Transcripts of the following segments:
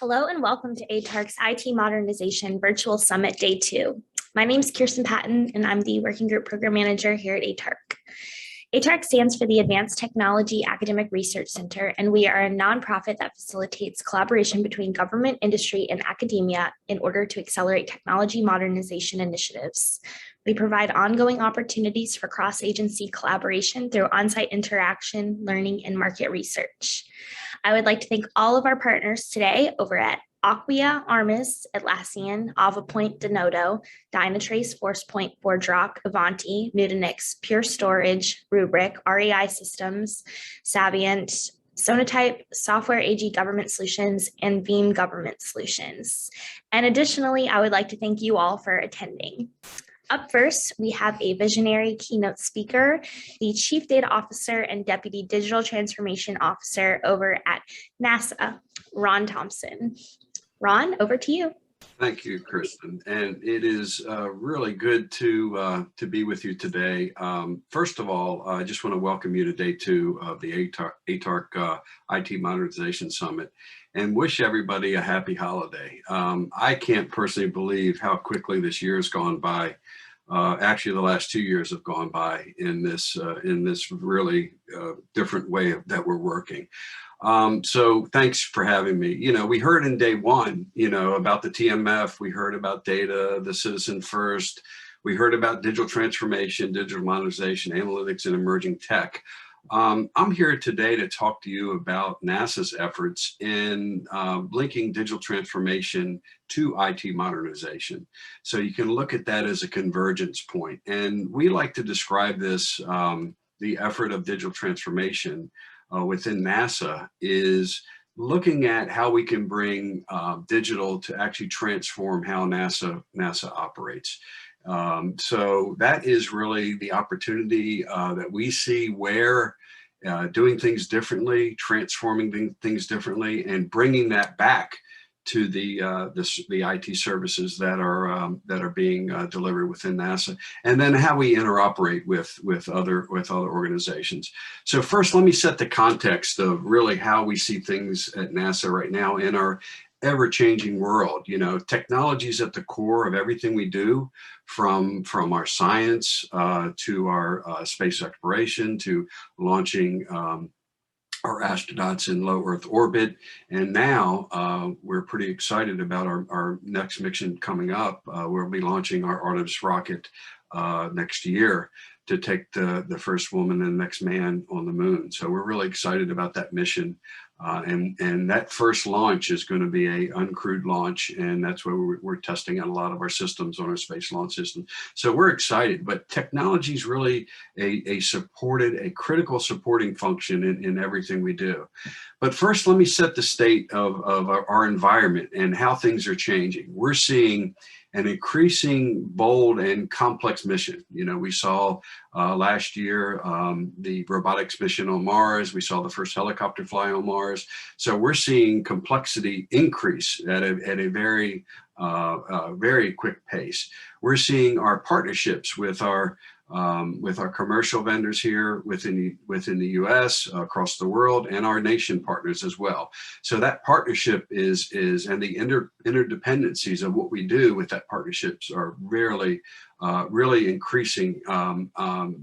Hello and welcome to ATARC's IT Modernization Virtual Summit Day 2. My name is Kirsten Patton and I'm the Working Group Program Manager here at ATARC. ATARC stands for the Advanced Technology Academic Research Center, and we are a nonprofit that facilitates collaboration between government, industry, and academia in order to accelerate technology modernization initiatives. We provide ongoing opportunities for cross-agency collaboration through on-site interaction, learning, and market research. I would like to thank all of our partners today over at Acquia, Armis, Atlassian, AvaPoint, Denodo, Dynatrace, ForcePoint, ForgeRock, Avanti, Nutanix, Pure Storage, Rubrik, REI Systems, Savient, Sonatype, Software AG Government Solutions, and Veeam Government Solutions. And additionally, I would like to thank you all for attending. Up first, we have a visionary keynote speaker, the Chief Data Officer and Deputy Digital Transformation Officer over at NASA, Ron Thompson. Ron, over to you. Thank you, Kristen. And it is really good to be with you today. First of all, I just want to welcome you to day 2 of the ATARC IT Modernization Summit and wish everybody a happy holiday. I can't personally believe how quickly this year has gone by. Actually, the last 2 years have gone by in this really different way that we're working. So thanks for having me. You know, we heard in day 1, about the TMF, we heard about data, the citizen first, we heard about digital transformation, digital modernization, analytics, and emerging tech. I'm here today to talk to you about NASA's efforts in linking digital transformation to IT modernization. So you can look at that as a convergence point. And we like to describe this, the effort of digital transformation within NASA is looking at how we can bring digital to actually transform how NASA operates. So that is really the opportunity that we see where doing things differently, transforming things differently, and bringing that back to the IT services that are being delivered within NASA, and then how we interoperate with other organizations. So first, let me set the context of really how we see things at NASA right now in our ever-changing world. Technology is at the core of everything we do, from our science to our space exploration to launching our astronauts in low Earth orbit. And now we're pretty excited about our next mission coming up. We'll be launching our Artemis rocket next year to take the first woman and the next man on the moon. So we're really excited about that mission. And that first launch is going to be a uncrewed launch, and that's where we're testing out a lot of our systems on our space launch system. So we're excited, but technology is really a critical supporting function in everything we do. But first, let me set the state of our environment and how things are changing. We're seeing an increasing bold and complex mission. We saw last year the robotics mission on Mars. We saw the first helicopter fly on Mars. So we're seeing complexity increase at a very, very quick pace. We're seeing our partnerships with our commercial vendors here within the U.S., across the world, and our nation partners as well. So that partnership is and the interdependencies of what we do with that partnerships are really increasing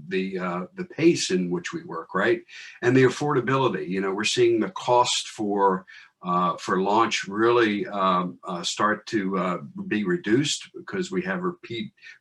the pace in which we work, right? And the affordability. We're seeing the cost for launch really start to be reduced because we have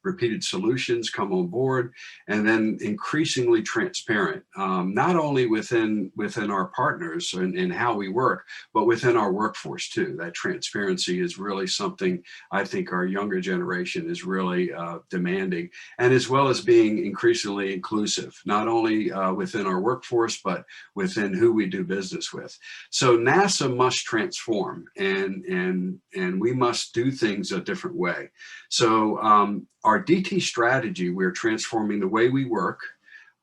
repeated solutions come on board, and then increasingly transparent, not only within our partners and how we work, but within our workforce too. That transparency is really something I think our younger generation is really demanding, and as well as being increasingly inclusive, not only within our workforce, but within who we do business with. So NASA must transform, and we must do things a different way. So our DT strategy, we're transforming the way we work.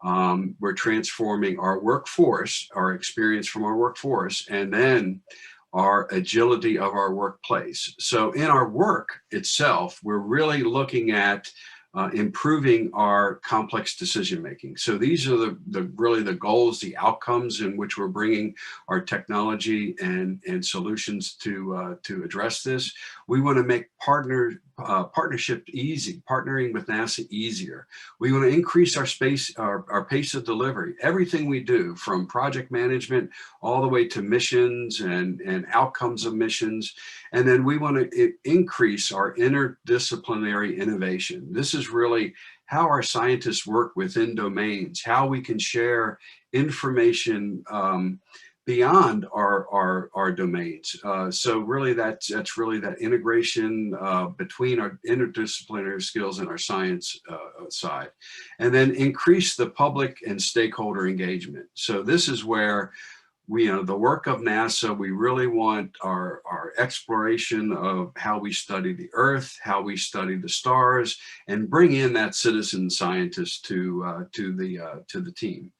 We're transforming our workforce, our experience from our workforce, and then our agility of our workplace. So in our work itself, we're really looking at improving our complex decision making. So these are really the goals, the outcomes in which we're bringing our technology and solutions to address this. We want to make partnership easy, partnering with NASA easier. We want to increase our pace of delivery. Everything we do, from project management all the way to missions and outcomes of missions. And then we want to increase our interdisciplinary innovation. This is really how our scientists work within domains, how we can share information beyond our domains. So really that's really that integration between our interdisciplinary skills and our science side. And then increase the public and stakeholder engagement. So this is where the work of NASA, we really want our exploration of how we study the Earth, how we study the stars, and bring in that citizen scientist to the team.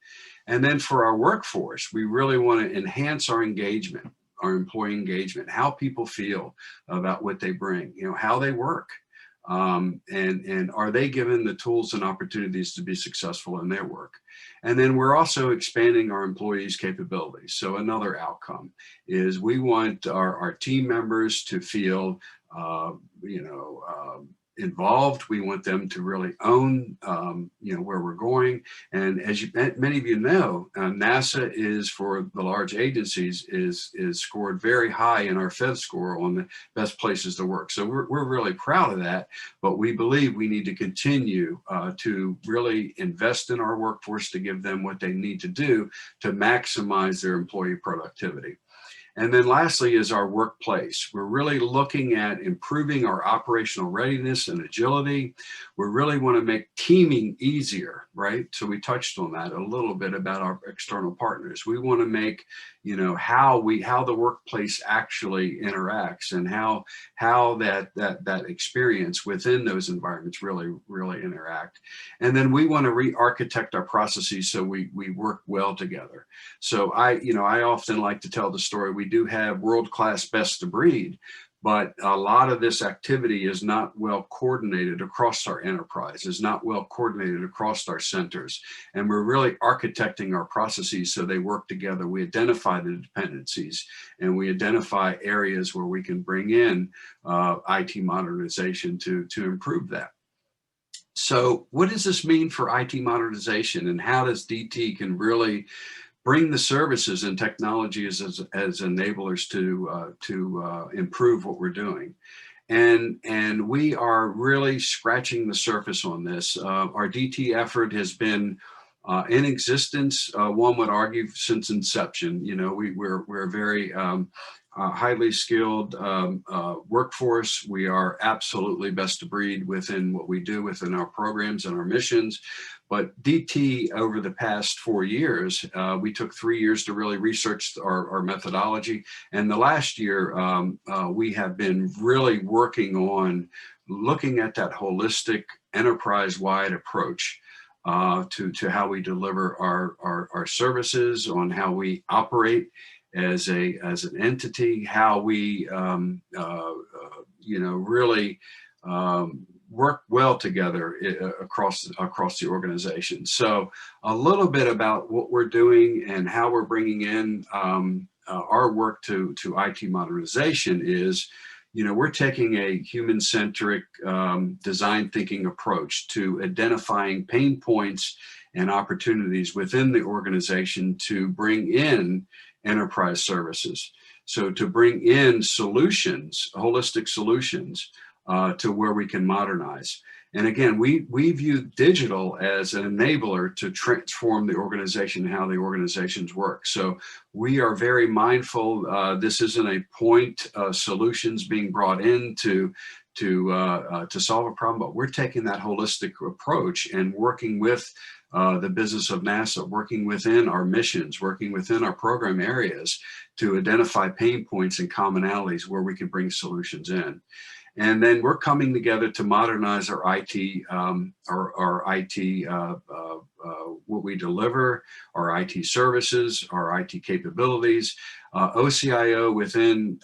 And then for our workforce, we really want to enhance our engagement, our employee engagement, how people feel about what they bring, how they work, and are they given the tools and opportunities to be successful in their work. And then we're also expanding our employees' capabilities. So another outcome is we want our team members to feel, involved. We want them to really own, where we're going. And as many of you know, NASA is, for the large agencies, is scored very high in our Fed score on the best places to work. So we're really proud of that, but we believe we need to continue to really invest in our workforce to give them what they need to do to maximize their employee productivity. And then lastly is our workplace. We're really looking at improving our operational readiness and agility. We really want to make teaming easier, right? So we touched on that a little bit about our external partners. We want to make, how the workplace actually interacts and how that experience within those environments really interact. And then we want to re-architect our processes so we work well together. So I often like to tell the story. We do have world-class best of breed, but a lot of this activity is not well coordinated across our enterprise, is not well coordinated across our centers. And we're really architecting our processes so they work together. We identify the dependencies and we identify areas where we can bring in IT modernization to improve that. So what does this mean for IT modernization, and how does DT can really bring the services and technologies as enablers to improve what we're doing? And we are really scratching the surface on this. Our DT effort has been in existence, one would argue, since inception. We're a very highly skilled workforce. We are absolutely best of breed within what we do within our programs and our missions. But DT, over the past 4 years, we took 3 years to really research our methodology. And the last year, we have been really working on looking at that holistic enterprise-wide approach to how we deliver our services, on how we operate as an entity, how we really work well together across the organization. So a little bit about what we're doing and how we're bringing in our work to IT modernization is, we're taking a human-centric design thinking approach to identifying pain points and opportunities within the organization to bring in enterprise services. So to bring in solutions, holistic solutions, to where we can modernize. And again, we view digital as an enabler to transform the organization and how the organizations work. So we are very mindful. This isn't a point solutions being brought in to solve a problem, but we're taking that holistic approach and working with the business of NASA, working within our missions, working within our program areas to identify pain points and commonalities where we can bring solutions in. And then we're coming together to modernize our IT, what we deliver, our IT services, our IT capabilities. OCIO within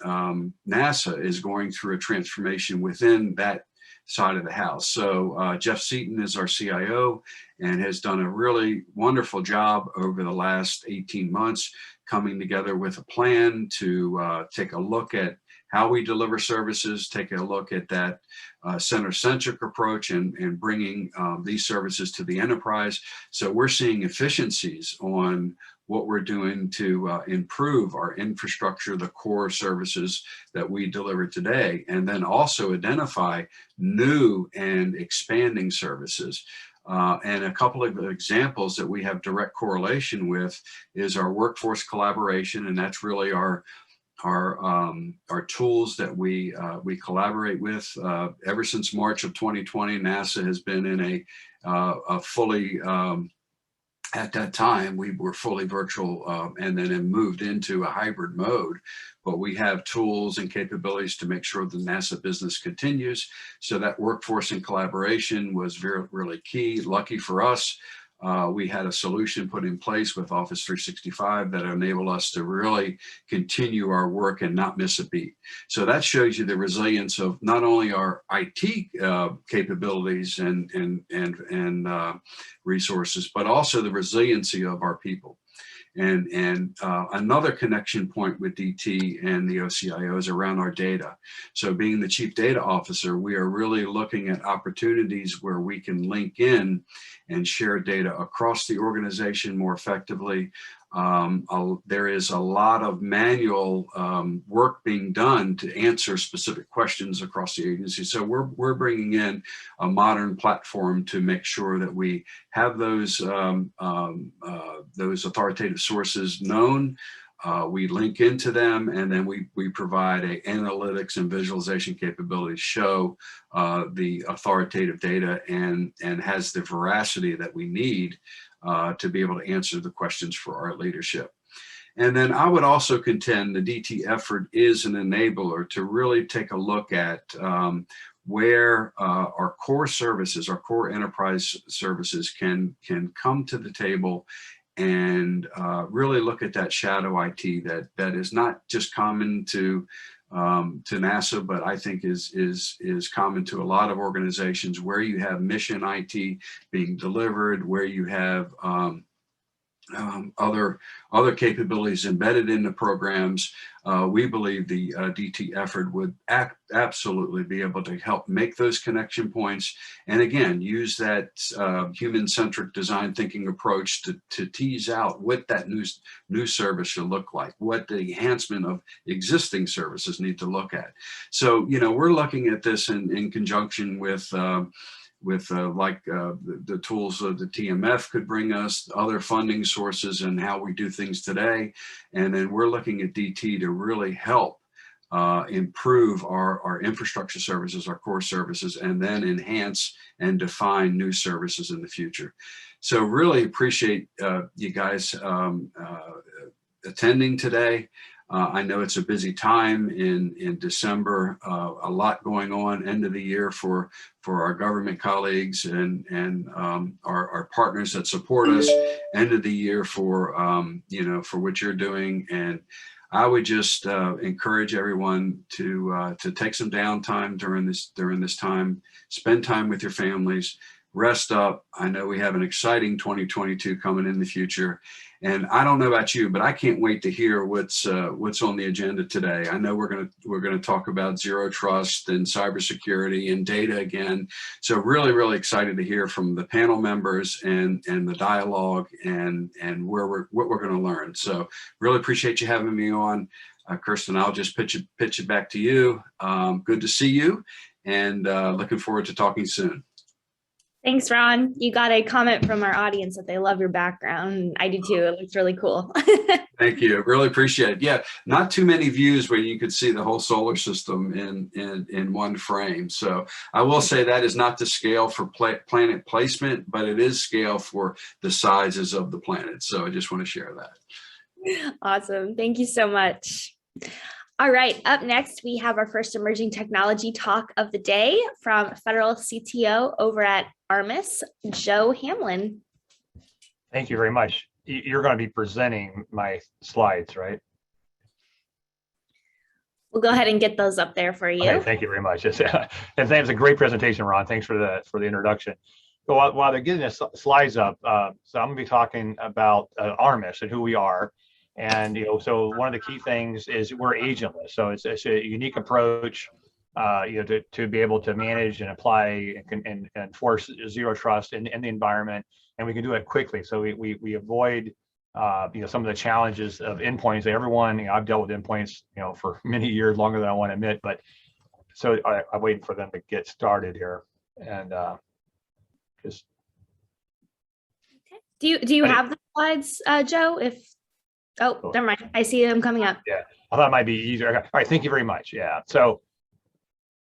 NASA is going through a transformation within that side of the house. So Jeff Seaton is our CIO and has done a really wonderful job over the last 18 months coming together with a plan to take a look at how we deliver services, take a look at that center-centric approach and bringing these services to the enterprise. So we're seeing efficiencies on what we're doing to improve our infrastructure, the core services that we deliver today, and then also identify new and expanding services. And a couple of examples that we have direct correlation with is our workforce collaboration, and that's really our tools that we collaborate with. Ever since March of 2020, NASA has been in a fully at that time, we were fully virtual and then it moved into a hybrid mode, but we have tools and capabilities to make sure the NASA business continues. So that workforce and collaboration was really key. Lucky for us, we had a solution put in place with Office 365 that enabled us to really continue our work and not miss a beat. So that shows you the resilience of not only our IT capabilities and resources, but also the resiliency of our people. And another connection point with DT and the OCIO is around our data. So being the chief data officer, we are really looking at opportunities where we can link in and share data across the organization more effectively. There is a lot of manual work being done to answer specific questions across the agency. So we're bringing in a modern platform to make sure that we have those authoritative sources known. We link into them, and then we provide a analytics and visualization capability to show the authoritative data and has the veracity that we need to be able to answer the questions for our leadership. And then I would also contend the DT effort is an enabler to really take a look at where our core services, our core enterprise services can come to the table and really look at that shadow IT that is not just common to NASA, but I think is common to a lot of organizations where you have mission IT being delivered, where you have other capabilities embedded in the programs. We believe the DT effort would absolutely be able to help make those connection points, and again use that human-centric design thinking approach to tease out what that new service should look like, what the enhancement of existing services need to look at. So we're looking at this in conjunction with the tools that the TMF could bring us, other funding sources, and how we do things today. And then we're looking at DT to really help improve our infrastructure services, our core services, and then enhance and define new services in the future. So really appreciate you guys attending today. I know it's a busy time in December, a lot going on, end of the year for our government colleagues and our partners that support us, end of the year for for what you're doing. And I would just encourage everyone to take some downtime during this time, spend time with your families, rest up. I know we have an exciting 2022 coming in the future. And I don't know about you, but I can't wait to hear what's on the agenda today. I know we're gonna talk about zero trust and cybersecurity and data again. So really excited to hear from the panel members and the dialogue and what we're going to learn. So really appreciate you having me on, Kirsten. I'll just pitch it back to you. Good to see you, and looking forward to talking soon. Thanks, Ron. You got a comment from our audience that they love your background. I do too. It looks really cool. Thank you. Really appreciate it. Yeah, not too many views where you could see the whole solar system in one frame. So I will say that is not the scale for planet placement, but it is scale for the sizes of the planet. So I just want to share that. Awesome. Thank you so much. All right, up next, we have our first emerging technology talk of the day from Federal CTO over at ARMIS, Joe Hamlin. Thank you very much. You're going to be presenting my slides, right? We'll go ahead and get those up there for you. Okay, thank you very much. And thanks, a great presentation, Ron. Thanks for the introduction. So while they're getting the slides up, so I'm going to be talking about ARMIS and who we are. And so one of the key things is we're agentless. So it's a unique approach, to be able to manage and apply and enforce zero trust in the environment, and we can do it quickly. So we avoid some of the challenges of endpoints. Everyone, I've dealt with endpoints, for many years, longer than I want to admit. But so I'm waiting for them to get started here, and just. Okay. Do you have the slides, Joe? Oh, never mind. I see them coming up. Yeah, I thought it might be easier. Okay. All right, thank you very much. Yeah. So,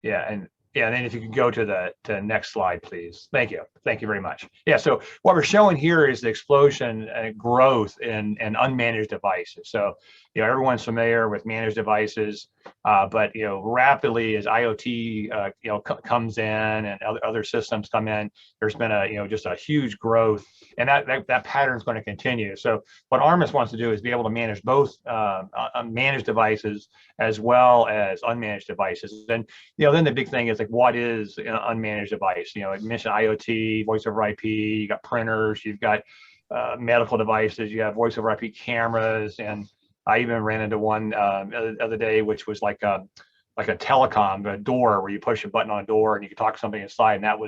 yeah, and then if you could go to the next slide, please. Thank you. Thank you very much. Yeah. So what we're showing here is the explosion and growth in unmanaged devices. So, everyone's familiar with managed devices, but rapidly as IoT comes in and other systems come in, there's been just a huge growth, and that pattern is going to continue. So what ARMIS wants to do is be able to manage both managed devices as well as unmanaged devices. And then the big thing is, like, what is an unmanaged device? I mentioned IoT, voice over IP. You got printers, you've got medical devices, you have voice over IP cameras, and I even ran into one the other day, which was like a telecom, a door where you push a button on a door and you can talk to somebody inside, and that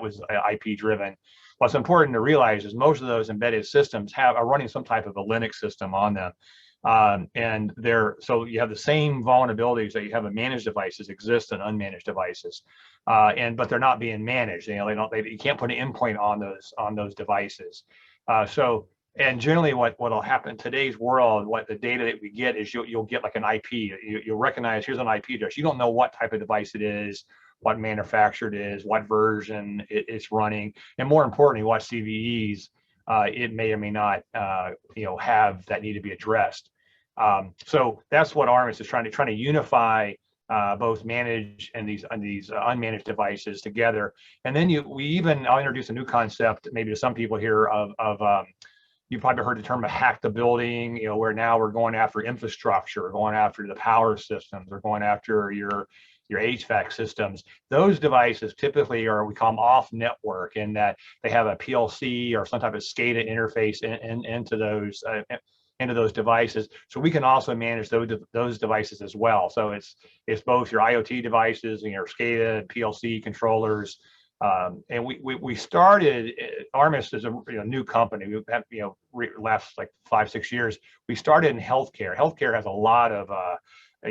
was IP driven. What's important to realize is most of those embedded systems are running some type of a Linux system on them, and so you have the same vulnerabilities that you have in managed devices exist in unmanaged devices, but they're not being managed. You can't put an endpoint on those devices. And generally what will happen in today's world, what the data that we get is you'll get like an IP. You'll recognize, here's an IP address. You don't know what type of device it is, what manufacturer it is, what version it's running, and more importantly, what CVEs it may or may not have that need to be addressed. So that's what ARMIS is trying to unify both managed and these unmanaged devices together. And then I'll introduce a new concept maybe to some people here of you've probably heard the term of hack the building, where now we're going after infrastructure, going after the power systems, or going after your HVAC systems. Those devices typically we call them off network, in that they have a PLC or some type of SCADA interface into those devices. So we can also manage those devices as well. So it's both your IoT devices and your SCADA, PLC controllers. And we started, ARMIS is a new company. We've had, last like 5-6 years. We started in healthcare. Healthcare has a lot of a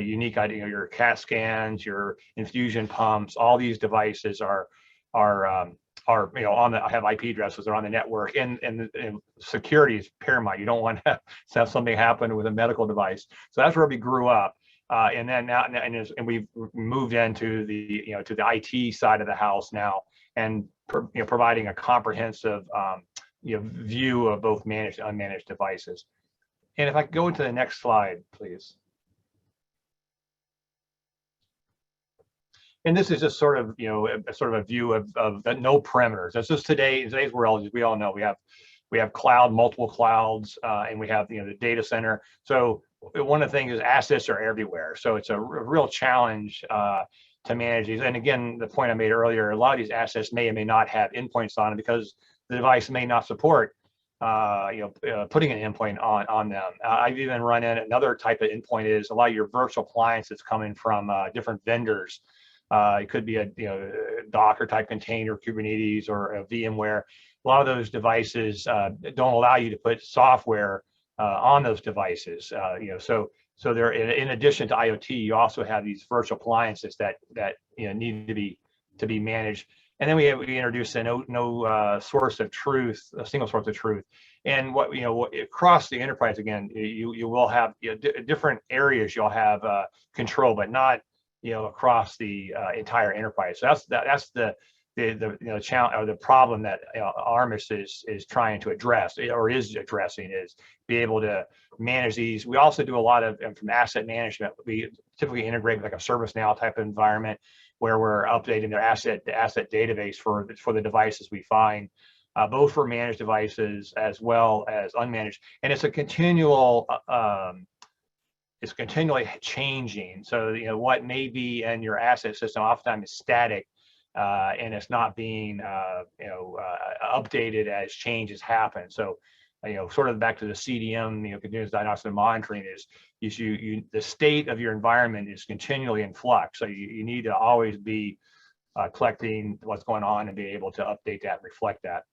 unique idea. Your CAT scans, your infusion pumps, all these devices are have IP addresses. They're on the network, and security is paramount. You don't want to have something happen with a medical device. So that's where we grew up. And then now, and we've moved into the to the IT side of the house now, and providing a comprehensive view of both managed and unmanaged devices. And if I could go into the next slide, please. And this is just sort of a view of no perimeters. That's just in today's world, as we all know, we have multiple clouds, and we have the data center. So one of the things is assets are everywhere. So it's a real challenge to manage these. And again, the point I made earlier, a lot of these assets may or may not have endpoints on them because the device may not support putting an endpoint on them. I've even run in another type of endpoint is a lot of your virtual appliances coming from different vendors. It could be a Docker type container, Kubernetes, or a VMware. A lot of those devices don't allow you to put software on those devices. So they're in addition to IoT, you also have these virtual appliances that need to be managed. And then we introduced a no source of truth, a single source of truth. And what across the enterprise, again, you will have different areas you'll have control, but not across the entire enterprise. So that's the challenge or the problem that ARMIS is trying to address, or is addressing, is be able to manage these. We also do a lot of from asset management. We typically integrate with like a ServiceNow type of environment where we're updating the asset database for the devices we find, both for managed devices as well as unmanaged. And it's a continual is continually changing. So, you know, what may be in your asset system oftentimes is static, and it's not being, updated as changes happen. So, you know, sort of back to the CDM, you know, continuous diagnostic and monitoring is the state of your environment is continually in flux. So you need to always be collecting what's going on and be able to update that and reflect that.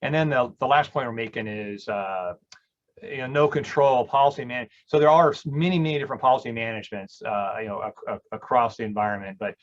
And then the last point we're making is, no control policy man. So there are many different policy managements, across the environment. But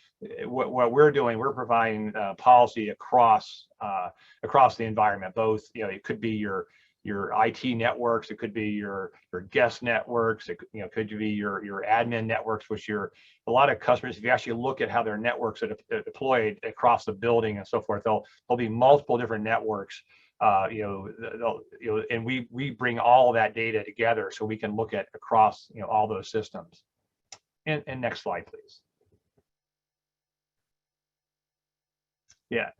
what we're doing, we're providing policy across the environment. Both, you know, it could be your IT networks, it could be your guest networks, it could be your admin networks, which a lot of customers, if you actually look at how their networks are deployed across the building and so forth, there'll be multiple different networks. And we bring all of that data together so we can look at across, all those systems. And next slide, please. Yeah.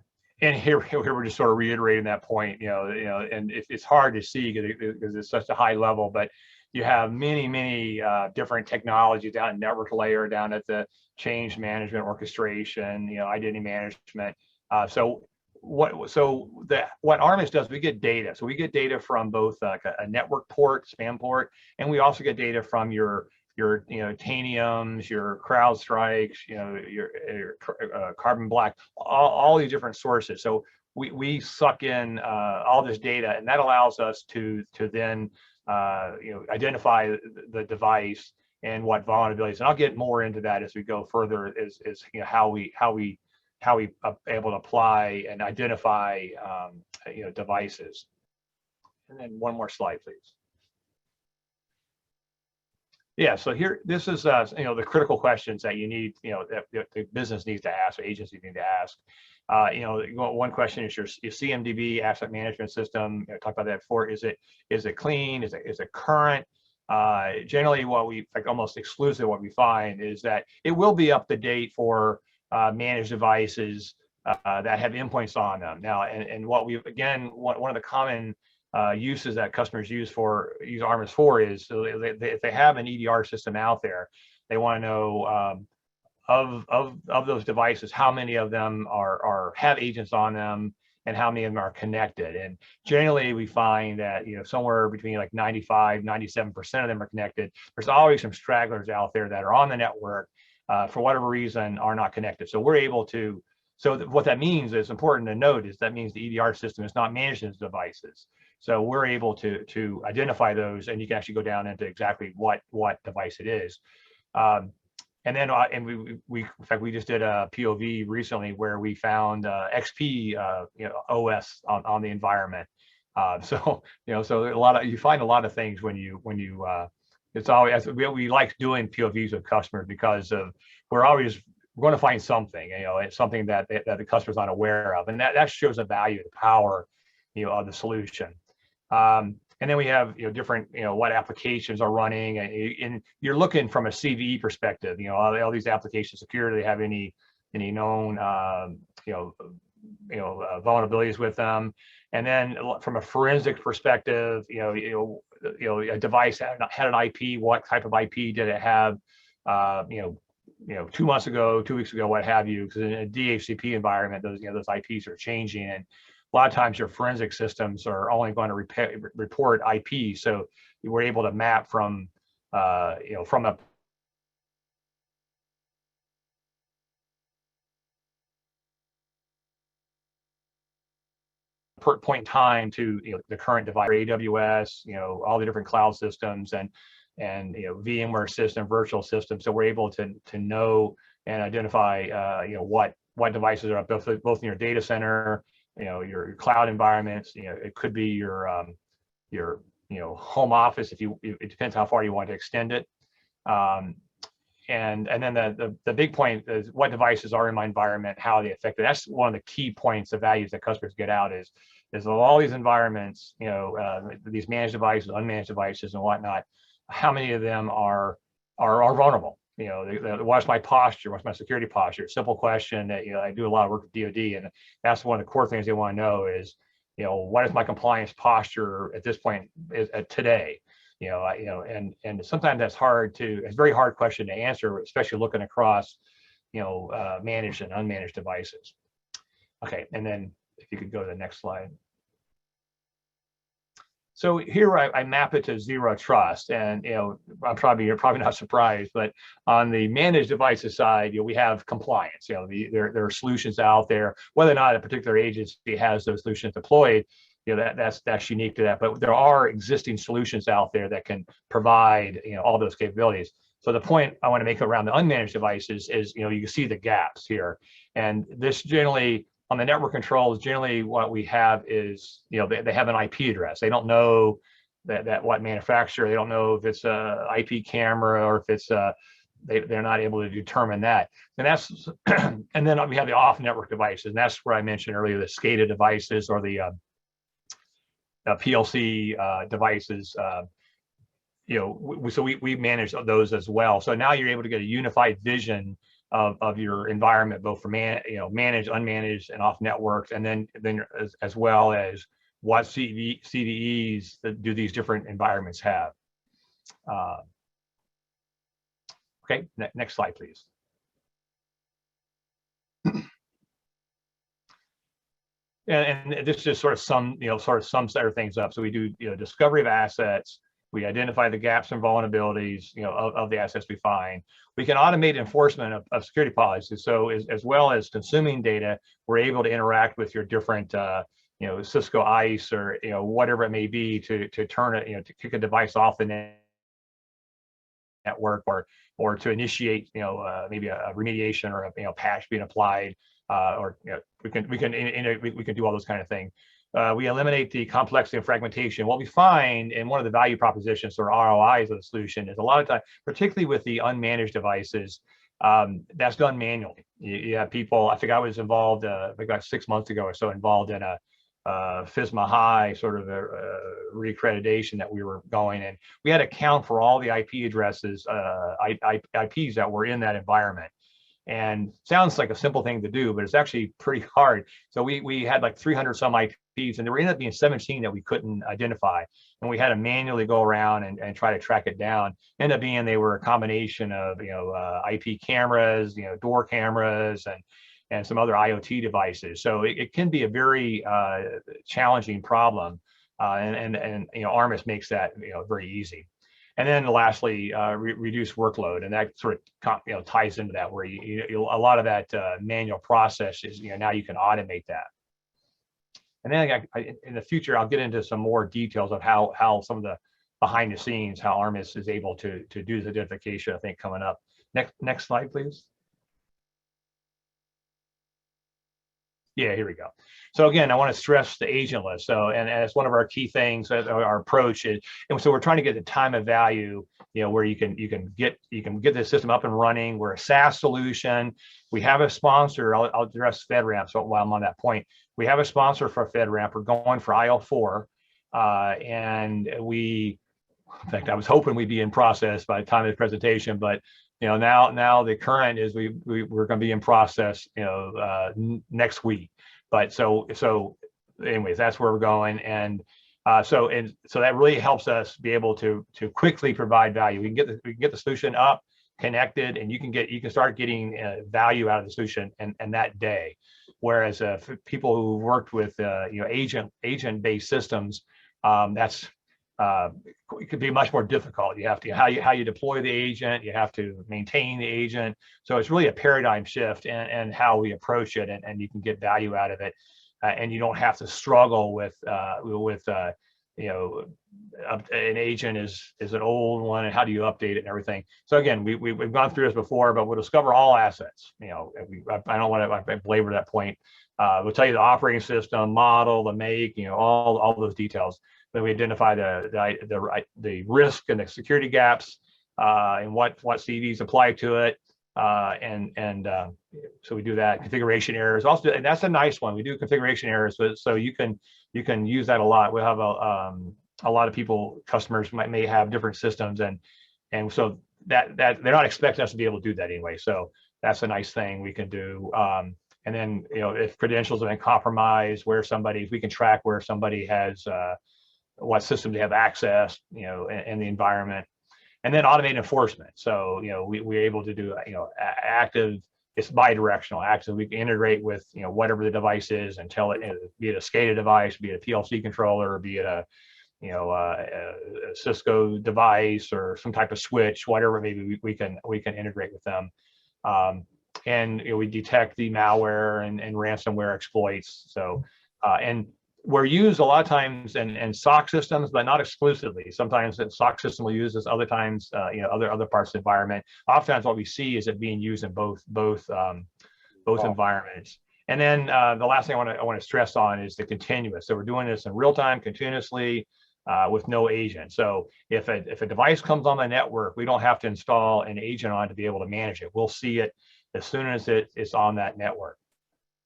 And here we're just sort of reiterating that point, and it's hard to see because it's such a high level, but you have many different technologies down at network layer, down at the change management, orchestration, identity management. What Armis does, we get data. So we get data from both a network port, spam port, and we also get data from your Taniums, your CrowdStrikes, your Carbon Black, all these different sources. So we suck in all this data, and that allows us to then identify the device and what vulnerabilities. And I'll get more into that as we go further. Is how we able to apply and identify devices. And then one more slide, please. Yeah, so here, this is the critical questions that you need, that the business needs to ask, or agencies need to ask. One question is your CMDB asset management system. Talk about that before. Is it clean? Is it current? Generally, almost exclusively what we find is that it will be up to date for managed devices that have endpoints on them. Now, and what one of the common uses that customers use Armis for is, so if they have an EDR system out there, they want to know of those devices, how many of them have agents on them, and how many of them are connected. And generally, we find that somewhere between like 95–97% of them are connected. There's always some stragglers out there that are on the network, for whatever reason, are not connected. So we're able to. So what that means is important to note is that means the EDR system is not managing those devices. So we're able to identify those, and you can actually go down into exactly what device it is. And then we in fact, we just did a POV recently where we found XP OS on the environment. So you find a lot of things when you it's always, we like doing POVs with customers because we're going to find something, it's something that the customer's not aware of, and that shows the value, the power, of the solution. And then we have different what applications are running, and you're looking from a CVE perspective. All these applications secure. Do they have any known vulnerabilities with them? And then from a forensic perspective, a device had an IP. What type of IP did it have? 2 months ago, 2 weeks ago, what have you? Because in a DHCP environment, those IPs are changing, and a lot of times your forensic systems are only going to report IP. So you were able to map from from a point in time to the current device, AWS, all the different cloud systems, and VMware system, virtual system. So we're able to know and identify what devices are both in your data center, your cloud environments. It could be your home office it depends how far you want to extend it. And then the big point is what devices are in my environment, how they affect it. That's one of the key points, the values that customers get out is of all these environments, these managed devices, unmanaged devices, and whatnot. How many of them are vulnerable? What's my posture? What's my security posture? Simple question that I do a lot of work with DoD, and that's one of the core things they want to know is what is my compliance posture at this point today? and sometimes it's a very hard question to answer, especially looking across, managed and unmanaged devices. Okay, and then if you could go to the next slide. So here I map it to zero trust, and you're probably not surprised, but on the managed devices side, we have compliance. There are solutions out there. Whether or not a particular agency has those solutions deployed, that's unique to that. But there are existing solutions out there that can provide all those capabilities. So the point I want to make around the unmanaged devices is you can see the gaps here, and this generally. On the network controls, generally what we have is, they have an IP address. They don't know that what manufacturer, they don't know if it's a IP camera or if it's they're not able to determine that. And that's, and then we have the off network devices. And that's where I mentioned earlier, the SCADA devices or the PLC devices. So we manage those as well. So now you're able to get a unified vision of your environment, both for managed, unmanaged, and off networks, and then as well as what CVEs that do these different environments have. Okay, next slide, please. And this just sort of sums things up. So we do discovery of assets. We identify the gaps and vulnerabilities, of the assets we find. We can automate enforcement of security policies. So as well as consuming data, we're able to interact with your different, Cisco ICE or whatever it may be to turn it, to kick a device off the network or to initiate, maybe a remediation or a patch being applied, or we can do all those kind of things. We eliminate the complexity and fragmentation. What we find, and one of the value propositions or ROIs of the solution is a lot of time, particularly with the unmanaged devices, that's done manually. You have people, I think I was involved, I think about 6 months ago or so, involved in a FISMA high sort of a reaccreditation that we were going in. We had to count for all the IP addresses, IPs that were in that environment. And sounds like a simple thing to do, but it's actually pretty hard. So we had like 300 some IPs, and there ended up being 17 that we couldn't identify. And we had to manually go around and try to track it down. Ended up being they were a combination of IP cameras, door cameras, and some other IoT devices. So it can be a very challenging problem, and ARMIS makes that very easy. And then lastly, reduce workload, and that sort of ties into that, where a lot of that manual process is now you can automate that. And then in the future, I'll get into some more details of how some of the behind the scenes, how ARMIS is able to do the identification, I think, coming up. Next slide, please. Yeah, here we go. So again, I want to stress the agentless. So, and it's one of our key things, our approach is, and so we're trying to get the time of value, where you can get the system up and running. We're a SaaS solution. We have a sponsor. I'll address FedRAMP. So while I'm on that point, we have a sponsor for FedRAMP. We're going for IL4, and in fact, I was hoping we'd be in process by the time of the presentation, but now the current is we're going to be in process next week. But so anyways, that's where we're going, and so that really helps us be able to quickly provide value. We can get the solution up, connected, and you can start getting value out of the solution and that day. Whereas for people who worked with agent-based systems, it could be much more difficult. You have to how you deploy the agent, you have to maintain the agent. So it's really a paradigm shift and how we approach it, and you can get value out of it, and you don't have to struggle with an agent is an old one, and how do you update it and everything. So again, we've gone through this before, but we'll discover all assets. I don't want to belabor that point. We'll tell you the operating system, model, the make, all those details. Then we identify the risk and the security gaps, and what CVs apply to it, so we do that. Configuration errors also, and that's a nice one. We do configuration errors, so you can use that a lot. We'll have a lot of customers may have different systems, and so that they're not expecting us to be able to do that anyway. So that's a nice thing we can do. And then if credentials have been compromised, we can track where somebody has what systems they have access, in the environment. And then automated enforcement. So, we're able to do, active, it's bi-directional, active. We can integrate with, whatever the device is and tell it, be it a SCADA device, be it a PLC controller, be it a Cisco device or some type of switch, whatever, maybe we can integrate with them. And we detect the malware and ransomware exploits. So, and we're used a lot of times in SOC systems, but not exclusively. Sometimes the SOC system will use this, other times, other parts of the environment. Oftentimes what we see is it being used in both environments. And then the last thing I want to stress on is the continuous. So we're doing this in real time, continuously, with no agent. So if a device comes on the network, we don't have to install an agent on to be able to manage it. We'll see it as soon as it's on that network,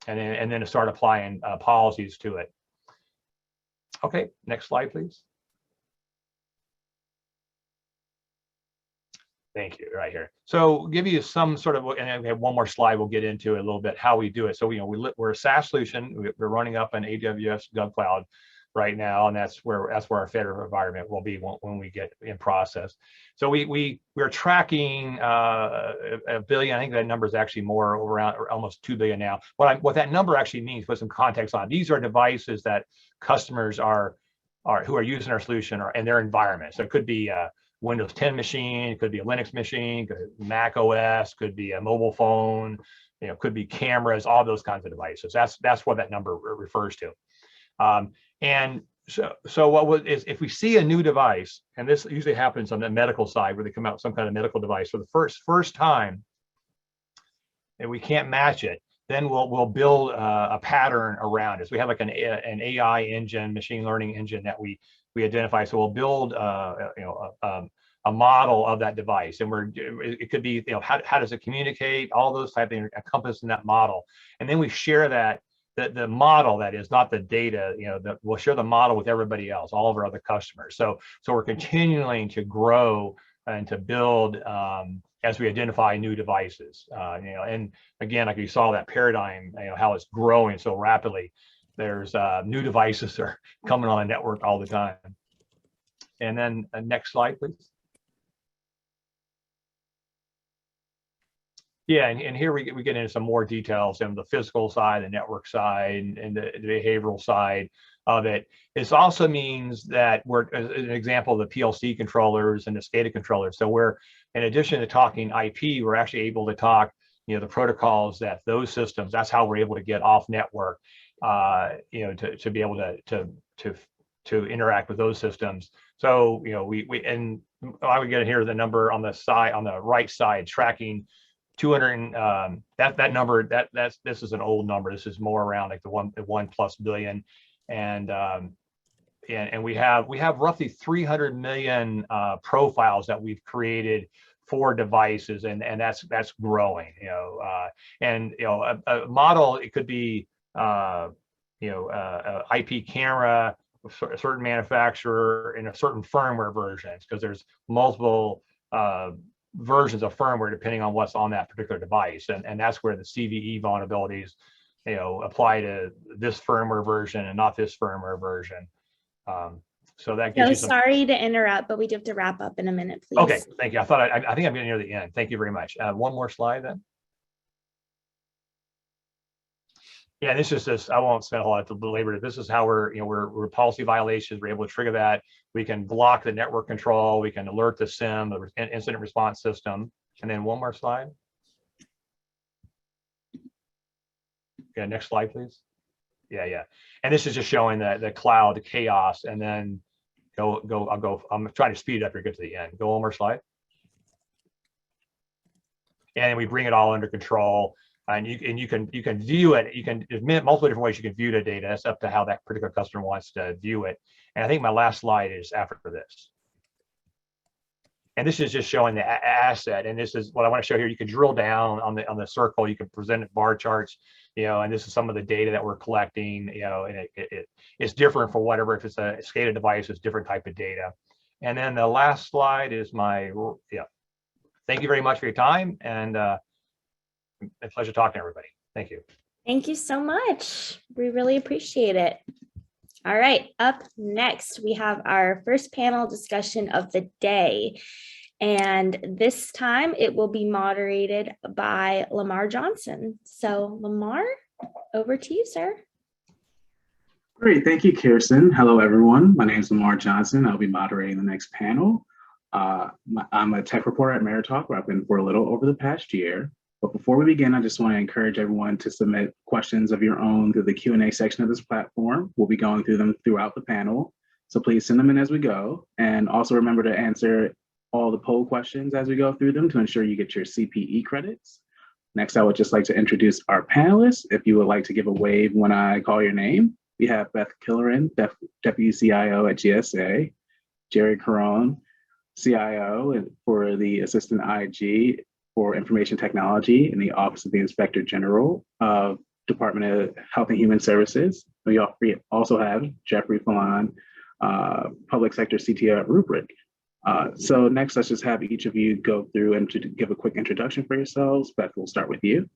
and then to start applying policies to it. Okay, next slide, please. Thank you, right here. So give you some sort of, and we have one more slide, we'll get into it a little bit, how we do it. So, we're a SaaS solution. We're running up an AWS GovCloud right now, and that's where our FedRAMP environment will be when we get in process. So we're tracking a billion. I think that number is actually more, around almost 2 billion now. What that number actually means, put some context on. These are devices that customers who are using our solution or in their environment. So it could be a Windows 10 machine, it could be a Linux machine, could be Mac OS, could be a mobile phone, could be cameras, all those kinds of devices. That's what that number refers to. And so if we see a new device, and this usually happens on the medical side where they come out with some kind of medical device for the first time, and we can't match it, then we'll build a pattern around it. So we have like an AI engine, machine learning engine that we identify. So we'll build a model of that device, and it could be how does it communicate, all those type of things encompassed in that model, and then we share that. The model, that is not the data, we'll share the model with everybody else, all of our other customers. So we're continuing to grow and to build as we identify new devices. And again, like you saw that paradigm, how it's growing so rapidly. There's new devices are coming on the network all the time. And then next slide, please. Yeah, and here we get into some more details on the physical side, the network side, and the behavioral side of it. This also means that we're, as an example, the PLC controllers and the SCADA controllers. So we're, in addition to talking IP, we're actually able to talk, the protocols that those systems. That's how we're able to get off network, to be able to interact with those systems. So and I would get here the number on the right side, tracking 200, that number, this is an old number. This is more around like the 1+ billion, and we have roughly 300 million profiles that we've created for devices, and that's growing. And a model, it could be a IP camera, a certain manufacturer, in a certain firmware versions, because there's multiple versions of firmware depending on what's on that particular device, and that's where the CVE vulnerabilities apply to this firmware version and not this firmware version. So that gives you some... Sorry to interrupt, but we do have to wrap up in a minute, please. Okay, thank you. I think I'm getting near the end. Thank you very much. One more slide then. Yeah, this is just, I won't spend a whole lot to belabor it. This is how we're policy violations. We're able to trigger that. We can block the network control. We can alert the SIM, the incident response system. And then one more slide. Yeah, next slide, please. Yeah. And this is just showing the cloud, the chaos, and then I'm trying to speed it up here, get to the end. Go one more slide. And we bring it all under control. And you can view it. There's multiple different ways you can view the data. That's up to how that particular customer wants to view it. And I think my last slide is after this. And this is just showing the asset. And this is what I want to show here. You can drill down on the circle. You can present it bar charts. And this is some of the data that we're collecting. And it's different for whatever. If it's a SCADA device, it's different type of data. And then the last slide is Thank you very much for your time, and a pleasure talking to everybody. Thank you. Thank you so much. We really appreciate it. All right, up next, we have our first panel discussion of the day. And this time it will be moderated by Lamar Johnson. So Lamar, over to you, sir. Great, thank you, Kirsten. Hello, everyone. My name is Lamar Johnson. I'll be moderating the next panel. I'm a tech reporter at Meritalk, where I've been for a little over the past year. But before we begin, I just want to encourage everyone to submit questions of your own through the Q&A section of this platform. We'll be going through them throughout the panel. So please send them in as we go. And also remember to answer all the poll questions as we go through them to ensure you get your CPE credits. Next, I would just like to introduce our panelists. If you would like to give a wave when I call your name. We have Beth Killeran, Deputy CIO at GSA, Jerry Caron, CIO for the Assistant IG for Information Technology in the Office of the Inspector General of Department of Health and Human Services. We also have Jeffrey Fallon, Public Sector CTO at Rubric. So next, let's just have each of you go through and to give a quick introduction for yourselves. Beth, we'll start with you.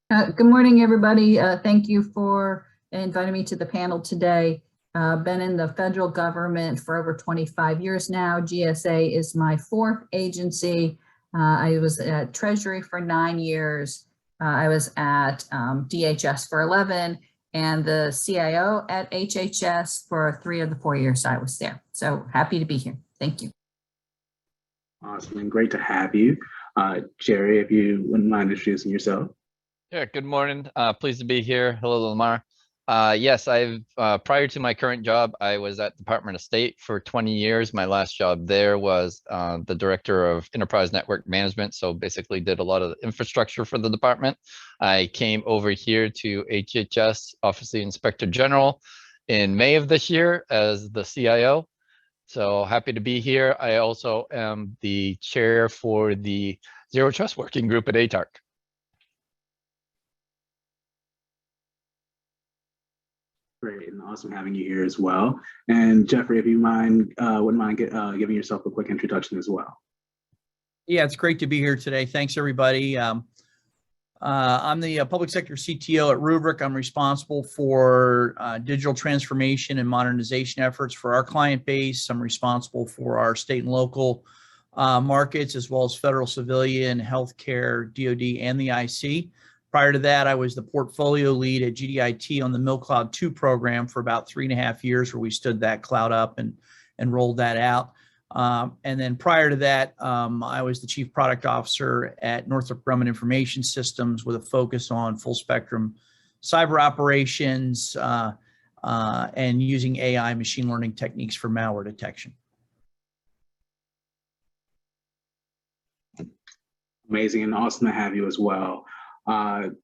Good morning, everybody. Thank you for inviting me to the panel today. Been in the federal government for over 25 years now. GSA is my fourth agency. I was at Treasury for 9 years. I was at DHS for 11 and the CIO at HHS for 3 of the 4 years I was there. So happy to be here. Thank you. Awesome and great to have you. Jerry, if you wouldn't mind introducing yourself. Yeah, good morning. Pleased to be here. Hello, Lamar. Yes, I've prior to my current job, I was at Department of State for 20 years. My last job there was the Director of Enterprise Network Management. So basically did a lot of the infrastructure for the department. I came over here to HHS, Office of the Inspector General, in May of this year as the CIO. So happy to be here. I also am the chair for the Zero Trust Working Group at ATARC. Great and awesome having you here as well. And Jeffrey, if you wouldn't mind giving yourself a quick introduction as well. Yeah, it's great to be here today. Thanks, everybody. I'm the public sector CTO at Rubric. I'm responsible for digital transformation and modernization efforts for our client base. I'm responsible for our state and local markets, as well as federal civilian, healthcare, DoD, and the IC. Prior to that, I was the portfolio lead at GDIT on the MilCloud 2 program for about 3.5 years, where we stood that cloud up and rolled that out. And then prior to that, I was the chief product officer at Northrop Grumman Information Systems with a focus on full spectrum cyber operations and using AI machine learning techniques for malware detection. Amazing and awesome to have you as well.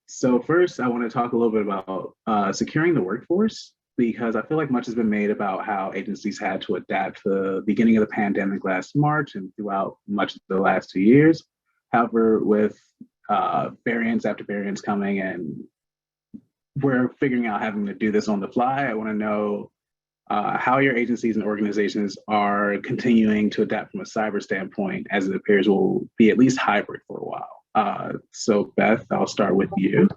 So first, I want to talk a little bit about securing the workforce, because I feel like much has been made about how agencies had to adapt to the beginning of the pandemic last March and throughout much of the last 2 years. However, with variants after variants coming and we're figuring out having to do this on the fly, I want to know how your agencies and organizations are continuing to adapt from a cyber standpoint, as it appears will be at least hybrid for a while. So Beth, I'll start with you.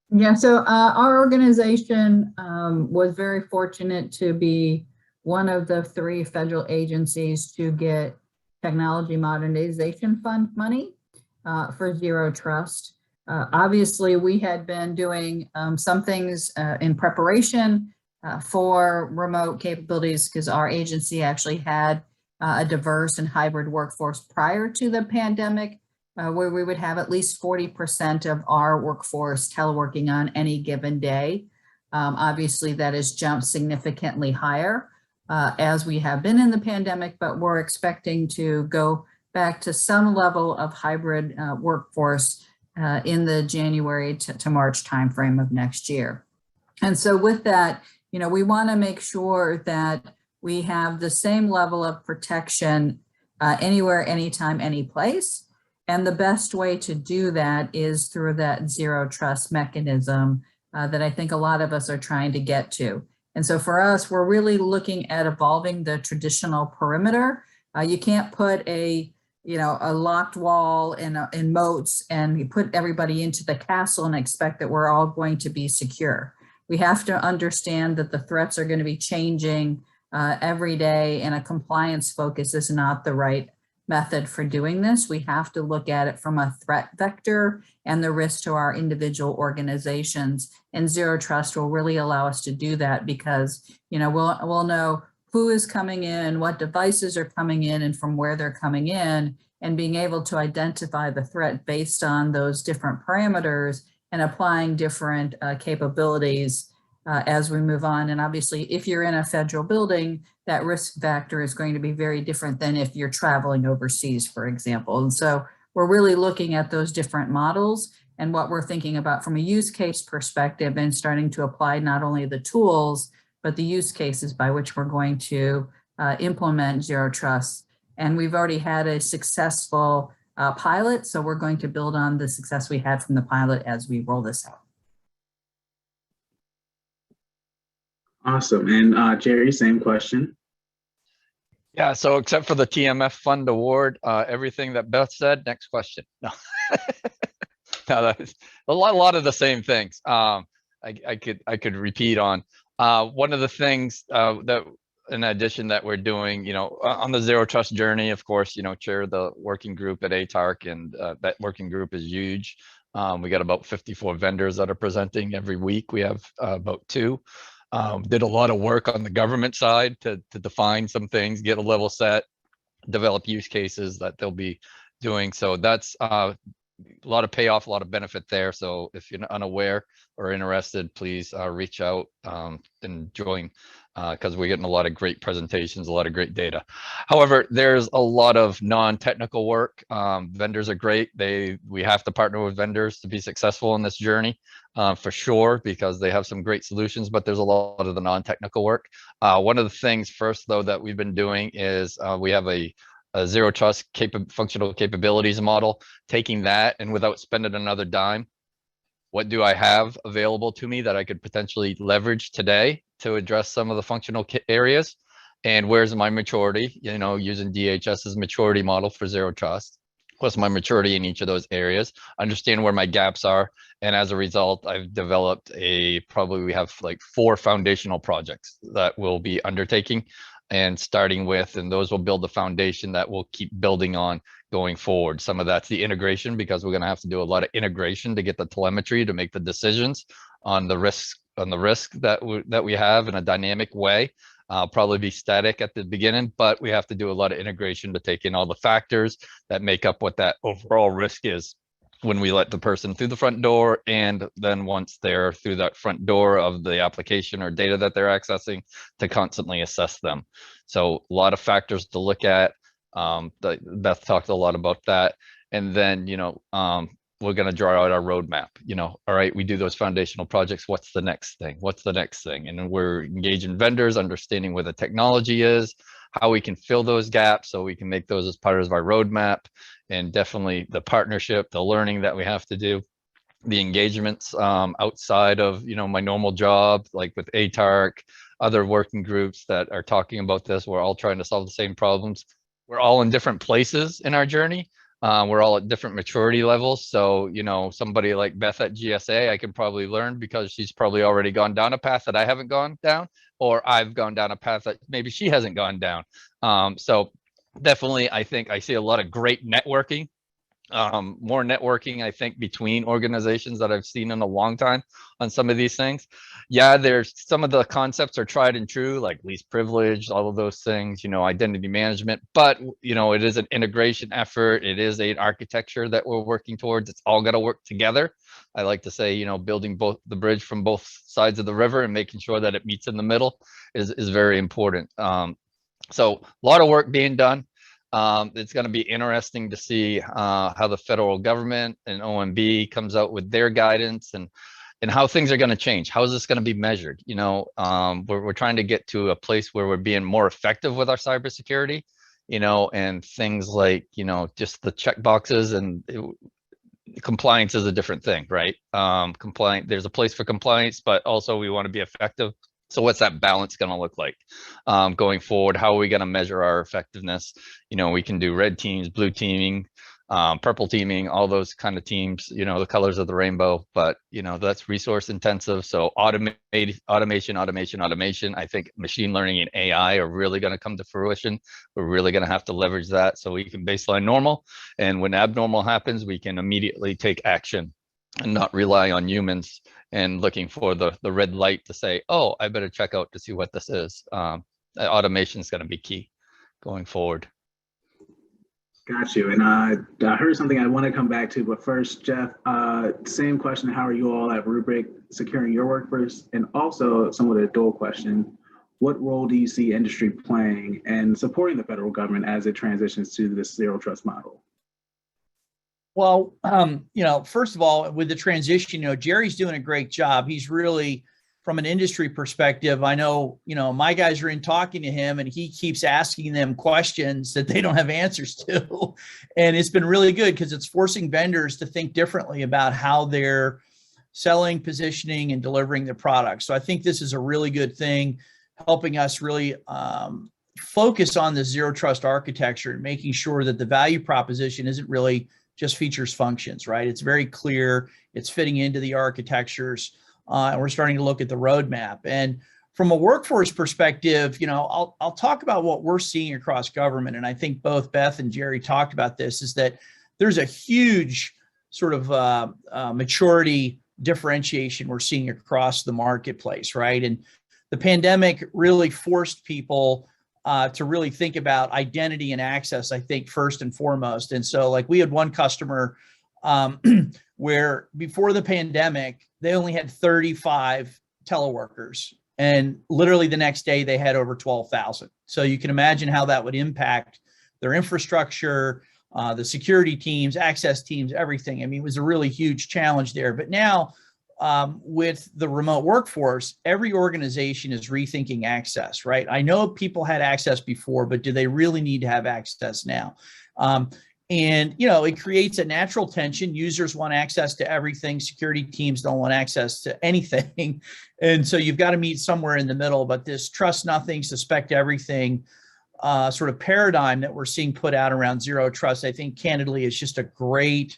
Yeah, so our organization was very fortunate to be one of the 3 federal agencies to get Technology Modernization Fund money for Zero Trust. Obviously, we had been doing some things in preparation for remote capabilities, because our agency actually had a diverse and hybrid workforce prior to the pandemic, where we would have at least 40% of our workforce teleworking on any given day. Obviously, that has jumped significantly higher as we have been in the pandemic, but we're expecting to go back to some level of hybrid workforce in the January to March timeframe of next year. And so with that, you know, we want to make sure that we have the same level of protection anywhere, anytime, any place. And the best way to do that is through that zero trust mechanism that I think a lot of us are trying to get to. And so for us, we're really looking at evolving the traditional perimeter. You can't put a locked wall in moats and you put everybody into the castle and expect that we're all going to be secure. we have to understand that the threats are going to be changing every day, and a compliance focus is not the right method for doing this. We have to look at it from a threat vector and the risk to our individual organizations. And Zero Trust will really allow us to do that, because, you know, we'll know who is coming in, what devices are coming in, and from where they're coming in, and being able to identify the threat based on those different parameters and applying different capabilities as we move on. And obviously, if you're in a federal building, that risk factor is going to be very different than if you're traveling overseas, for example. And so we're really looking at those different models and what we're thinking about from a use case perspective, and starting to apply not only the tools, but the use cases by which we're going to implement Zero Trust. And we've already had a successful pilot, so we're going to build on the success we had from the pilot as we roll this out. Awesome. And Jerry, same question. Yeah, so except for the TMF Fund Award, everything that Beth said, next question. No, no, that is a lot of the same things. I could repeat on. One of the things that, in addition, that we're doing, you know, on the Zero Trust journey, of course, you know, chair the working group at ATARC, and that working group is huge. We got about 54 vendors that are presenting every week. We have about 2. Did a lot of work on the government side to define some things, get a level set, develop use cases that they'll be doing. So that's a lot of payoff, a lot of benefit there. So if you're unaware or interested, please reach out and join, because we're getting a lot of great presentations, a lot of great data. However, there's a lot of non-technical work. Vendors are great. We have to partner with vendors to be successful in this journey, for sure, because they have some great solutions, but there's a lot of the non-technical work. One of the things first, though, that we've been doing is we have a Zero Trust functional capabilities model, taking that, and without spending another dime, what do I have available to me that I could potentially leverage today to address some of the functional areas? And where's my maturity, you know, using DHS's maturity model for Zero Trust. What's my maturity in each of those areas? Understand where my gaps are. And as a result, I've developed probably we have like 4 foundational projects that we'll be undertaking and starting with, and those will build the foundation that we'll keep building on going forward. Some of that's the integration, because we're going to have to do a lot of integration to get the telemetry to make the decisions on the risk that we have in a dynamic way. Probably be static at the beginning, but we have to do a lot of integration to take in all the factors that make up what that overall risk is when we let the person through the front door, and then once they're through that front door of the application or data that they're accessing, to constantly assess them. So a lot of factors to look at. Beth talked a lot about that. And then, you know, we're going to draw out our roadmap. You know, all right, we do those foundational projects. What's the next thing? What's the next thing? And then we're engaging vendors, understanding where the technology is, how we can fill those gaps, so we can make those as part of our roadmap. And definitely the partnership, the learning that we have to do, the engagements outside of, you know, my normal job, like with ATARC, other working groups that are talking about this. We're all trying to solve the same problems. We're all in different places in our journey. We're all at different maturity levels. So, you know, somebody like Beth at GSA, I can probably learn, because she's probably already gone down a path that I haven't gone down, or I've gone down a path that maybe she hasn't gone down. So definitely, I think I see a lot of great networking, more networking, I think, between organizations that I've seen in a long time on some of these things. Yeah, there's some of the concepts are tried and true, like least privilege, all of those things, you know, identity management, but, you know, it is an integration effort. It is an architecture that we're working towards. It's all got to work together. I like to say, you know, building both the bridge from both sides of the river and making sure that it meets in the middle is very important. So a lot of work being done. It's going to be interesting to see how the federal government and OMB comes out with their guidance, and how things are going to change. How is this going to be measured? You know, we're trying to get to a place where we're being more effective with our cybersecurity, you know, and things like, you know, just the check boxes, and compliance is a different thing, right? There's a place for compliance, but also we want to be effective. So what's that balance going to look like going forward? How are we going to measure our effectiveness? You know, we can do red teams, blue teaming, purple teaming, all those kind of teams, you know, the colors of the rainbow, but you know, that's resource intensive. So automation. I think machine learning and AI are really going to come to fruition. We're really going to have to leverage that so we can baseline normal. And when abnormal happens, we can immediately take action and not rely on humans and looking for the red light to say, oh, I better check out to see what this is. Automation is going to be key going forward. Got you. And I heard something I want to come back to, but first, Jeff, same question. How are you all at Rubrik securing your workforce? And also somewhat a dual question. What role do you see industry playing in supporting the federal government as it transitions to this zero trust model? Well, you know, first of all, with the transition, you know, Jerry's doing a great job. He's really, from an industry perspective, I know, you know, my guys are in talking to him and he keeps asking them questions that they don't have answers to. And it's been really good because it's forcing vendors to think differently about how they're selling, positioning, and delivering their products. So I think this is a really good thing, helping us really focus on the zero trust architecture and making sure that the value proposition isn't really just features functions, right? It's very clear, it's fitting into the architectures. And we're starting to look at the roadmap. And from a workforce perspective, you know, I'll talk about what we're seeing across government. And I think both Beth and Jerry talked about this, is that there's a huge sort of maturity differentiation we're seeing across the marketplace, right? And the pandemic really forced people to really think about identity and access, I think, first and foremost. And so like we had one customer where before the pandemic, they only had 35 teleworkers, and literally the next day they had over 12,000. So you can imagine how that would impact their infrastructure, the security teams, access teams, everything. I mean, it was a really huge challenge there. But now with the remote workforce, every organization is rethinking access, right? I know people had access before, but do they really need to have access now? And, you know, it creates a natural tension. Users want access to everything. Security teams don't want access to anything. And so you've got to meet somewhere in the middle. But this trust nothing, suspect everything sort of paradigm that we're seeing put out around zero trust, I think candidly is just a great,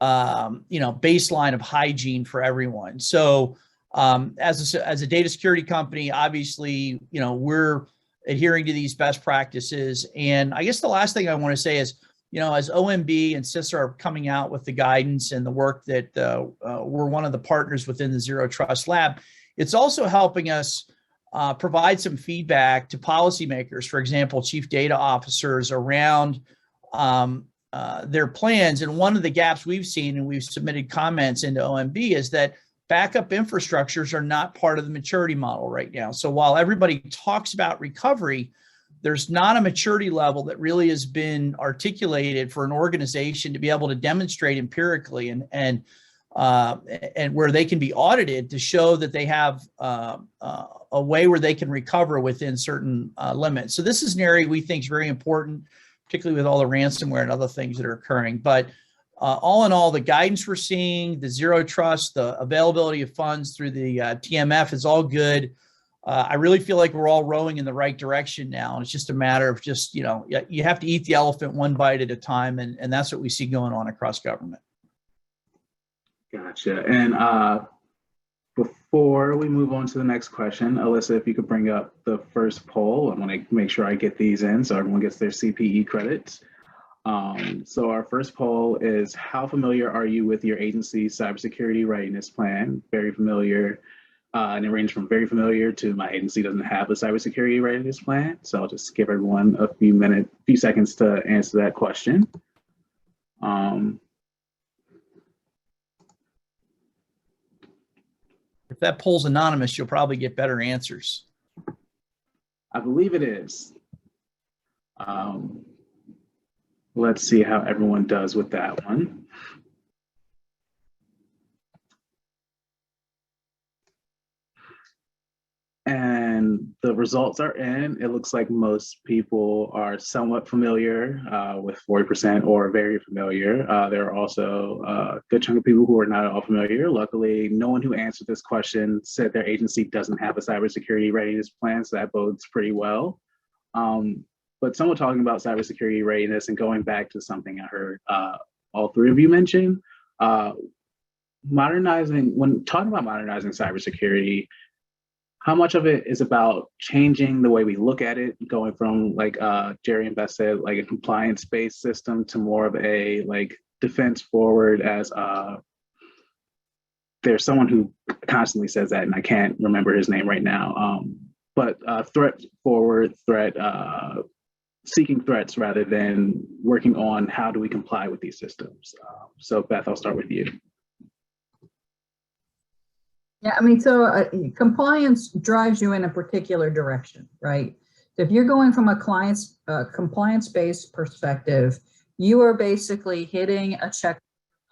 you know, baseline of hygiene for everyone. So as a data security company, obviously, you know, we're adhering to these best practices. And I guess the last thing I want to say is, you know, as OMB and CISA are coming out with the guidance and the work that we're one of the partners within the Zero Trust Lab, it's also helping us provide some feedback to policymakers, for example, chief data officers around their plans. And one of the gaps we've seen, and we've submitted comments into OMB, is that backup infrastructures are not part of the maturity model right now. So while everybody talks about recovery, there's not a maturity level that really has been articulated for an organization to be able to demonstrate empirically and where they can be audited to show that they have a way where they can recover within certain limits. So this is an area we think is very important, particularly with all the ransomware and other things that are occurring. But all in all, the guidance we're seeing, the zero trust, the availability of funds through the TMF is all good. I really feel like we're all rowing in the right direction now. And it's just a matter of just, you know, you have to eat the elephant one bite at a time. And that's what we see going on across government. Gotcha. And before we move on to the next question, Alyssa, if you could bring up the first poll, I want to make sure I get these in so everyone gets their CPE credits. So our first poll is, how familiar are you with your agency's cybersecurity readiness plan? Very familiar. And it ranges from very familiar to my agency doesn't have a cybersecurity readiness plan. So I'll just give everyone a few seconds to answer that question. If that poll's anonymous, you'll probably get better answers. I believe it is. Let's see how everyone does with that one. And the results are in. It looks like most people are somewhat familiar with 40% or very familiar. There are also a good chunk of people who are not at all familiar. Luckily, no one who answered this question said their agency doesn't have a cybersecurity readiness plan, so that bodes pretty well. but someone talking about cybersecurity readiness and going back to something I heard all three of you mention, when talking about modernizing cybersecurity, how much of it is about changing the way we look at it, going from, like Jerry and Beth said, like a compliance-based system to more of a like defense forward, as there's someone who constantly says that, and I can't remember his name right now, but threat forward, seeking threats rather than working on how do we comply with these systems. So Beth, I'll start with you. Yeah, I mean, so compliance drives you in a particular direction, right? So if you're going from a client's compliance-based perspective, you are basically hitting a check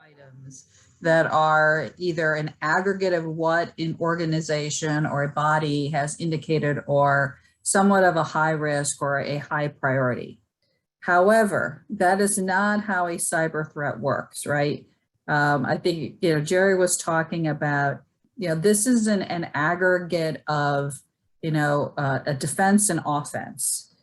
items that are either an aggregate of what an organization or a body has indicated or somewhat of a high risk or a high priority. However, that is not how a cyber threat works, right? I think, Jerry was talking about, this is an aggregate of, a defense and offense,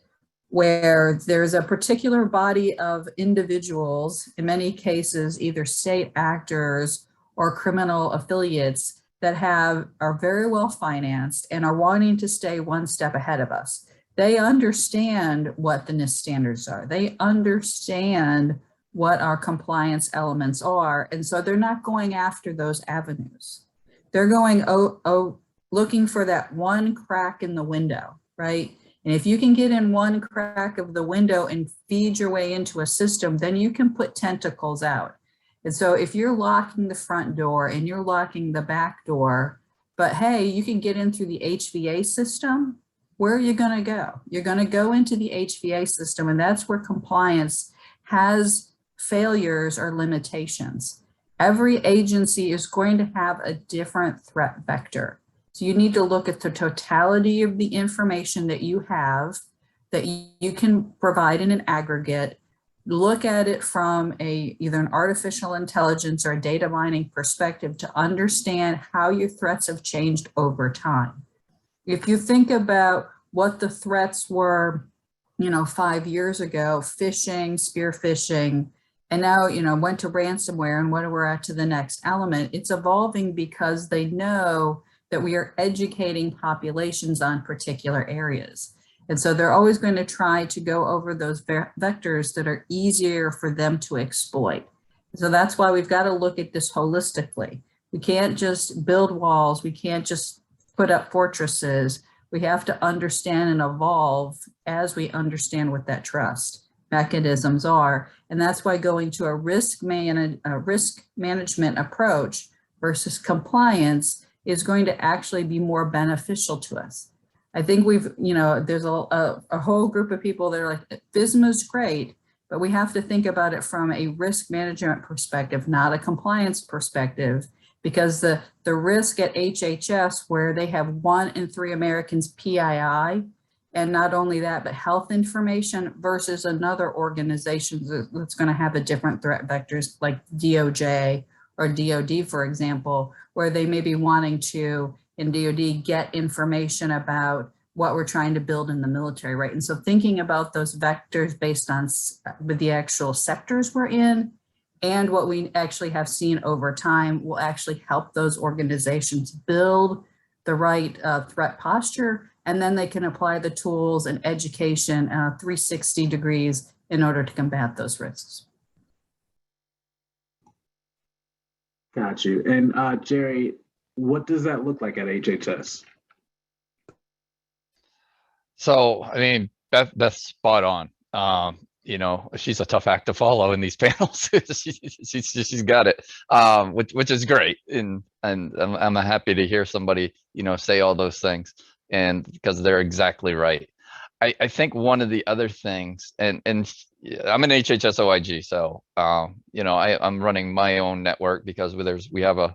where there's a particular body of individuals, in many cases, either state actors or criminal affiliates that are very well financed and are wanting to stay one step ahead of us. They understand what the NIST standards are. They understand what our compliance elements are. And so they're not going after those avenues. They're going, looking for that one crack in the window, right? And if you can get in one crack of the window and feed your way into a system, then you can put tentacles out. And so if you're locking the front door and you're locking the back door, but hey, you can get in through the HVA system, where are you going to go? You're going to go into the HVA system, and that's where compliance has failures or limitations. Every agency is going to have a different threat vector. So you need to look at the totality of the information that you have, that you can provide in an aggregate, look at it from either an artificial intelligence or a data mining perspective to understand how your threats have changed over time. If you think about what the threats were, 5 years ago, phishing, spear phishing, and now, went to ransomware, and what we're at to the next element, it's evolving because they know that we are educating populations on particular areas. And so they're always going to try to go over those vectors that are easier for them to exploit. So that's why we've got to look at this holistically. We can't just build walls. We can't just put up fortresses. We have to understand and evolve as we understand what that trust mechanisms are. And that's why going to a risk management approach versus compliance is going to actually be more beneficial to us. I think there's a whole group of people that are like, FISMA is great, but we have to think about it from a risk management perspective, not a compliance perspective, because the risk at HHS, where they have 1 in 3 Americans PII, and not only that, but health information versus another organization that's going to have a different threat vectors like DOJ or DOD, for example, where they may be wanting to, in DOD, get information about what we're trying to build in the military, right? And so thinking about those vectors based on the actual sectors we're in and what we actually have seen over time will actually help those organizations build the right threat posture, and then they can apply the tools and education 360 degrees in order to combat those risks. Got you. And Jerry, what does that look like at HHS? So, I mean, Beth's spot on. She's a tough act to follow in these panels. she's got it, which is great. And I'm happy to hear somebody, say all those things, and because they're exactly right. I think one of the other things, and I'm an HHS OIG, so I'm running my own network because we have a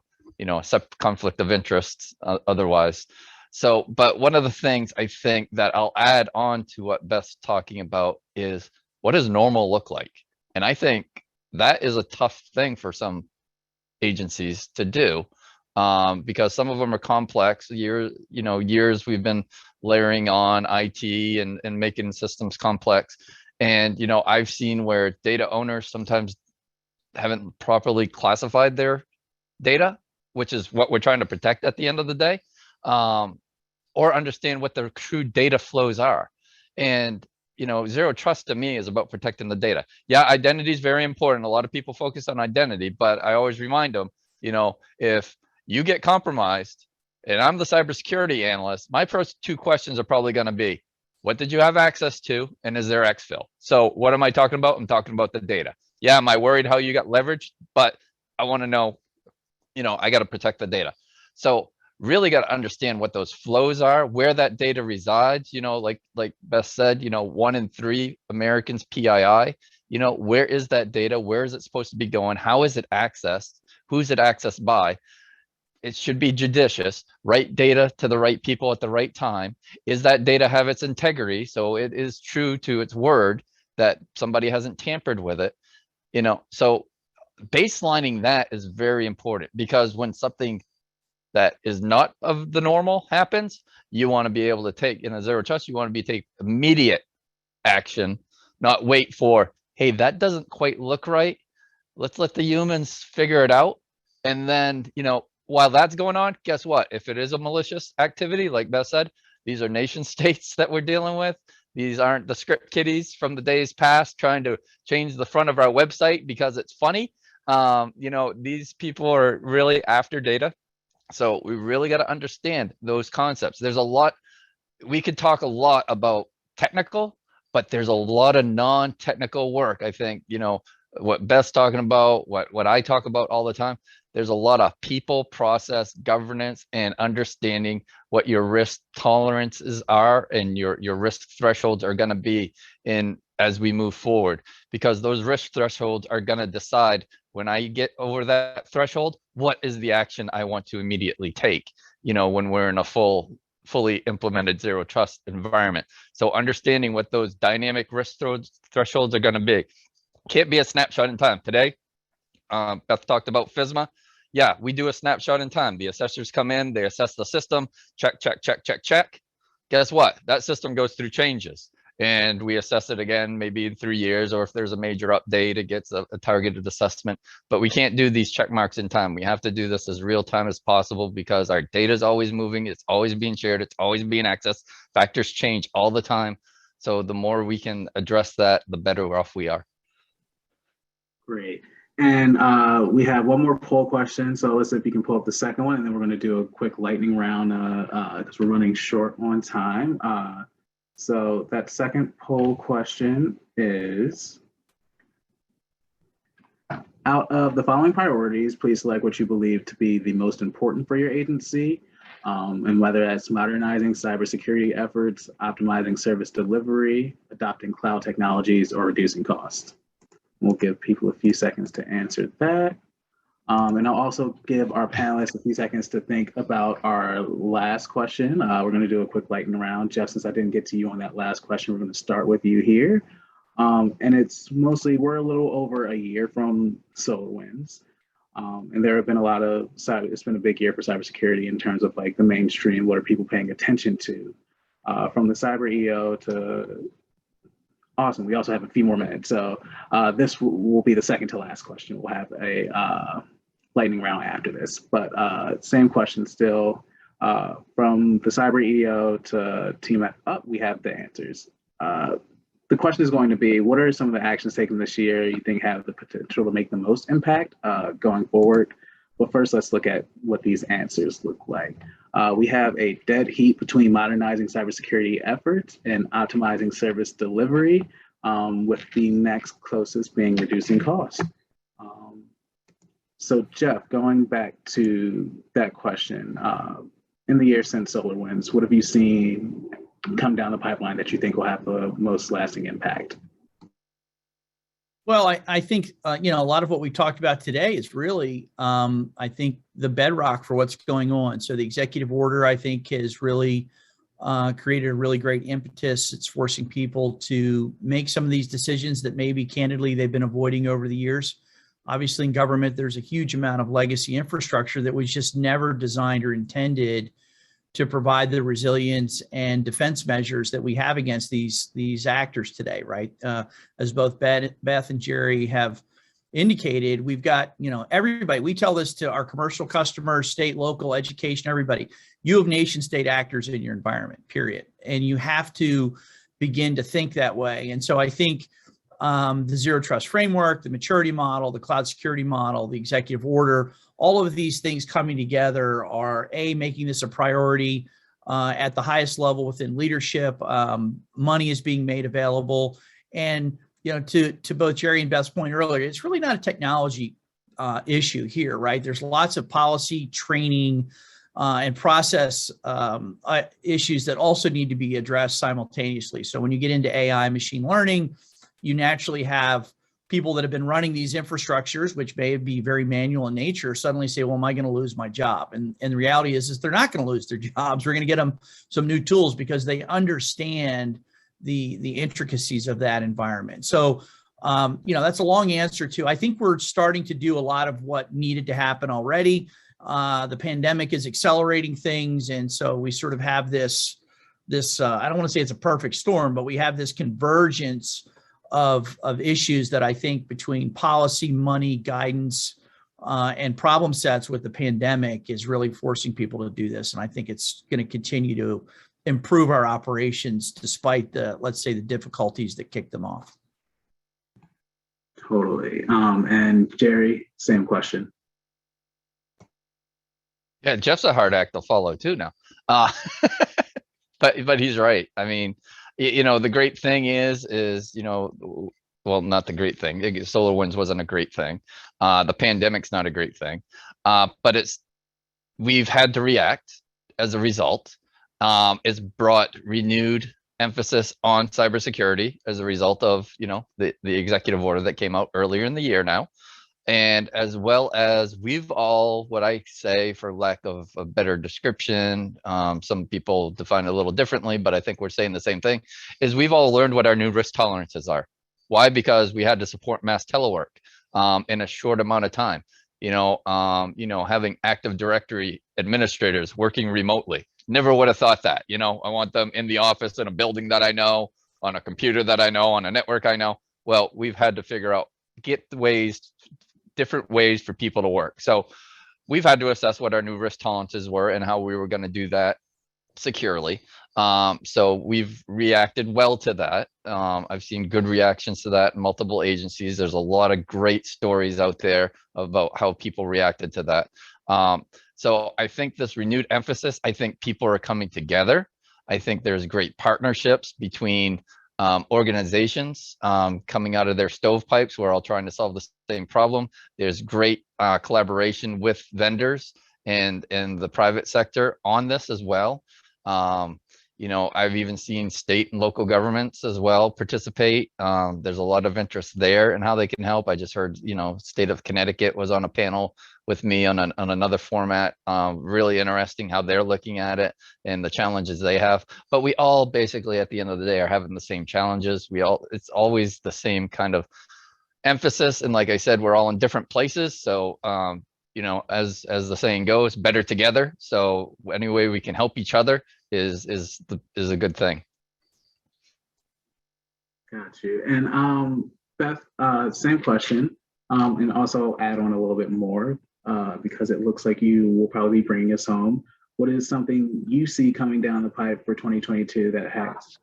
separate conflict of interests otherwise. So, but one of the things I think that I'll add on to what Beth's talking about is, what does normal look like? And I think that is a tough thing for some agencies to do. because some of them are complex. Years we've been layering on IT and making systems complex. And, I've seen where data owners sometimes haven't properly classified their data, which is what we're trying to protect at the end of the day, or understand what the true data flows are. And, zero trust to me is about protecting the data. Yeah, identity is very important. A lot of people focus on identity, but I always remind them, if you get compromised and I'm the cybersecurity analyst, my first two questions are probably going to be, what did you have access to? And is there exfil? So what am I talking about? I'm talking about the data. Yeah, am I worried how you got leveraged? But I want to know, I got to protect the data. So really got to understand what those flows are, where that data resides. Like Beth said, 1 in 3 Americans PII. Where is that data? Where is it supposed to be going? How is it accessed? Who's it accessed by? It should be judicious, right data to the right people at the right time. Is that data have its integrity? So it is true to its word that somebody hasn't tampered with it. So baselining that is very important, because when something that is not of the normal happens, you want to be able to take, in a zero trust, you want to take immediate action, not wait for, hey, that doesn't quite look right. Let's let the humans figure it out. And then, while that's going on, guess what? If it is a malicious activity, like Beth said, these are nation states that we're dealing with. These aren't the script kiddies from the days past trying to change the front of our website because it's funny. These people are really after data. So we really got to understand those concepts. There's a lot, we could talk a lot about technical, but there's a lot of non-technical work. I think, what Beth's talking about, what I talk about all the time, there's a lot of people, process, governance, and understanding what your risk tolerances are and your risk thresholds are going to be as we move forward, because those risk thresholds are going to decide, when I get over that threshold, what is the action I want to immediately take, when we're in a fully implemented zero trust environment. So understanding what those dynamic risk thresholds are going to be. Can't be a snapshot in time. Today, Beth talked about FISMA. Yeah, we do a snapshot in time. The assessors come in, they assess the system, check, check, check, check, check. Guess what? That system goes through changes, and we assess it again, maybe in 3 years, or if there's a major update, it gets a targeted assessment. But we can't do these check marks in time. We have to do this as real time as possible, because our data is always moving. It's always being shared. It's always being accessed. Factors change all the time. So the more we can address that, the better off we are. Great. And we have one more poll question. So let's see if you can pull up the second one, and then we're going to do a quick lightning round because we're running short on time. So that second poll question is, out of the following priorities, please select what you believe to be the most important for your agency, and whether that's modernizing cybersecurity efforts, optimizing service delivery, adopting cloud technologies, or reducing costs. We'll give people a few seconds to answer that. And I'll also give our panelists a few seconds to think about our last question. We're going to do a quick lightning round. Jeff, since I didn't get to you on that last question, we're going to start with you here. And it's mostly, we're a little over a year from SolarWinds. And there have been a lot of, it's been a big year for cybersecurity in terms of like the mainstream, what are people paying attention to? From the cyber EO to, awesome, we also have a few more minutes. So this will be the second to last question. We'll have a lightning round after this, but same question still. From the cyber EO to team up, we have the answers. The question is going to be, what are some of the actions taken this year you think have the potential to make the most impact going forward? But first, let's look at what these answers look like. We have a dead heat between modernizing cybersecurity efforts and optimizing service delivery, with the next closest being reducing costs. So Jeff, going back to that question, in the year since SolarWinds, what have you seen come down the pipeline that you think will have the most lasting impact? Well, I think, a lot of what we talked about today is really, I think, the bedrock for what's going on. So the executive order, I think, has really created a really great impetus. It's forcing people to make some of these decisions that maybe candidly they've been avoiding over the years. Obviously, in government, there's a huge amount of legacy infrastructure that was just never designed or intended to provide the resilience and defense measures that we have against these actors today, right? As both Beth and Jerry have indicated, we've got, everybody, we tell this to our commercial customers, state, local, education, everybody. You have nation state actors in your environment, period. And you have to begin to think that way. And so I think the zero trust framework, the maturity model, the cloud security model, the executive order, all of these things coming together are making this a priority at the highest level within leadership. Money is being made available. And, to both Jerry and Beth's point earlier, it's really not a technology issue here, right? There's lots of policy, training, and process issues that also need to be addressed simultaneously. So when you get into AI, machine learning, you naturally have people that have been running these infrastructures, which may be very manual in nature, suddenly say, well, am I going to lose my job? And the reality is they're not going to lose their jobs. We're going to get them some new tools because they understand the intricacies of that environment. So, that's a long answer to, I think we're starting to do a lot of what needed to happen already. The pandemic is accelerating things. And so we sort of have this, I don't want to say it's a perfect storm, but we have this convergence of issues that I think between policy, money, guidance, and problem sets with the pandemic is really forcing people to do this. And I think it's going to continue to improve our operations despite let's say, the difficulties that kicked them off. Totally. And Jerry, same question. Yeah, Jeff's a hard act to follow too now. But he's right. I mean, the great thing is, well, not the great thing. SolarWinds wasn't a great thing. The pandemic's not a great thing. But we've had to react as a result. It's brought renewed emphasis on cybersecurity as a result of, the executive order that came out earlier in the year now. And as well as we've all, what I say, for lack of a better description, some people define it a little differently, but I think we're saying the same thing, is we've all learned what our new risk tolerances are. Why? Because we had to support mass telework in a short amount of time. Having Active Directory administrators working remotely. Never would have thought that. I want them in the office in a building that I know, on a computer that I know, on a network I know. Well, we've had to figure out, different ways for people to work. So we've had to assess what our new risk tolerances were and how we were going to do that securely. So we've reacted well to that. I've seen good reactions to that in multiple agencies. There's a lot of great stories out there about how people reacted to that. So I think this renewed emphasis, I think people are coming together. I think there's great partnerships between organizations coming out of their stovepipes. We're all trying to solve the same problem. There's great collaboration with vendors and the private sector on this as well. I've even seen state and local governments as well participate. There's a lot of interest there and how they can help. I just heard, state of Connecticut was on a panel with me on another format. Really interesting how they're looking at it and the challenges they have. But we all basically at the end of the day are having the same challenges. It's always the same kind of emphasis. And like I said, we're all in different places. So, as the saying goes, better together. So any way we can help each other is a good thing. Got you. And Beth, same question, and also add on a little bit more because it looks like you will probably be bringing us home. What is something you see coming down the pipe for 2022 that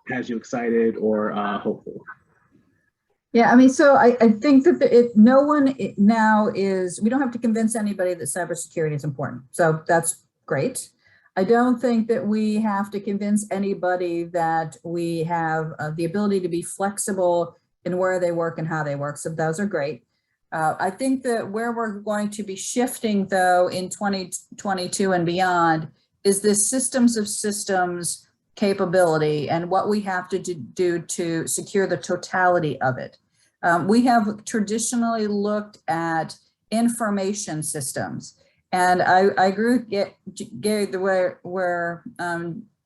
has you excited or hopeful? Yeah, I mean, so I think that no one now we don't have to convince anybody that cybersecurity is important. So that's great. I don't think that we have to convince anybody that we have the ability to be flexible in where they work and how they work. So those are great. I think that where we're going to be shifting, though, in 2022 and beyond is this systems of systems capability and what we have to do to secure the totality of it. We have traditionally looked at information systems. And I agree with Gary, where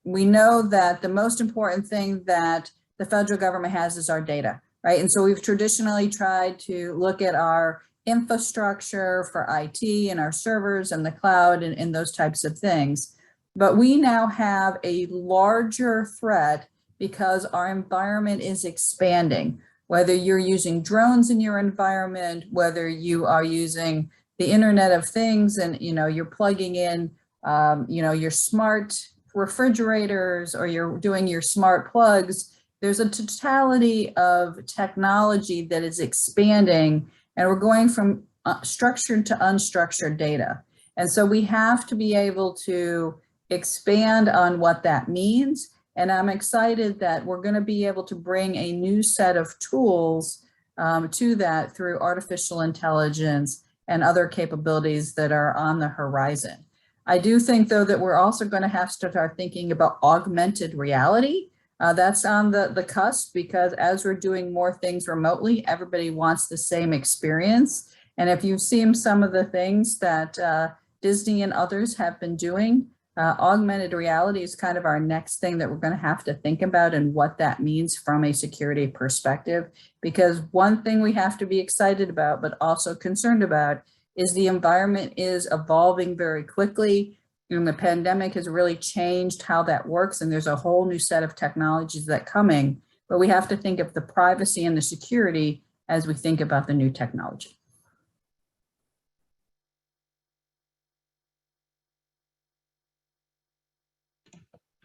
we know that the most important thing that the federal government has is our data, right? And so we've traditionally tried to look at our infrastructure for IT and our servers and the cloud and those types of things. But we now have a larger threat because our environment is expanding. Whether you're using drones in your environment, whether you are using the Internet of Things and you're plugging in your smart refrigerators or you're doing your smart plugs, there's a totality of technology that is expanding, and we're going from structured to unstructured data. And so we have to be able to expand on what that means. And I'm excited that we're going to be able to bring a new set of tools to that through artificial intelligence and other capabilities that are on the horizon. I do think, though, that we're also going to have to start thinking about augmented reality. That's on the cusp, because as we're doing more things remotely, everybody wants the same experience. And if you've seen some of the things that Disney and others have been doing, augmented reality is kind of our next thing that we're going to have to think about and what that means from a security perspective. Because one thing we have to be excited about, but also concerned about, is the environment is evolving very quickly. And the pandemic has really changed how that works. And there's a whole new set of technologies that are coming, but we have to think of the privacy and the security as we think about the new technology.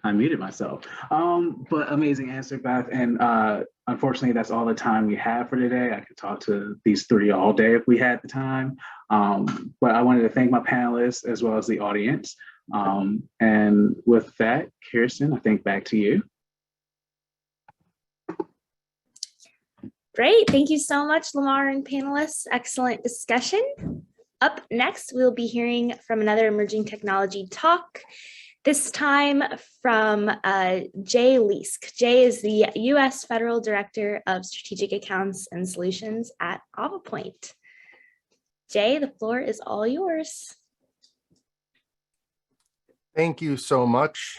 I muted myself. But amazing answer, Beth. And unfortunately, that's all the time we have for today. I could talk to these three all day if we had the time. But I wanted to thank my panelists as well as the audience. And with that, Kirsten, I think back to you. Great. Thank you so much, Lamar and panelists. Excellent discussion. Up next, we'll be hearing from another emerging technology talk, this time from Jay Leask. Jay is the U.S. Federal Director of Strategic Accounts and Solutions at AvaPoint. Jay, the floor is all yours. Thank you so much.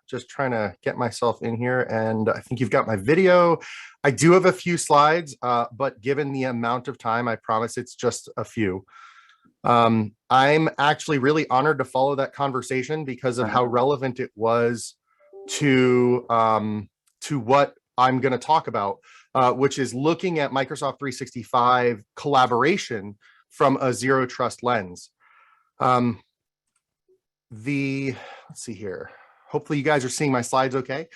Just trying to get myself in here, and I think you've got my video. I do have a few slides, but given the amount of time, I promise it's just a few. I'm actually really honored to follow that conversation because of how relevant it was to what I'm going to talk about, which is looking at Microsoft 365 collaboration from a zero trust lens. Let's see here. Hopefully you guys are seeing my slides okay.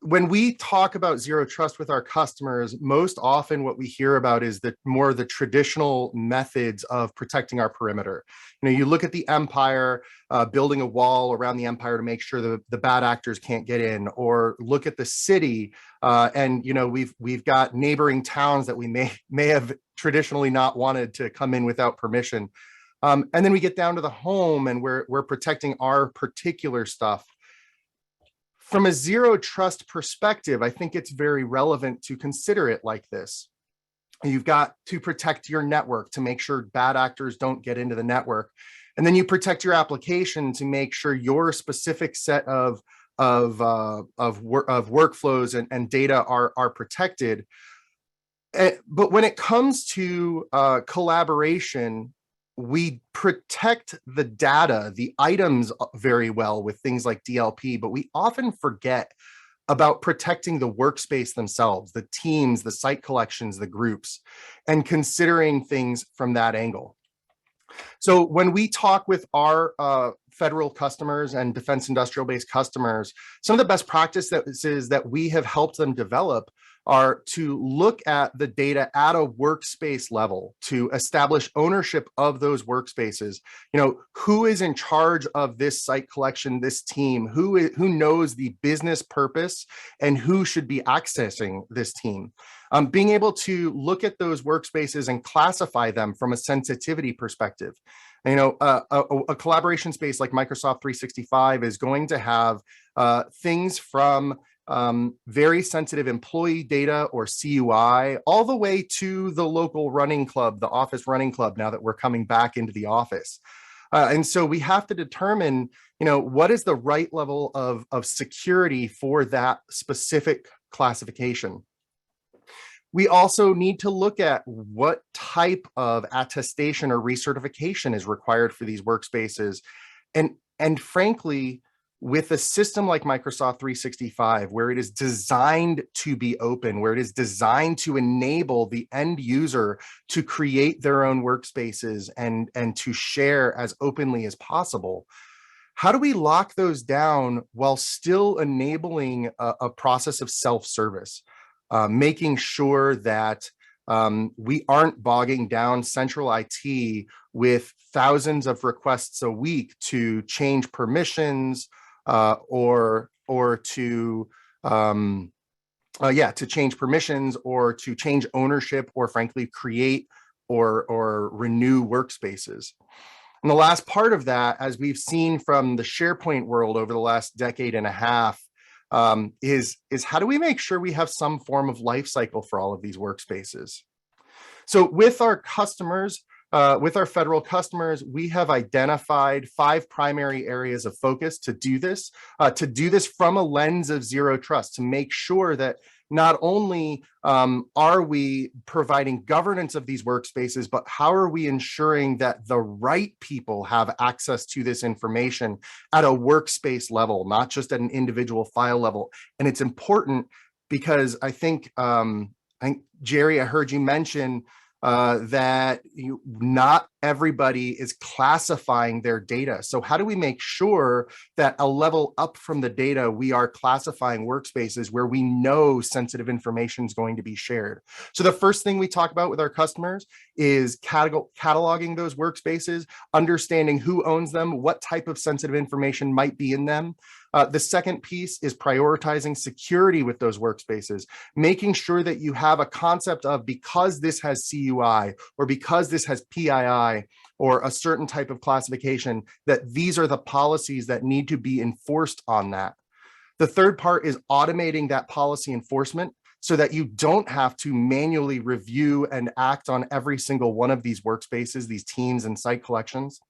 When we talk about zero trust with our customers, most often what we hear about is more the traditional methods of protecting our perimeter. You look at the empire, building a wall around the empire to make sure the bad actors can't get in, or look at the city, and we've got neighboring towns that we may have traditionally not wanted to come in without permission. And then we get down to the home and we're protecting our particular stuff. From a zero trust perspective, I think it's very relevant to consider it like this. You've got to protect your network to make sure bad actors don't get into the network. And then you protect your application to make sure your specific set of workflows and data are protected. But when it comes to collaboration, we protect the data, the items very well with things like DLP, but we often forget about protecting the workspace themselves, the teams, the site collections, the groups, and considering things from that angle. So when we talk with our federal customers and defense industrial based customers, some of the best practices that we have helped them develop are to look at the data at a workspace level, to establish ownership of those workspaces. Who is in charge of this site collection, this team, who knows the business purpose, and who should be accessing this team. Being able to look at those workspaces and classify them from a sensitivity perspective. A collaboration space like Microsoft 365 is going to have things from very sensitive employee data or CUI, all the way to the local running club, the office running club, now that we're coming back into the office. And so we have to determine, what is the right level of security for that specific classification. We also need to look at what type of attestation or recertification is required for these workspaces. And frankly, with a system like Microsoft 365, where it is designed to be open, where it is designed to enable the end user to create their own workspaces and to share as openly as possible, how do we lock those down while still enabling a process of self-service, making sure that we aren't bogging down central IT with thousands of requests a week to change permissions or to change permissions or to change ownership or frankly create or renew workspaces. And the last part of that, as we've seen from the SharePoint world over the last decade and a half, is how do we make sure we have some form of life cycle for all of these workspaces? So with our customers, with our federal customers, we have identified 5 primary areas of focus to do this from a lens of zero trust, to make sure that not only are we providing governance of these workspaces, but how are we ensuring that the right people have access to this information at a workspace level, not just at an individual file level. And it's important because I think Jerry, I heard you mention that not everybody is classifying their data. So how do we make sure that a level up from the data, we are classifying workspaces where we know sensitive information is going to be shared? So the first thing we talk about with our customers is cataloging those workspaces, understanding who owns them, what type of sensitive information might be in them. The second piece is prioritizing security with those workspaces, making sure that you have a concept of, because this has CUI or because this has PII or a certain type of classification, that these are the policies that need to be enforced on that. The third part is automating that policy enforcement so that you don't have to manually review and act on every single one of these workspaces, these teams and site collections.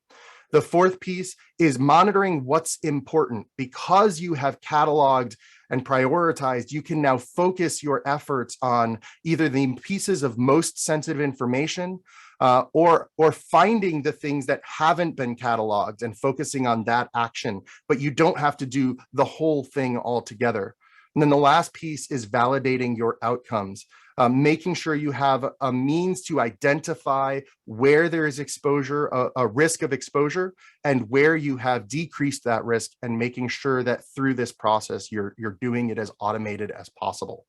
The fourth piece is monitoring what's important. Because you have cataloged and prioritized, you can now focus your efforts on either the pieces of most sensitive information or finding the things that haven't been cataloged and focusing on that action, but you don't have to do the whole thing altogether. And then the last piece is validating your outcomes. Making sure you have a means to identify where there is exposure, a risk of exposure, and where you have decreased that risk, and making sure that through this process, you're doing it as automated as possible.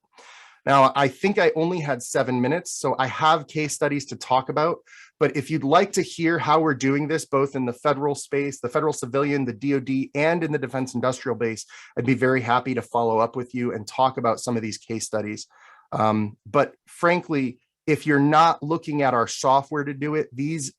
Now, I think I only had 7 minutes, so I have case studies to talk about, but if you'd like to hear how we're doing this, both in the federal space, the federal civilian, the DoD, and in the defense industrial base, I'd be very happy to follow up with you and talk about some of these case studies. But frankly, if you're not looking at our software to do it, these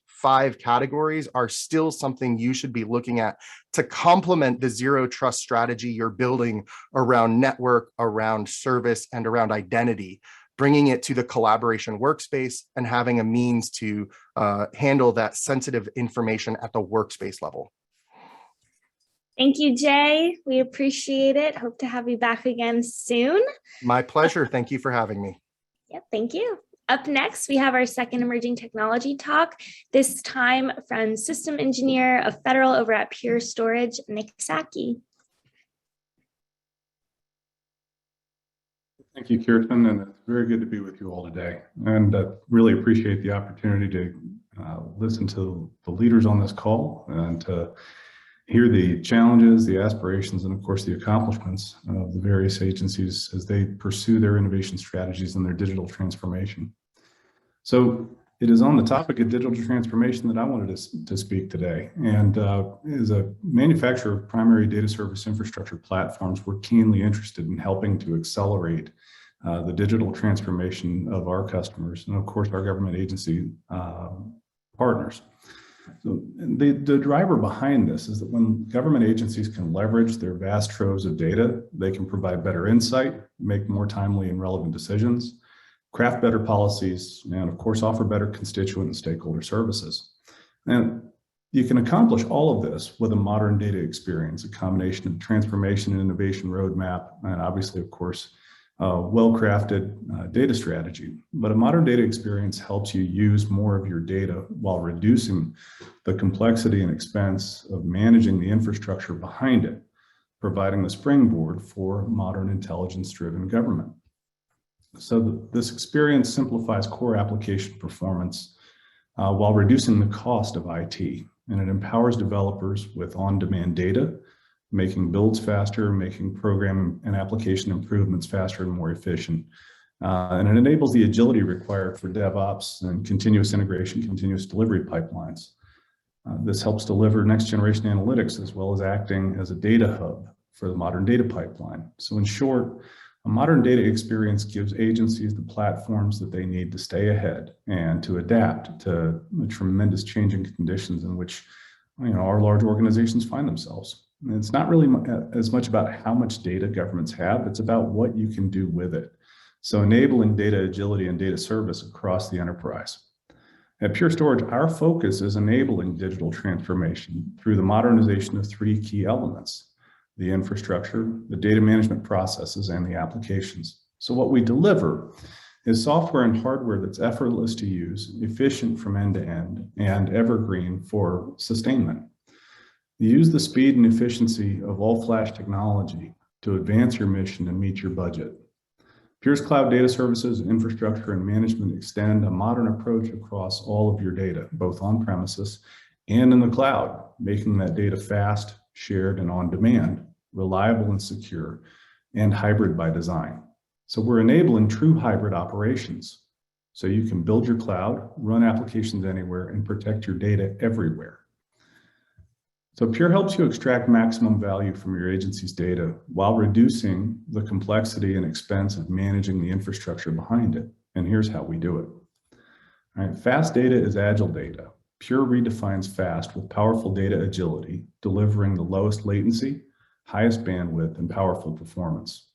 5 categories are still something you should be looking at to complement the zero trust strategy you're building around network, around service, and around identity, bringing it to the collaboration workspace and having a means to handle that sensitive information at the workspace level. Thank you, Jay. We appreciate it. Hope to have you back again soon. My pleasure. Thank you for having me. Yep, thank you. Up next, we have our second emerging technology talk, this time from system engineer of federal over at Pure Storage, Nick Saki. Thank you, Kirsten, and it's very good to be with you all today. And really appreciate the opportunity to listen to the leaders on this call and to hear the challenges, the aspirations, and of course the accomplishments of the various agencies as they pursue their innovation strategies and their digital transformation. So it is on the topic of digital transformation that I wanted to speak today. And as a manufacturer of primary data service infrastructure platforms, we're keenly interested in helping to accelerate the digital transformation of our customers and of course our government agency partners. So the driver behind this is that when government agencies can leverage their vast troves of data, they can provide better insight, make more timely and relevant decisions, craft better policies, and of course offer better constituent and stakeholder services. And you can accomplish all of this with a modern data experience, a combination of transformation and innovation roadmap, and obviously, of course, well-crafted data strategy. But a modern data experience helps you use more of your data while reducing the complexity and expense of managing the infrastructure behind it, providing the springboard for modern intelligence-driven government. So this experience simplifies core application performance while reducing the cost of IT, and it empowers developers with on-demand data, making builds faster, making program and application improvements faster and more efficient. And it enables the agility required for DevOps and continuous integration, continuous delivery pipelines. This helps deliver next generation analytics as well as acting as a data hub for the modern data pipeline. So in short, a modern data experience gives agencies the platforms that they need to stay ahead and to adapt to the tremendous changing conditions in which our large organizations find themselves. And it's not really as much about how much data governments have, it's about what you can do with it. So enabling data agility and data service across the enterprise. At Pure Storage, our focus is enabling digital transformation through the modernization of three key elements: the infrastructure, the data management processes, and the applications. So what we deliver is software and hardware that's effortless to use, efficient from end to end, and evergreen for sustainment. You use the speed and efficiency of all-flash technology to advance your mission and meet your budget. Pure's cloud data services, infrastructure, and management extend a modern approach across all of your data, both on-premises and in the cloud, making that data fast, shared, and on demand, reliable and secure, and hybrid by design. So we're enabling true hybrid operations. So you can build your cloud, run applications anywhere, and protect your data everywhere. So Pure helps you extract maximum value from your agency's data while reducing the complexity and expense of managing the infrastructure behind it. And here's how we do it. All right, fast data is agile data. Pure redefines fast with powerful data agility, delivering the lowest latency, highest bandwidth, and powerful performance.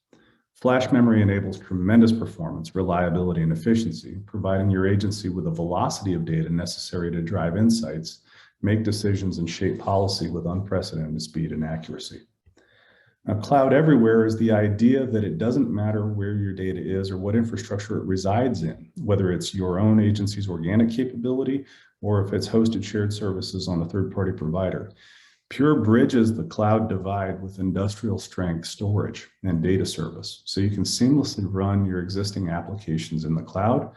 Flash memory enables tremendous performance, reliability, and efficiency, providing your agency with a velocity of data necessary to drive insights, make decisions, and shape policy with unprecedented speed and accuracy. Now, cloud everywhere is the idea that it doesn't matter where your data is or what infrastructure it resides in, whether it's your own agency's organic capability or if it's hosted shared services on a third-party provider. Pure bridges the cloud divide with industrial strength storage and data service, so you can seamlessly run your existing applications in the cloud,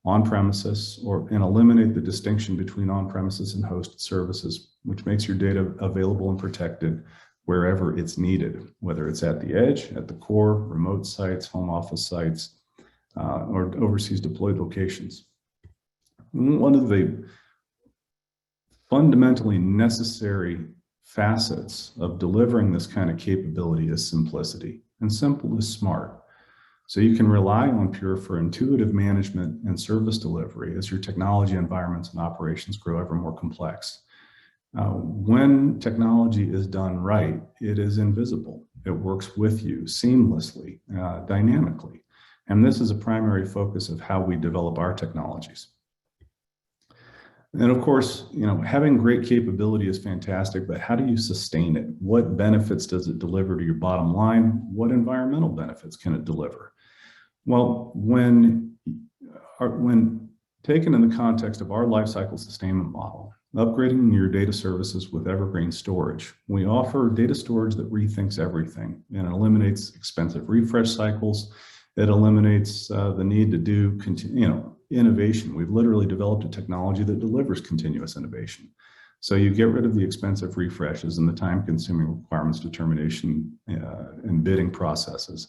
on-premises, and eliminate the distinction between on-premises and hosted services, which makes your data available and protected wherever it's needed, whether it's at the edge, at the core, remote sites, home office sites, or overseas deployed locations. One of the fundamentally necessary facets of delivering this kind of capability is simplicity, and simple is smart. So you can rely on Pure for intuitive management and service delivery as your technology environments and operations grow ever more complex. When technology is done right, it is invisible. It works with you seamlessly, dynamically. And this is a primary focus of how we develop our technologies. And of course, having great capability is fantastic, but how do you sustain it? What benefits does it deliver to your bottom line? What environmental benefits can it deliver? Well, when taken in the context of our lifecycle sustainment model, upgrading your data services with evergreen storage, we offer data storage that rethinks everything and eliminates expensive refresh cycles. It eliminates the need to do innovation. We've literally developed a technology that delivers continuous innovation. So you get rid of the expensive refreshes and the time-consuming requirements determination and bidding processes.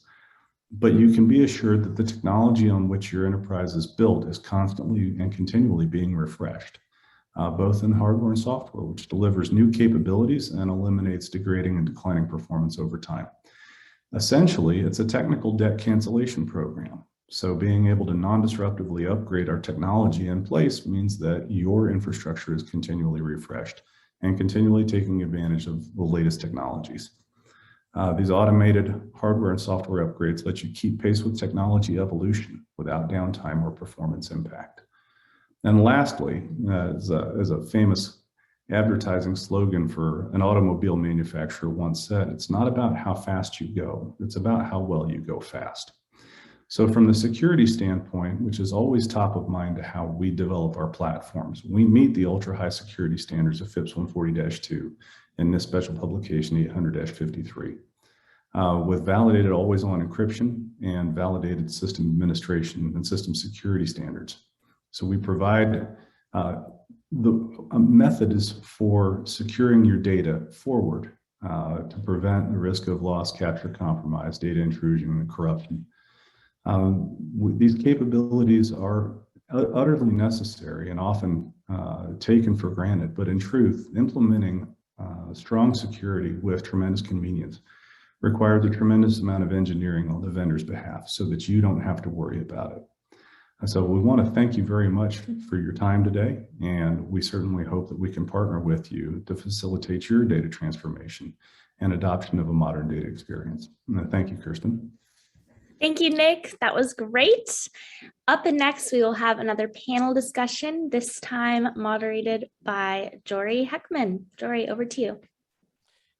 But you can be assured that the technology on which your enterprise is built is constantly and continually being refreshed, both in hardware and software, which delivers new capabilities and eliminates degrading and declining performance over time. Essentially, it's a technical debt cancellation program. So being able to non-disruptively upgrade our technology in place means that your infrastructure is continually refreshed and continually taking advantage of the latest technologies. These automated hardware and software upgrades let you keep pace with technology evolution without downtime or performance impact. And lastly, as a famous advertising slogan for an automobile manufacturer once said, it's not about how fast you go, it's about how well you go fast. So from the security standpoint, which is always top of mind to how we develop our platforms, we meet the ultra high security standards of FIPS 140-2 in this special publication 800-53. With validated always-on encryption and validated system administration and system security standards. So we provide a method is for securing your data forward to prevent the risk of loss, capture, compromise, data intrusion, and corruption. These capabilities are utterly necessary and often taken for granted, but in truth, implementing strong security with tremendous convenience requires a tremendous amount of engineering on the vendor's behalf so that you don't have to worry about it. And so we want to thank you very much for your time today, and we certainly hope that we can partner with you to facilitate your data transformation and adoption of a modern data experience. And thank you, Kirsten. Thank you, Nick. That was great. Up and next, we will have another panel discussion, this time moderated by Jory Heckman. Jory, over to you.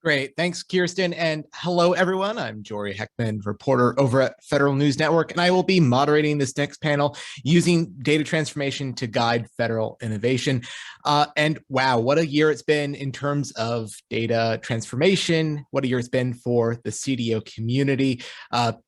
Great. Thanks, Kirsten. And hello, everyone. I'm Jory Heckman, reporter over at Federal News Network, and I will be moderating this next panel using data transformation to guide federal innovation. And wow, what a year it's been in terms of data transformation. What a year it's been for the CDO community.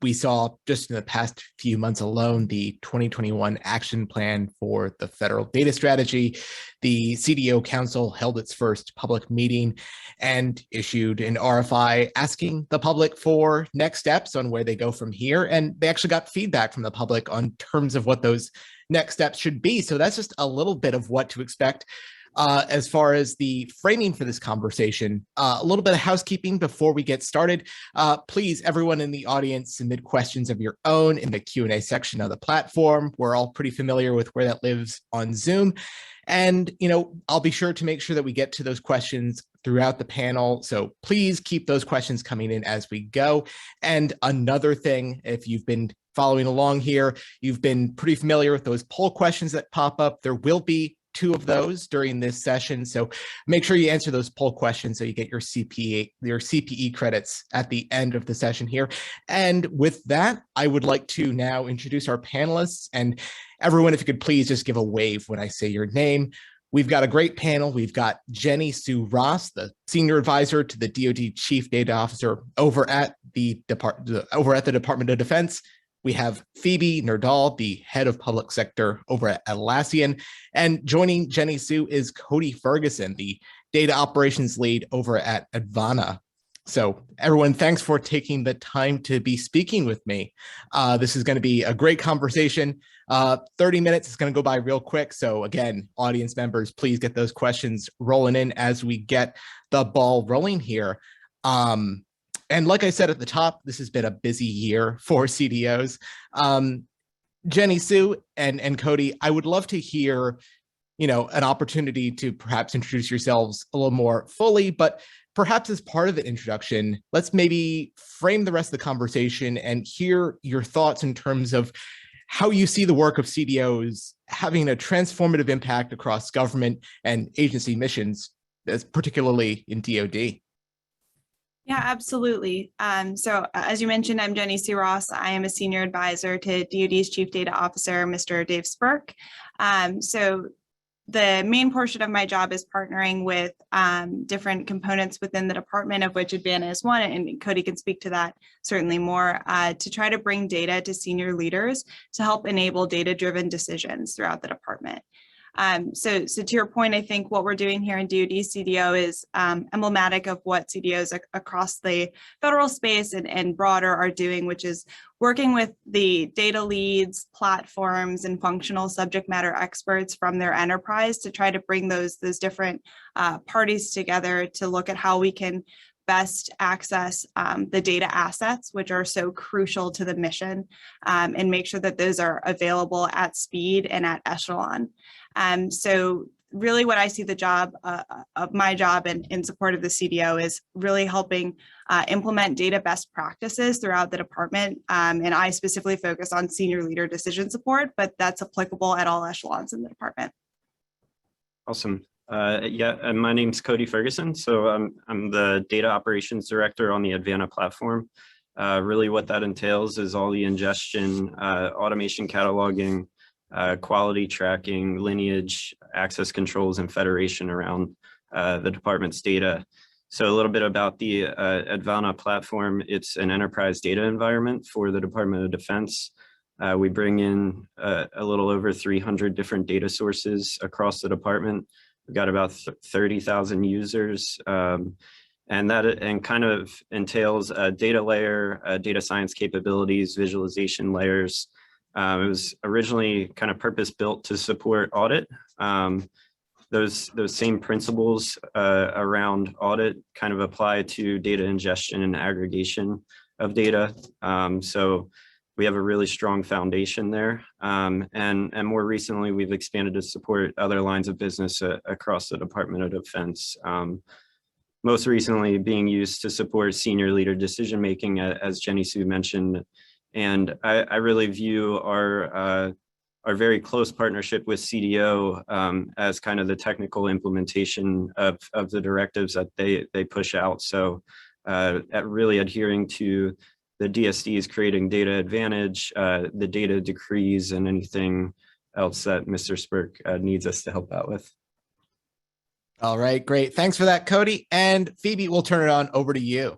We saw just in the past few months alone, the 2021 action plan for the federal data strategy. The CDO Council held its first public meeting and issued an RFI asking the public for next steps on where they go from here. And they actually got feedback from the public on terms of what those next steps should be. So that's just a little bit of what to expect. As far as the framing for this conversation, a little bit of housekeeping before we get started. Please, everyone in the audience, submit questions of your own in the Q&A section of the platform. We're all pretty familiar with where that lives on Zoom. And, I'll be sure to make sure that we get to those questions throughout the panel. So please keep those questions coming in as we go. And another thing, if you've been following along here, you've been pretty familiar with those poll questions that pop up. There will be 2 of those during this session. So make sure you answer those poll questions so you get your CPE credits at the end of the session here. And with that, I would like to now introduce our panelists. And everyone, if you could please just give a wave when I say your name. We've got a great panel. We've got Jenny Sue Ross, the Senior Advisor to the DoD Chief Data Officer over at the Department of Defense. We have Phoebe Nerdahl, the Head of Public Sector over at Atlassian. And joining Jenny Sue is Cody Ferguson, the Data Operations Lead over at Advana. So everyone, thanks for taking the time to be speaking with me. This is going to be a great conversation. 30 minutes is going to go by real quick. So again, audience members, please get those questions rolling in as we get the ball rolling here. And like I said at the top, this has been a busy year for CDOs. Jenny Sue and Cody, I would love to hear, an opportunity to perhaps introduce yourselves a little more fully, but perhaps as part of the introduction, let's maybe frame the rest of the conversation and hear your thoughts in terms of how you see the work of CDOs having a transformative impact across government and agency missions, particularly in DoD. Yeah, absolutely. So as you mentioned, I'm Jenny Sue Ross. I am a senior advisor to DoD's Chief Data Officer, Mr. Dave Spurk. So the main portion of my job is partnering with different components within the department, of which Advana is one, and Cody can speak to that certainly more, to try to bring data to senior leaders to help enable data-driven decisions throughout the department. So to your point, I think what we're doing here in DoD CDO is emblematic of what CDOs across the federal space and broader are doing, which is working with the data leads, platforms, and functional subject matter experts from their enterprise to try to bring those different parties together to look at how we can best access the data assets, which are so crucial to the mission, and make sure that those are available at speed and at echelon. So really what I see the job of my job and in support of the CDO is really helping implement data best practices throughout the department. And I specifically focus on senior leader decision support, but that's applicable at all echelons in the department. Awesome. My name's Cody Ferguson. So I'm the data operations director on the Advana platform. Really what that entails is all the ingestion, automation cataloging, quality tracking, lineage, access controls, and federation around the department's data. So a little bit about the Advana platform. It's an enterprise data environment for the Department of Defense. We bring in a little over 300 different data sources across the department. We've got about 30,000 users. And that kind of entails a data layer, data science capabilities, visualization layers. It was originally kind of purpose built to support audit. Those same principles around audit kind of apply to data ingestion and aggregation of data. So we have a really strong foundation there. And more recently, we've expanded to support other lines of business across the Department of Defense. Most recently being used to support senior leader decision-making, as Jenny Sue mentioned. And I really view our very close partnership with CDO as kind of the technical implementation of the directives that they push out. So at really adhering to the DSD's creating data advantage, the data decrees, and anything else that Mr. Spurk needs us to help out with. All right, great. Thanks for that, Cody. And Phoebe, we'll turn it on over to you.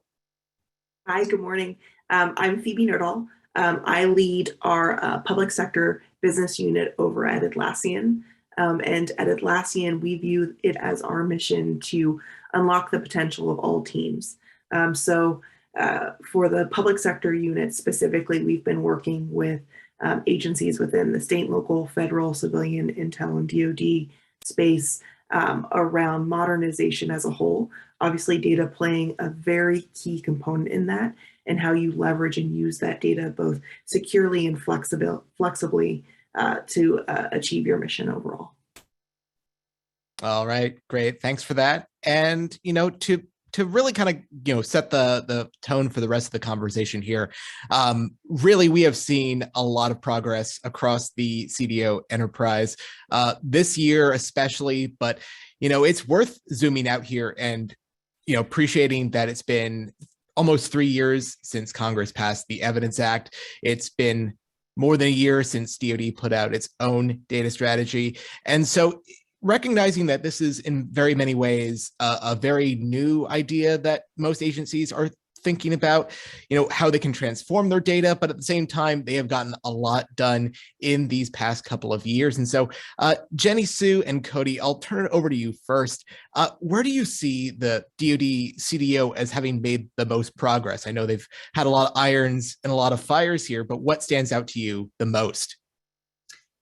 Hi, good morning. I'm Phoebe Nerdall. I lead our public sector business unit over at Atlassian. And at Atlassian, we view it as our mission to unlock the potential of all teams. So for the public sector unit specifically, we've been working with agencies within the state, local, federal, civilian, intel, and DoD space around modernization as a whole. Obviously, data playing a very key component in that, and how you leverage and use that data both securely and flexibly to achieve your mission overall. All right, great. Thanks for that. And, to really kind of, set the tone for the rest of the conversation here, really, we have seen a lot of progress across the CDO enterprise this year, especially, but, it's worth zooming out here and, appreciating that it's been almost 3 years since Congress passed the Evidence Act. It's been more than a year since DoD put out its own data strategy. And so recognizing that this is in very many ways a very new idea that most agencies are thinking about, how they can transform their data, but at the same time, they have gotten a lot done in these past couple of years. And so Jenny Sue and Cody, I'll turn it over to you first. Where do you see the DoD CDO as having made the most progress? I know they've had a lot of irons and a lot of fires here, but what stands out to you the most?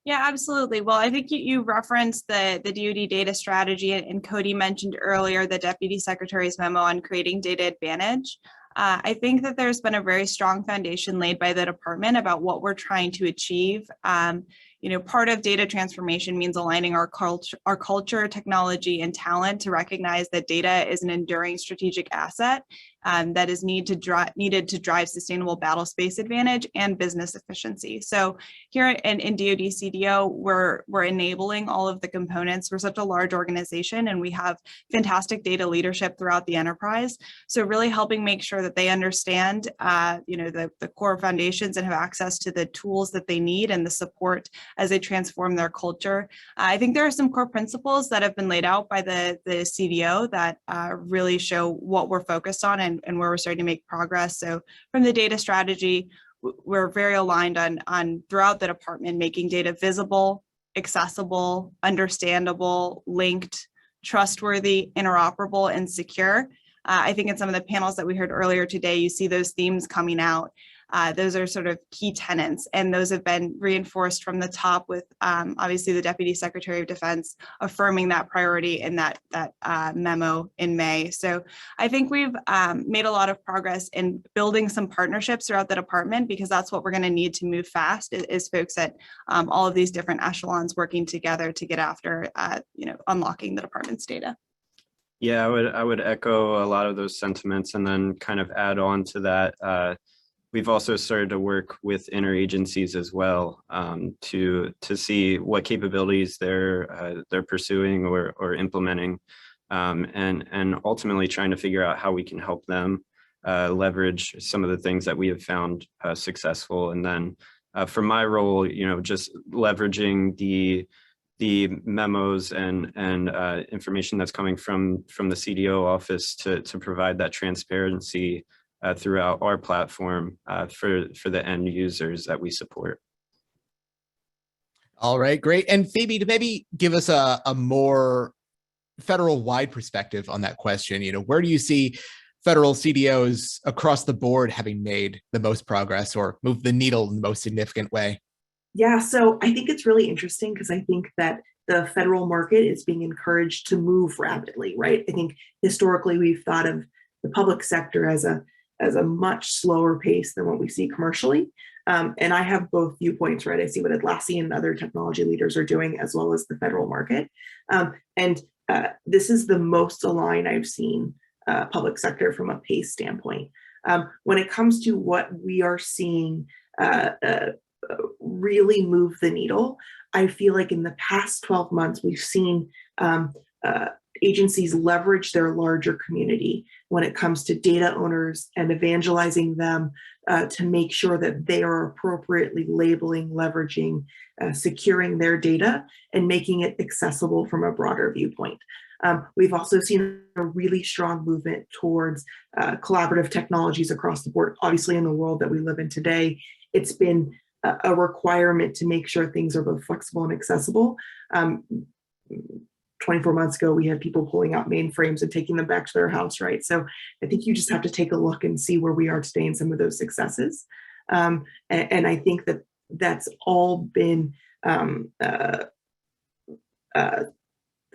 Yeah, absolutely. Well, I think you referenced the DoD data strategy, and Cody mentioned earlier the Deputy Secretary's memo on creating data advantage. I think that there's been a very strong foundation laid by the department about what we're trying to achieve. Part of data transformation means aligning our culture, technology, and talent to recognize that data is an enduring strategic asset that is needed to drive sustainable battle space advantage and business efficiency. So here in DoD CDO, we're enabling all of the components. We're such a large organization, and we have fantastic data leadership throughout the enterprise. So really helping make sure that they understand, the core foundations and have access to the tools that they need and the support as they transform their culture. I think there are some core principles that have been laid out by the CDO that really show what we're focused on and where we're starting to make progress. So from the data strategy, we're very aligned on throughout the department, making data visible, accessible, understandable, linked, trustworthy, interoperable, and secure. I think in some of the panels that we heard earlier today, you see those themes coming out. Those are sort of key tenets, and those have been reinforced from the top with obviously the Deputy Secretary of Defense affirming that priority in that memo in May. So I think we've made a lot of progress in building some partnerships throughout the department, because that's what we're going to need to move fast is folks at all of these different echelons working together to get after unlocking the department's data. Yeah, I would echo a lot of those sentiments, and then kind of add on to that. We've also started to work with interagencies as well to see what capabilities they're pursuing or implementing, and ultimately trying to figure out how we can help them. leverage some of the things that we have found successful. And then for my role, just leveraging the memos and information that's coming from the CDO office to provide that transparency throughout our platform for the end users that we support. All right, great. And Phoebe, to maybe give us a more federal-wide perspective on that question, where do you see federal CDOs across the board having made the most progress or moved the needle in the most significant way? Yeah, so I think it's really interesting because I think that the federal market is being encouraged to move rapidly, right? I think historically we've thought of the public sector as a much slower pace than what we see commercially. And I have both viewpoints, right? I see what Atlassian and other technology leaders are doing, as well as the federal market. This is the most aligned I've seen public sector from a pace standpoint. When it comes to what we are seeing really move the needle, I feel like in the past 12 months, we've seen agencies leverage their larger community when it comes to data owners and evangelizing them to make sure that they are appropriately labeling, leveraging, securing their data and making it accessible from a broader viewpoint. We've also seen a really strong movement towards collaborative technologies across the board. Obviously, in the world that we live in today, it's been a requirement to make sure things are both flexible and accessible. 24 months ago, we had people pulling out mainframes and taking them back to their house, right? So I think you just have to take a look and see where we are today in some of those successes. And I think that that's all been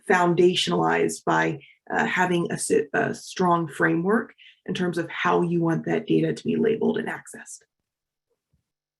foundationalized by having a strong framework in terms of how you want that data to be labeled and accessed.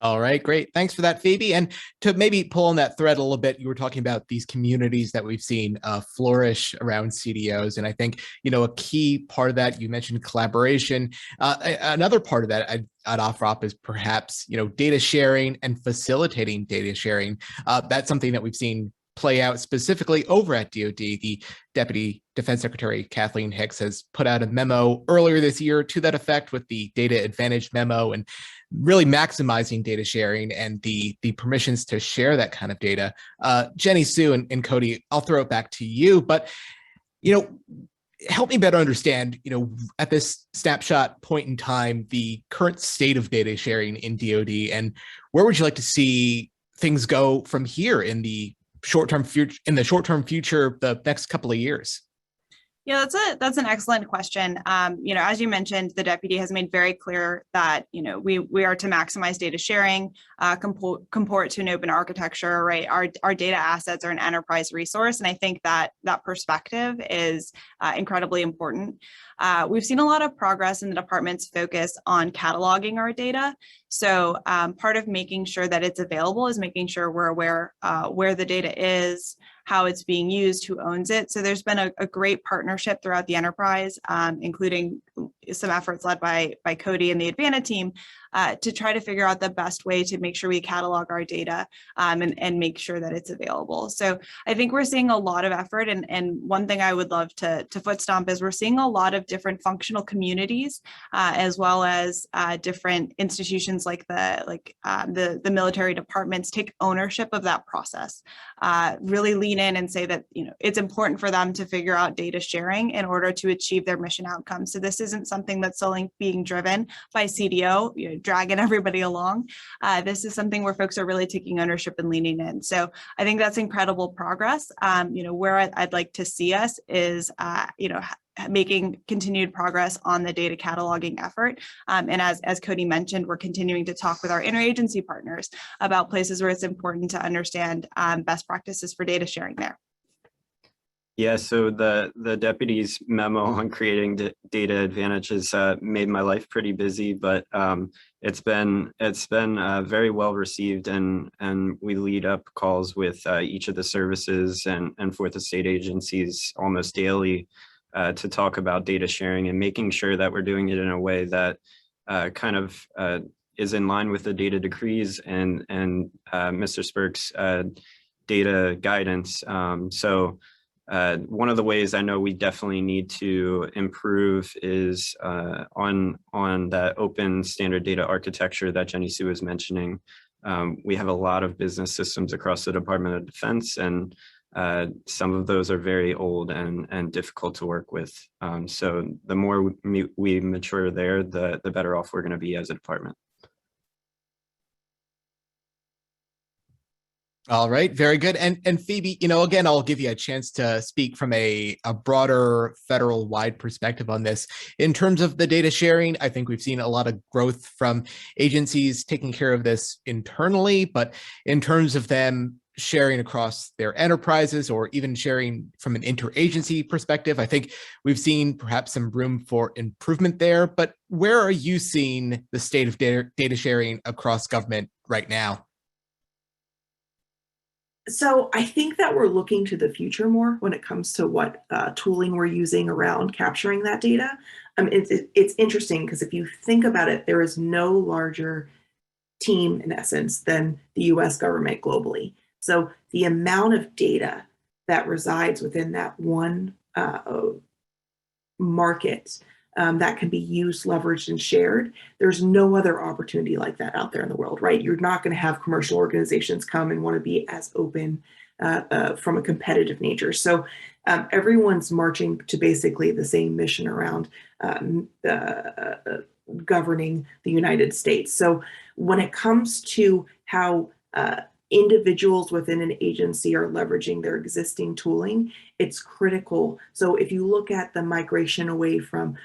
All right, great. Thanks for that, Phoebe. And to maybe pull on that thread a little bit, you were talking about these communities that we've seen flourish around CDOs. And I think, a key part of that, you mentioned collaboration. Another part of that I'd offer up is perhaps, data sharing and facilitating data sharing. That's something that we've seen play out specifically over at DoD. The Deputy Defense Secretary Kathleen Hicks has put out a memo earlier this year to that effect with the Data Advantage memo, and really maximizing data sharing and the permissions to share that kind of data. Jenny, Sue, and Cody, I'll throw it back to you, but help me better understand, at this snapshot point in time, the current state of data sharing in DoD, and where would you like to see things go from here in the short-term future, the next couple of years? Yeah, that's an excellent question. As you mentioned, the deputy has made very clear that we are to maximize data sharing, comport to an open architecture, right? Our data assets are an enterprise resource, and I think that perspective is incredibly important. We've seen a lot of progress in the department's focus on cataloging our data. So part of making sure that it's available is making sure we're aware where the data is, how it's being used, who owns it. So there's been a great partnership throughout the enterprise, including some efforts led by Cody and the Advana team to try to figure out the best way to make sure we catalog our data and make sure that it's available. So I think we're seeing a lot of effort. And one thing I would love to foot stomp is we're seeing a lot of different functional communities as well as different institutions like the military departments take ownership of that process, really lean in and say that it's important for them to figure out data sharing in order to achieve their mission outcomes. So this isn't something that's solely being driven by CDO, dragging everybody along. This is something where folks are really taking ownership and leaning in. So I think that's incredible progress. Where I'd like to see us is, making continued progress on the data cataloging effort. And as Cody mentioned, we're continuing to talk with our interagency partners about places where it's important to understand best practices for data sharing there. Yeah, so the deputy's memo on creating data advantages made my life pretty busy, but it's been very well received, and we lead up calls with each of the services and fourth estate agencies almost daily to talk about data sharing and making sure that we're doing it in a way that is in line with the data decrees and Mr. Spurk's data guidance. One of the ways I know we definitely need to improve is on that open standard data architecture that Jenny Sue was mentioning. We have a lot of business systems across the Department of Defense, and some of those are very old and difficult to work with. So the more we mature there, the better off we're going to be as a department. All right, very good. And Phoebe, again, I'll give you a chance to speak from a broader federal wide perspective on this. In terms of the data sharing, I think we've seen a lot of growth from agencies taking care of this internally, but in terms of them sharing across their enterprises or even sharing from an interagency perspective, I think we've seen perhaps some room for improvement there. But where are you seeing the state of data sharing across government right now? So I think that we're looking to the future more when it comes to what tooling we're using around capturing that data. It's interesting because if you think about it, there is no larger team in essence than the US government globally. So the amount of data that resides within that one market that can be used, leveraged, and shared, there's no other opportunity like that out there in the world, right? You're not going to have commercial organizations come and want to be as open from a competitive nature. So everyone's marching to basically the same mission around governing the United States. So when it comes to how individuals within an agency are leveraging their existing tooling, it's critical. So if you look at the migration away from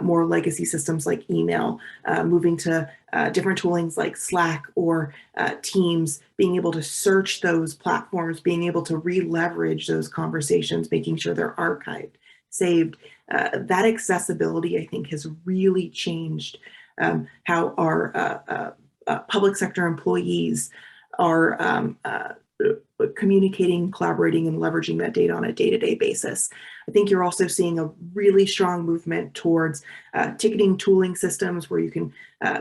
more legacy systems like email, moving to different toolings like Slack or Teams, being able to search those platforms, being able to re-leverage those conversations, making sure they're archived, saved, that accessibility, I think, has really changed how our public sector employees are communicating, collaborating, and leveraging that data on a day-to-day basis. I think you're also seeing a really strong movement towards ticketing tooling systems where you can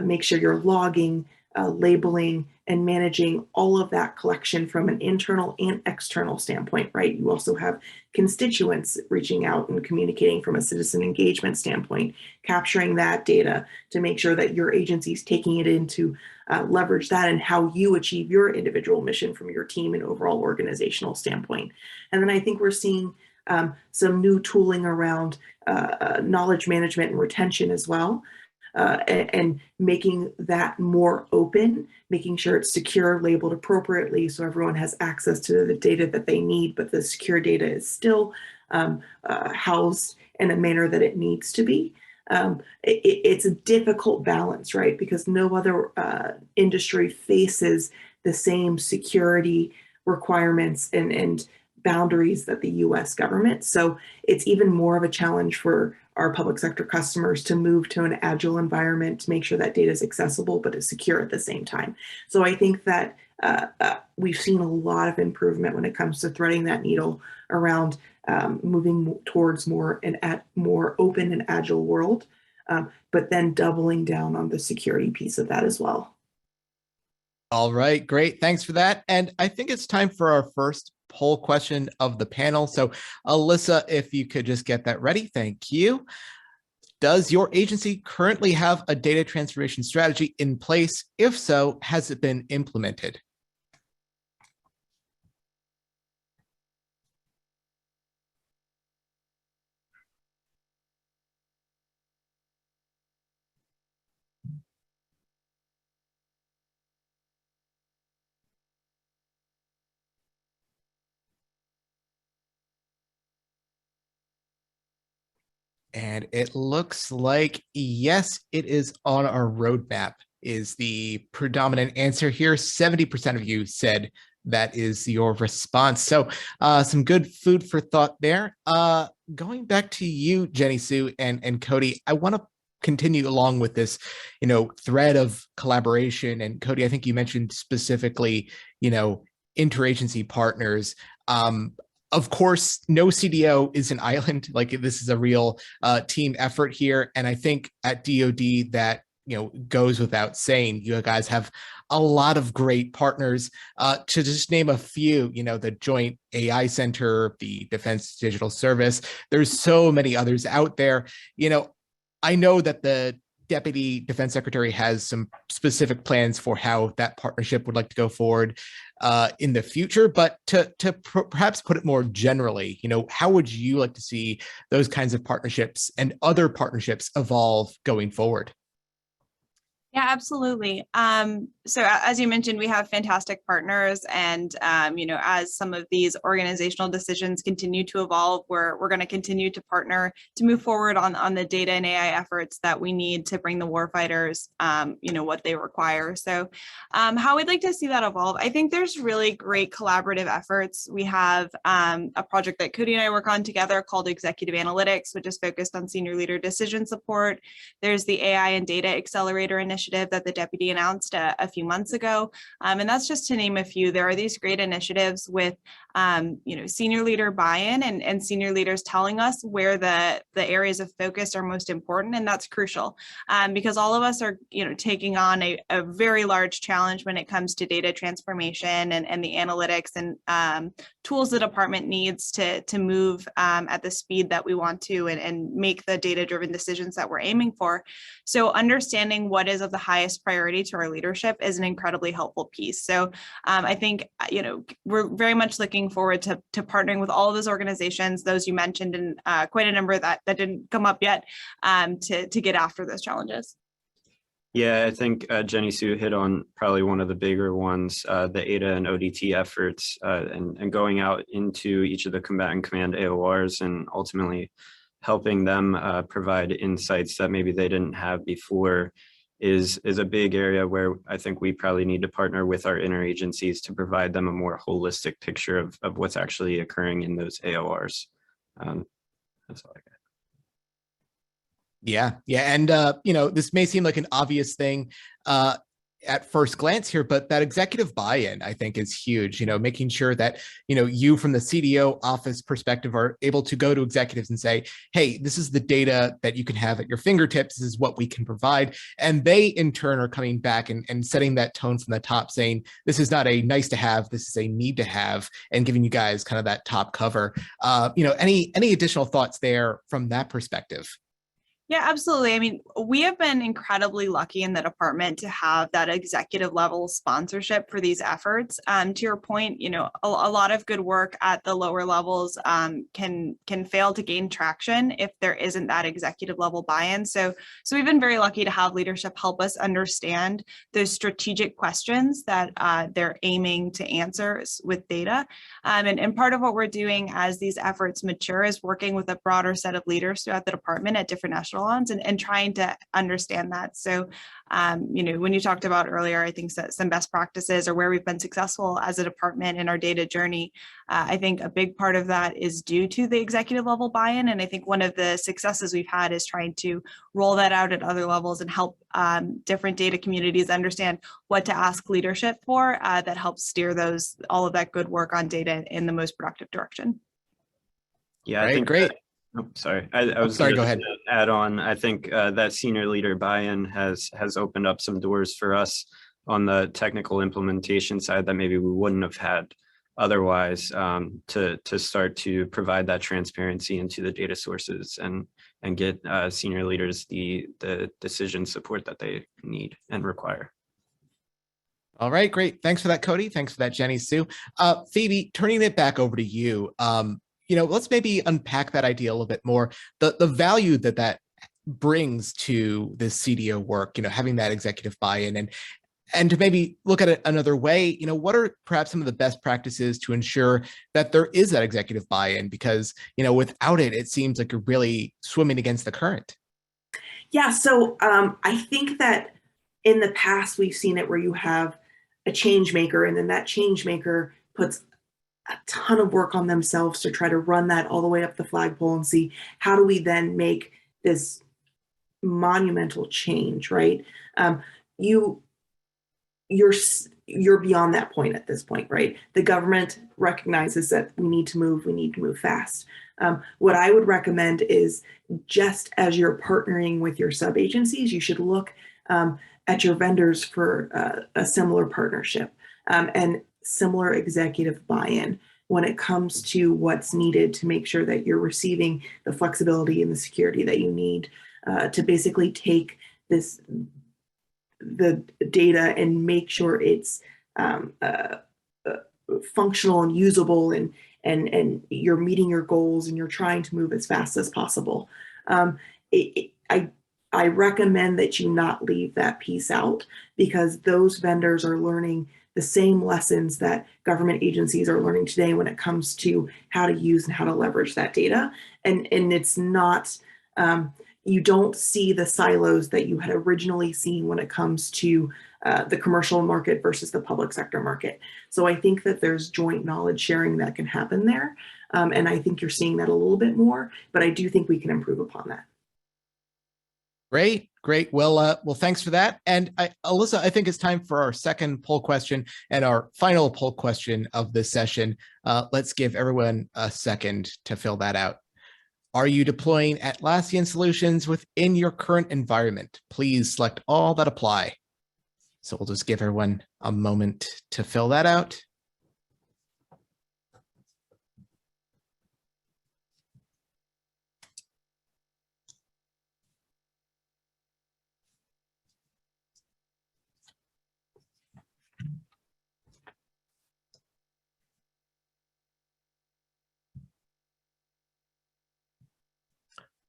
make sure you're logging, labeling, and managing all of that collection from an internal and external standpoint, right? You also have constituents reaching out and communicating from a citizen engagement standpoint, capturing that data to make sure that your agency is taking it into leverage that and how you achieve your individual mission from your team and overall organizational standpoint. And then I think we're seeing some new tooling around knowledge management and retention as well. And making that more open, making sure it's secure, labeled appropriately so everyone has access to the data that they need, but the secure data is still housed in a manner that it needs to be. It's a difficult balance, right? Because no other industry faces the same security requirements and boundaries that the US government. So it's even more of a challenge for our public sector customers to move to an agile environment to make sure that data is accessible, but is secure at the same time. So I think that we've seen a lot of improvement when it comes to threading that needle around moving towards more open and agile world, but then doubling down on the security piece of that as well. All right, great. Thanks for that. And I think it's time for our first poll question of the panel. So Alyssa, if you could just get that ready. Thank you. Does your agency currently have a data transformation strategy in place? If so, has it been implemented? And it looks like, yes, it is on our roadmap is the predominant answer here. 70% of you said that is your response. So some good food for thought there. Going back to you, Jenny Sue and Cody, I want to continue along with this, thread of collaboration. And Cody, I think you mentioned specifically, interagency partners. Of course, no CDO is an island. Like this is a real team effort here. And I think at DoD that goes without saying. You guys have a lot of great partners. To just name a few, the Joint AI Center, the Defense Digital Service. There's so many others out there. I know that the Deputy Defense Secretary has some specific plans for how that partnership would like to go forward in the future, but to perhaps put it more generally, how would you like to see those kinds of partnerships and other partnerships evolve going forward? Yeah, absolutely. So as you mentioned, we have fantastic partners, and as some of these organizational decisions continue to evolve, we're going to continue to partner to move forward on the data and AI efforts that we need to bring the warfighters, what they require. So how we'd like to see that evolve, I think there's really great collaborative efforts. We have a project that Cody and I work on together called Executive Analytics, which is focused on senior leader decision support. There's the AI and Data Accelerator Initiative that the deputy announced a few months ago. And that's just to name a few. There are these great initiatives with senior leader buy-in and senior leaders telling us where the areas of focus are most important. And that's crucial because all of us are taking on a very large challenge when it comes to data transformation and the analytics and tools the department needs to move at the speed that we want to and make the data-driven decisions that we're aiming for. So understanding what is of the highest priority to our leadership is an incredibly helpful piece. So I think, we're very much looking forward to partnering with all of those organizations, those you mentioned, and quite a number that didn't come up yet, to get after those challenges. Yeah, I think Jenny Sue hit on probably one of the bigger ones, the ATA and ODT efforts, and going out into each of the combatant command AORs and ultimately helping them provide insights that maybe they didn't have before is a big area where I think we probably need to partner with our interagencies to provide them a more holistic picture of what's actually occurring in those AORs. That's all I got. Yeah. And, this may seem like an obvious thing at first glance here, but that executive buy-in, I think, is huge, making sure that, you from the CDO office perspective are able to go to executives and say, hey, this is the data that you can have at your fingertips. This is what we can provide. And they, in turn, are coming back and setting that tone from the top, saying, this is not a nice to have, this is a need to have, and giving you guys kind of that top cover. Any additional thoughts there from that perspective? Yeah, absolutely. I mean, we have been incredibly lucky in the department to have that executive level sponsorship for these efforts. To your point, a lot of good work at the lower levels can fail to gain traction if there isn't that executive level buy-in. So we've been very lucky to have leadership help us understand those strategic questions that they're aiming to answer with data. And part of what we're doing as these efforts mature is working with a broader set of leaders throughout the department at different national and trying to understand that. So, when you talked about earlier, I think some best practices or where we've been successful as a department in our data journey, I think a big part of that is due to the executive level buy-in. And I think one of the successes we've had is trying to roll that out at other levels and help different data communities understand what to ask leadership for that helps steer all of that good work on data in the most productive direction. Yeah, I think great. Oh, sorry. I was sorry. Go ahead. Add on. I think that senior leader buy-in has opened up some doors for us on the technical implementation side that maybe we wouldn't have had otherwise, to start to provide that transparency into the data sources and get senior leaders the decision support that they need and require. All right, great. Thanks for that, Cody. Thanks for that, Jenny Sue. Phoebe, turning it back over to you. Let's maybe unpack that idea a little bit more. The value that brings to this CDO work, having that executive buy-in and to maybe look at it another way, what are perhaps some of the best practices to ensure that there is that executive buy-in? Because, without it, it seems like you're really swimming against the current. Yeah, so I think that in the past, we've seen it where you have a change maker and then that change maker puts a ton of work on themselves to try to run that all the way up the flagpole and see how do we then make this monumental change, right? You're beyond that point at this point, right? The government recognizes that we need to move fast. What I would recommend is just as you're partnering with your sub-agencies, you should look at your vendors for a similar partnership and similar executive buy-in when it comes to what's needed to make sure that you're receiving the flexibility and the security that you need to basically take the data and make sure it's functional and usable, and you're meeting your goals and you're trying to move as fast as possible. I recommend that you not leave that piece out, because those vendors are learning the same lessons that government agencies are learning today when it comes to how to use and how to leverage that data. And it's not, you don't see the silos that you had originally seen when it comes to the commercial market versus the public sector market. So I think that there's joint knowledge sharing that can happen there. And I think you're seeing that a little bit more, but I do think we can improve upon that. Great, great. Well, thanks for that. And Alyssa, I think it's time for our second poll question and our final poll question of this session. Let's give everyone a second to fill that out. Are you deploying Atlassian solutions within your current environment? Please select all that apply. So we'll just give everyone a moment to fill that out.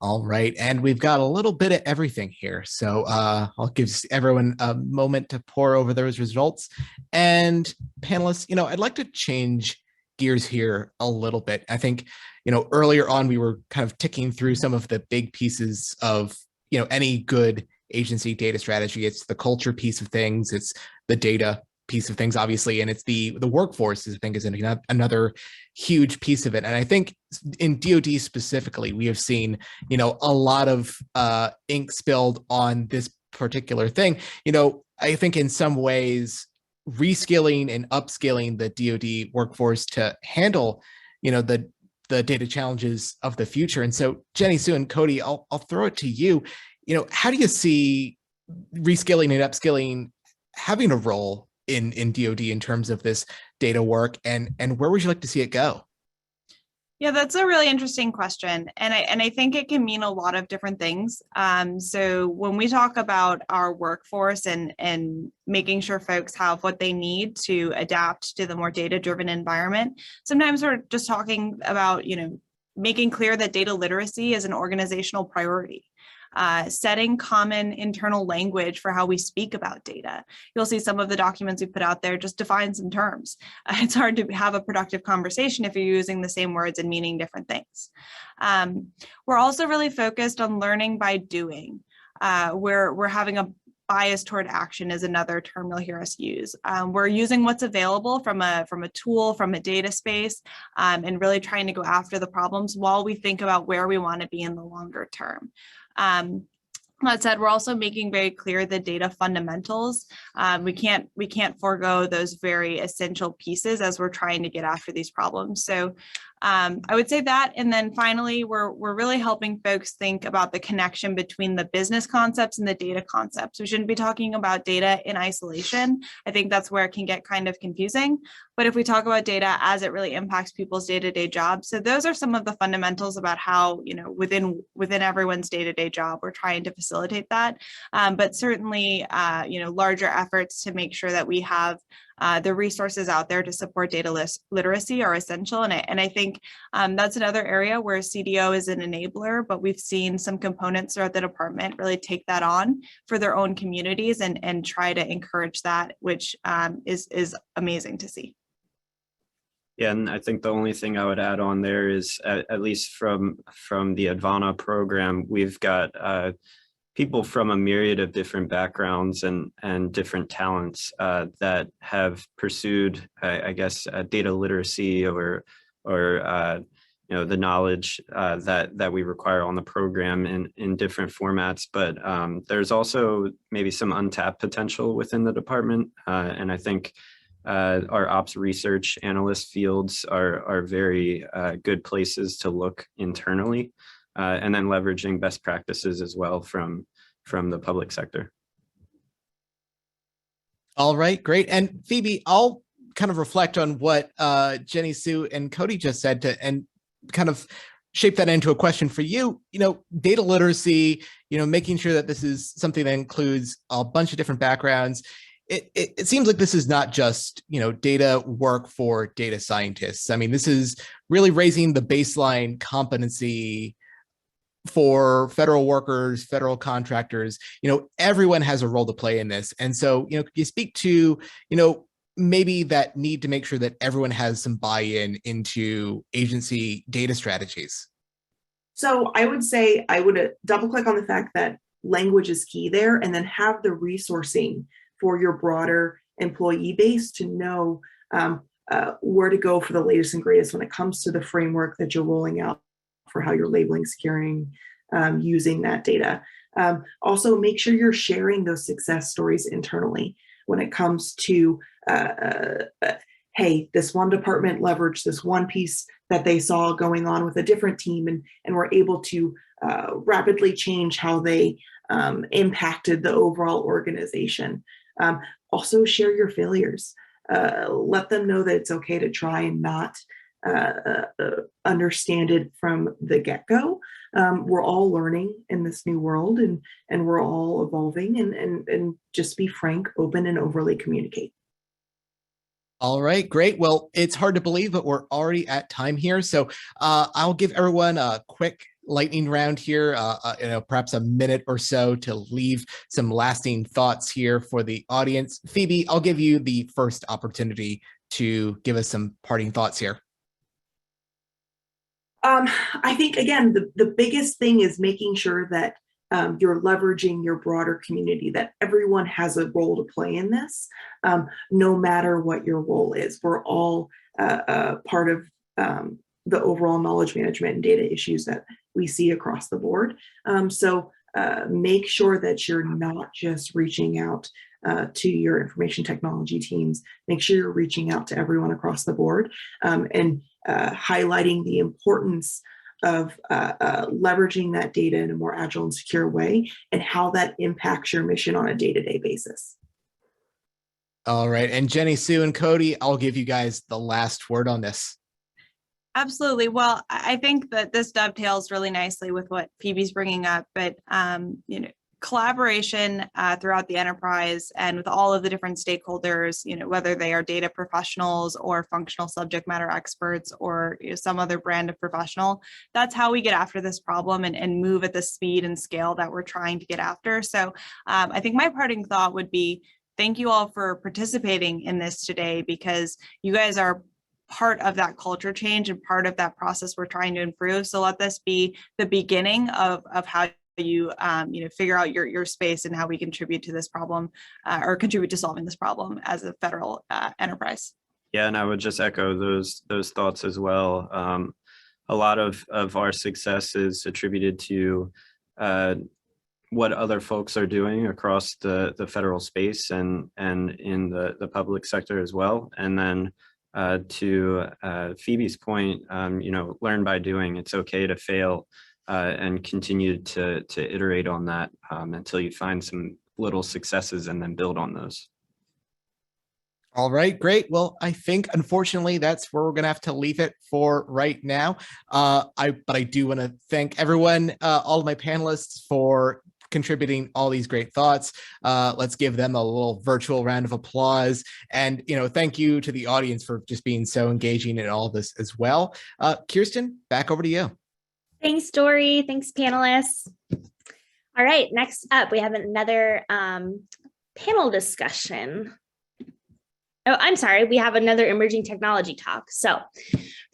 All right, and we've got a little bit of everything here. So I'll give everyone a moment to pour over those results. And panelists, I'd like to change gears here a little bit. I think, earlier on, we were kind of ticking through some of the big pieces of, any good agency data strategy. It's the culture piece of things. It's the data piece of things, obviously, and it's the workforce, I think, is another huge piece of it. And I think in DoD specifically, we have seen, a lot of ink spilled on this particular thing. I think in some ways, reskilling and upskilling the DoD workforce to handle, the data challenges of the future. And so, Jenny, Sue, and Cody, I'll throw it to you. How do you see reskilling and upskilling having a role in DoD in terms of this data work, and where would you like to see it go? Yeah, that's a really interesting question. And I think it can mean a lot of different things. So when we talk about our workforce and making sure folks have what they need to adapt to the more data-driven environment, sometimes we're just talking about, making clear that data literacy is an organizational priority. Setting common internal language for how we speak about data. You'll see some of the documents we put out there just define some terms. It's hard to have a productive conversation if you're using the same words and meaning different things. We're also really focused on learning by doing. We're having a bias toward action is another term you'll hear us use. We're using what's available from a tool, from a data space, and really trying to go after the problems while we think about where we want to be in the longer term. That said, we're also making very clear the data fundamentals. We can't forego those very essential pieces as we're trying to get after these problems. So I would say that, and then finally, we're really helping folks think about the connection between the business concepts and the data concepts. We shouldn't be talking about data in isolation. I think that's where it can get kind of confusing. But if we talk about data as it really impacts people's day-to-day jobs, so those are some of the fundamentals about how, within everyone's day-to-day job, we're trying to facilitate that. But certainly, larger efforts to make sure that we have the resources out there to support data literacy are essential. And I think that's another area where CDO is an enabler, but we've seen some components throughout the department really take that on for their own communities and try to encourage that, which is amazing to see. Yeah, and I think the only thing I would add on there is, at least from the Advana program, we've got people from a myriad of different backgrounds and different talents that have pursued, I guess, data literacy or the knowledge that we require on the program in different formats. But there's also maybe some untapped potential within the department, and I think our ops research analyst fields are very good places to look internally, and then leveraging best practices as well from the public sector. All right, great. And Phoebe, I'll kind of reflect on what Jenny Sue and Cody just said and kind of shape that into a question for you. Data literacy, making sure that this is something that includes a bunch of different backgrounds. It seems like this is not just, data work for data scientists. I mean, this is really raising the baseline competency for federal workers, federal contractors. Everyone has a role to play in this. And so, could you speak to, maybe that need to make sure that everyone has some buy-in into agency data strategies? So I would say I would double click on the fact that language is key there, and then have the resourcing for your broader employee base to know where to go for the latest and greatest when it comes to the framework that you're rolling out for how you're labeling, securing, using that data. Also, make sure you're sharing those success stories internally when it comes to, hey, this one department leveraged this one piece that they saw going on with a different team and were able to rapidly change how they impacted the overall organization. Also, share your failures. Let them know that it's okay to try and not understand it from the get-go. We're all learning in this new world, and we're all evolving, and just be frank, open, and overly communicate. All right, great. Well, it's hard to believe, but we're already at time here. So I'll give everyone a quick lightning round here, perhaps a minute or so to leave some lasting thoughts here for the audience. Phoebe, I'll give you the first opportunity to give us some parting thoughts here. I think, again, the biggest thing is making sure that you're leveraging your broader community, that everyone has a role to play in this, no matter what your role is. We're all part of the overall knowledge management and data issues that we see across the board. So make sure that you're not just reaching out to your information technology teams. Make sure you're reaching out to everyone across the board, and highlighting the importance of leveraging that data in a more agile and secure way, and how that impacts your mission on a day-to-day basis. All right. And Jenny Sue and Cody, I'll give you guys the last word on this. Absolutely. Well, I think that this dovetails really nicely with what Phoebe's bringing up, but collaboration throughout the enterprise and with all of the different stakeholders, whether they are data professionals or functional subject matter experts or some other brand of professional, that's how we get after this problem and move at the speed and scale that we're trying to get after. So I think my parting thought would be, thank you all for participating in this today, because you guys are part of that culture change and part of that process we're trying to improve. So let this be the beginning of how you figure out your space and how we contribute to this problem or contribute to solving this problem as a federal enterprise. Yeah, and I would just echo those thoughts as well. A lot of our success is attributed to what other folks are doing across the federal space and in the public sector as well. And then to Phoebe's point, learn by doing. It's okay to fail and continue to iterate on that until you find some little successes and then build on those. All right, great. Well, I think unfortunately that's where we're going to have to leave it for right now. But I do want to thank everyone, all of my panelists, for contributing all these great thoughts. Let's give them a little virtual round of applause. And, thank you to the audience for just being so engaging in all this as well. Kirsten, back over to you. Thanks, Dory. Thanks, panelists. All right, next up, we have another panel discussion. Oh, I'm sorry, we have another emerging technology talk. So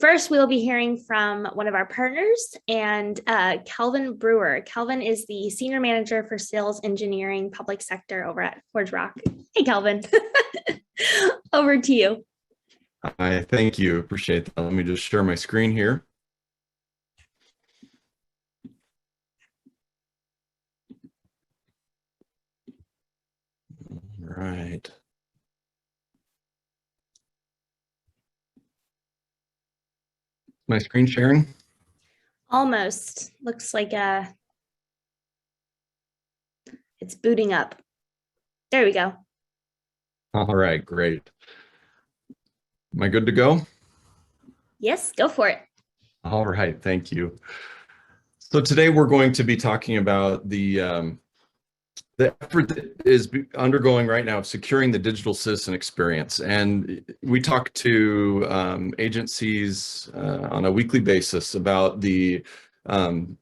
first, we'll be hearing from one of our partners, and Kelvin Brewer. Kelvin is the Senior Manager for Sales Engineering Public Sector over at Forge Rock. Hey, Kelvin. Over to you. Hi, thank you. Appreciate that. Let me just share my screen here. All right. My screen sharing? Almost. Looks like it's booting up. There we go. All right, great. Am I good to go? Yes, go for it. All right, thank you. So today we're going to be talking about the effort that is undergoing right now of securing the digital citizen experience. And we talk to agencies on a weekly basis about the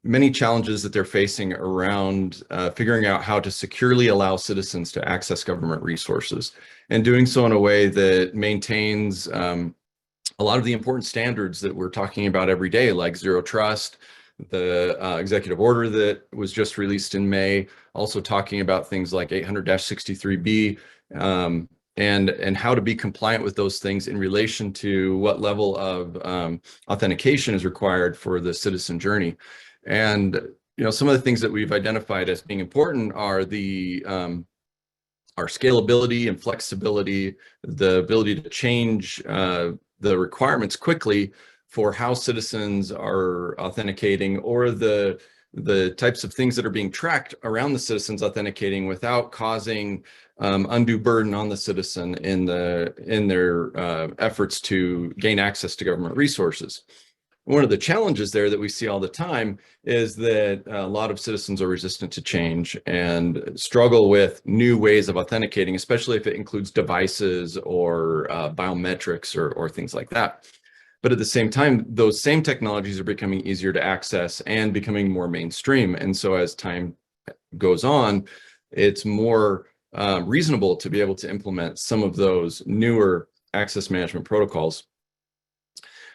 many challenges that they're facing around figuring out how to securely allow citizens to access government resources, and doing so in a way that maintains a lot of the important standards that we're talking about every day, like zero trust, the executive order that was just released in May, also talking about things like 800-63B, and how to be compliant with those things in relation to what level of authentication is required for the citizen journey. And some of the things that we've identified as being important are the our scalability and flexibility, the ability to change the requirements quickly for how citizens are authenticating, or the types of things that are being tracked around the citizens authenticating without causing undue burden on the citizen in their efforts to gain access to government resources. One of the challenges there that we see all the time is that a lot of citizens are resistant to change and struggle with new ways of authenticating, especially if it includes devices or biometrics or things like that. But at the same time, those same technologies are becoming easier to access and becoming more mainstream. And so as time goes on, it's more reasonable to be able to implement some of those newer access management protocols.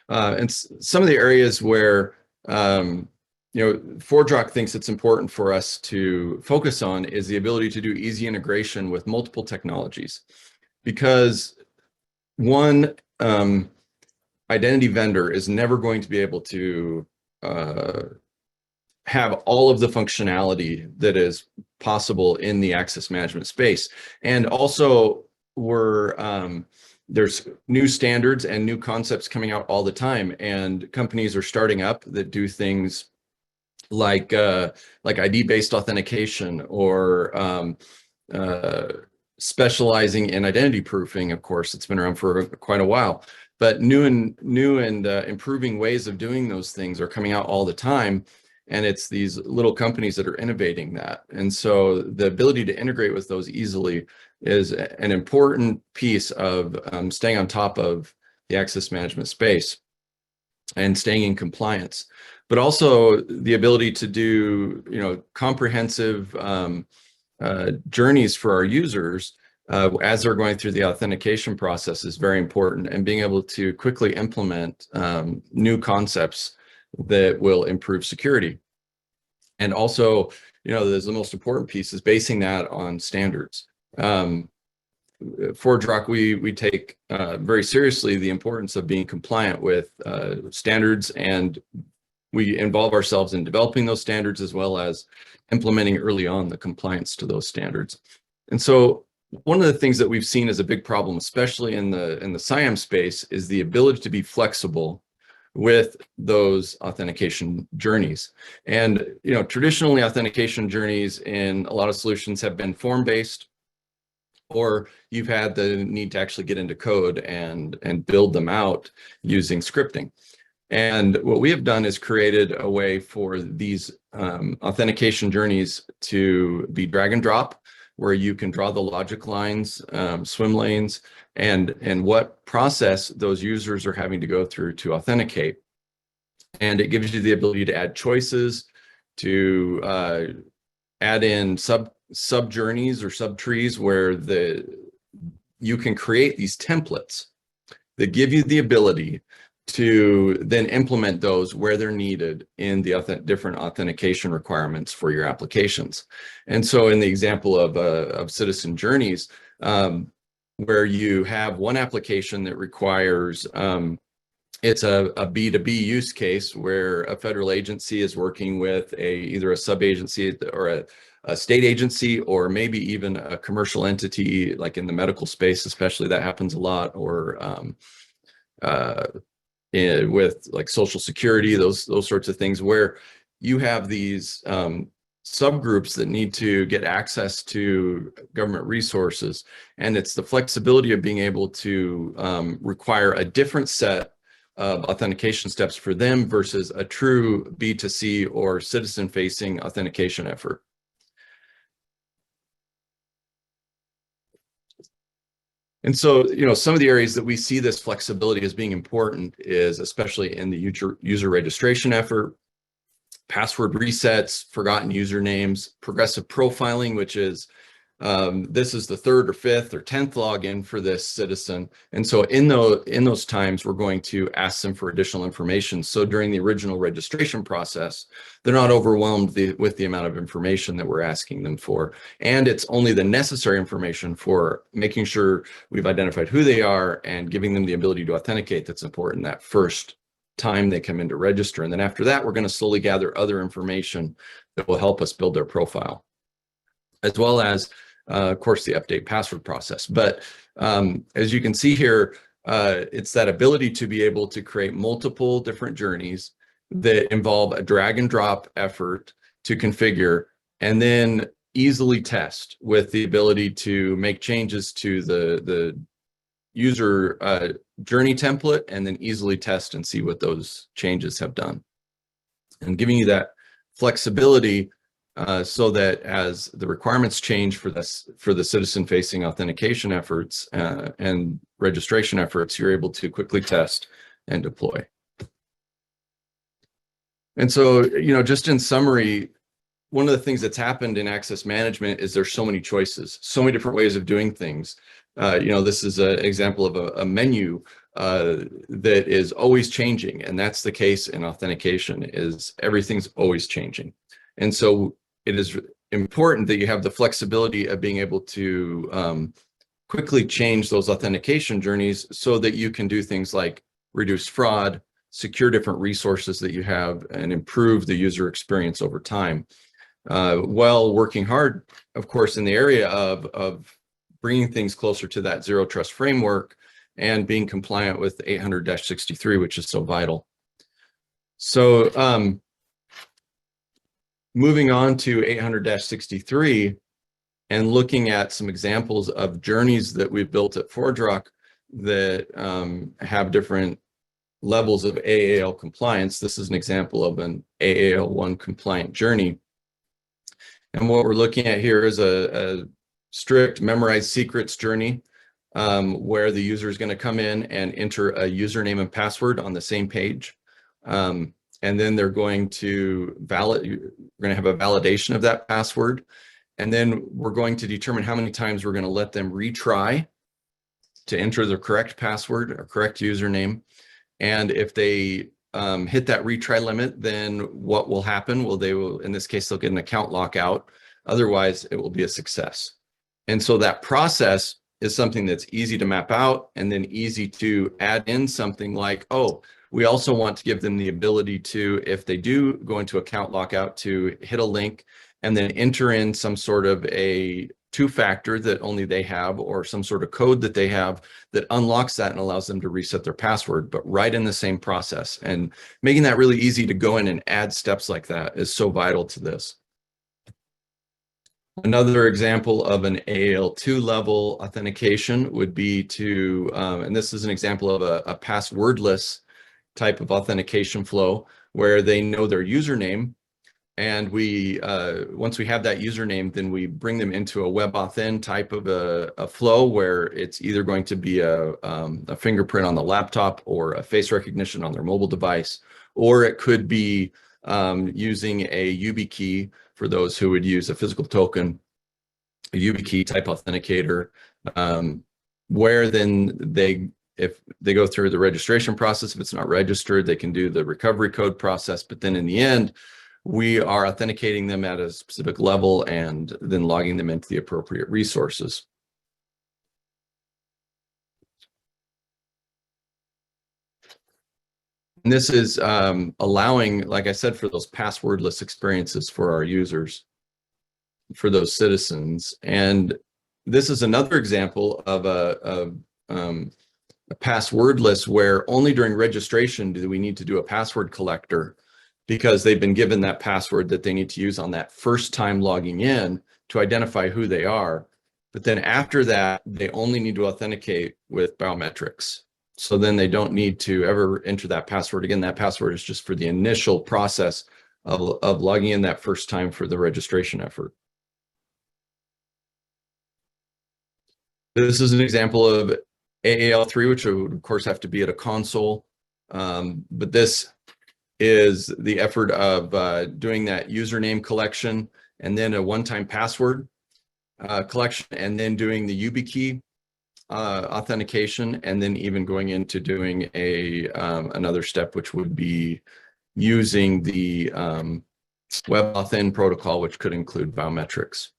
And some of the areas where FedRAMP thinks it's important for us to focus on is the ability to do easy integration with multiple technologies, because one identity vendor is never going to be able to have all of the functionality that is possible in the access management space. And also there's new standards and new concepts coming out all the time, and companies are starting up that do things like ID-based authentication, or specializing in identity proofing. Of course, it's been around for quite a while, but new and improving ways of doing those things are coming out all the time. And it's these little companies that are innovating that. And so the ability to integrate with those easily is an important piece of staying on top of the access management space and staying in compliance. But also the ability to do comprehensive journeys for our users as they're going through the authentication process is very important, and being able to quickly implement new concepts that will improve security. And also, there's the most important piece is basing that on standards. FedRAMP, we take very seriously the importance of being compliant with standards, and we involve ourselves in developing those standards as well as implementing early on the compliance to those standards. And so one of the things that we've seen as a big problem, especially in the SIAM space, is the ability to be flexible with those authentication journeys. And traditionally, authentication journeys in a lot of solutions have been form-based, or you've had the need to actually get into code and build them out using scripting. And what we have done is created a way for these authentication journeys to be drag and drop, where you can draw the logic lines, swim lanes, and what process those users are having to go through to authenticate. And it gives you the ability to add choices, to add in sub journeys or sub trees, where you can create these templates that give you the ability to then implement those where they're needed in the different authentication requirements for your applications. And so in the example of citizen journeys, where you have one application that requires, it's a B2B use case where a federal agency is working with either a sub-agency or a state agency, or maybe even a commercial entity, like in the medical space, especially, that happens a lot, or with like Social Security, those sorts of things, where you have these subgroups that need to get access to government resources. And it's the flexibility of being able to require a different set of authentication steps for them versus a true B2C or citizen-facing authentication effort. And so, some of the areas that we see this flexibility as being important is especially in the user registration effort, password resets, forgotten usernames, progressive profiling, which is this is the 3rd or 5th or 10th login for this citizen. And so in those times, we're going to ask them for additional information. So during the original registration process, they're not overwhelmed with the amount of information that we're asking them for. And it's only the necessary information for making sure we've identified who they are and giving them the ability to authenticate that's important that first time they come in to register. And then after that, we're going to slowly gather other information that will help us build their profile, as well as of course, the update password process. But as you can see here, it's that ability to be able to create multiple different journeys that involve a drag and drop effort to configure and then easily test with the ability to make changes to the user journey template and then easily test and see what those changes have done. And giving you that flexibility so that as the requirements change for the citizen-facing authentication efforts and registration efforts, you're able to quickly test and deploy. And so, just in summary, one of the things that's happened in access management is there's so many choices, so many different ways of doing things. This is an example of a menu that is always changing, and that's the case in authentication. Is everything's always changing, and so it is important that you have the flexibility of being able to quickly change those authentication journeys so that you can do things like reduce fraud, secure different resources that you have, and improve the user experience over time, while working hard, of course, in the area of bringing things closer to that zero trust framework and being compliant with 800-63, which is so vital. So moving on to 800-63 and looking at some examples of journeys that we've built at ForgeRock that have different levels of AAL compliance. This is an example of an AAL1 compliant journey. And what we're looking at here is a strict memorize secrets journey where the user is going to come in and enter a username and password on the same page. And then they're going to we're going to have a validation of that password. And then we're going to determine how many times we're going to let them retry to enter the correct password or correct username. And if they hit that retry limit, then what will happen? Well, they will, in this case, they'll get an account lockout. Otherwise, it will be a success. And so that process is something that's easy to map out and then easy to add in something like, oh, we also want to give them the ability to, if they do go into account lockout, to hit a link and then enter in some sort of a two-factor that only they have or some sort of code that they have that unlocks that and allows them to reset their password, but right in the same process. And making that really easy to go in and add steps like that is so vital to this. Another example of an AAL2 level authentication would be to, and this is an example of a passwordless type of authentication flow where they know their username. And we, once we have that username, then we bring them into a WebAuthn type of a flow where it's either going to be a fingerprint on the laptop or a face recognition on their mobile device, or it could be using a YubiKey for those who would use a physical token, a YubiKey type authenticator, where then if they go through the registration process, if it's not registered, they can do the recovery code process. But then in the end, we are authenticating them at a specific level and then logging them into the appropriate resources. And this is allowing, like I said, for those passwordless experiences for our users, for those citizens. And this is another example of a passwordless where only during registration do we need to do a password collector because they've been given that password that they need to use on that first time logging in to identify who they are. But then after that, they only need to authenticate with biometrics. So then they don't need to ever enter that password again. That password is just for the initial process of logging in that first time for the registration effort. This is an example of AAL3, which would of course have to be at a console. But this is the effort of doing that username collection and then a one-time password collection, and then doing the YubiKey authentication, and then even going into doing another step, which would be using the WebAuthn protocol, which could include biometrics.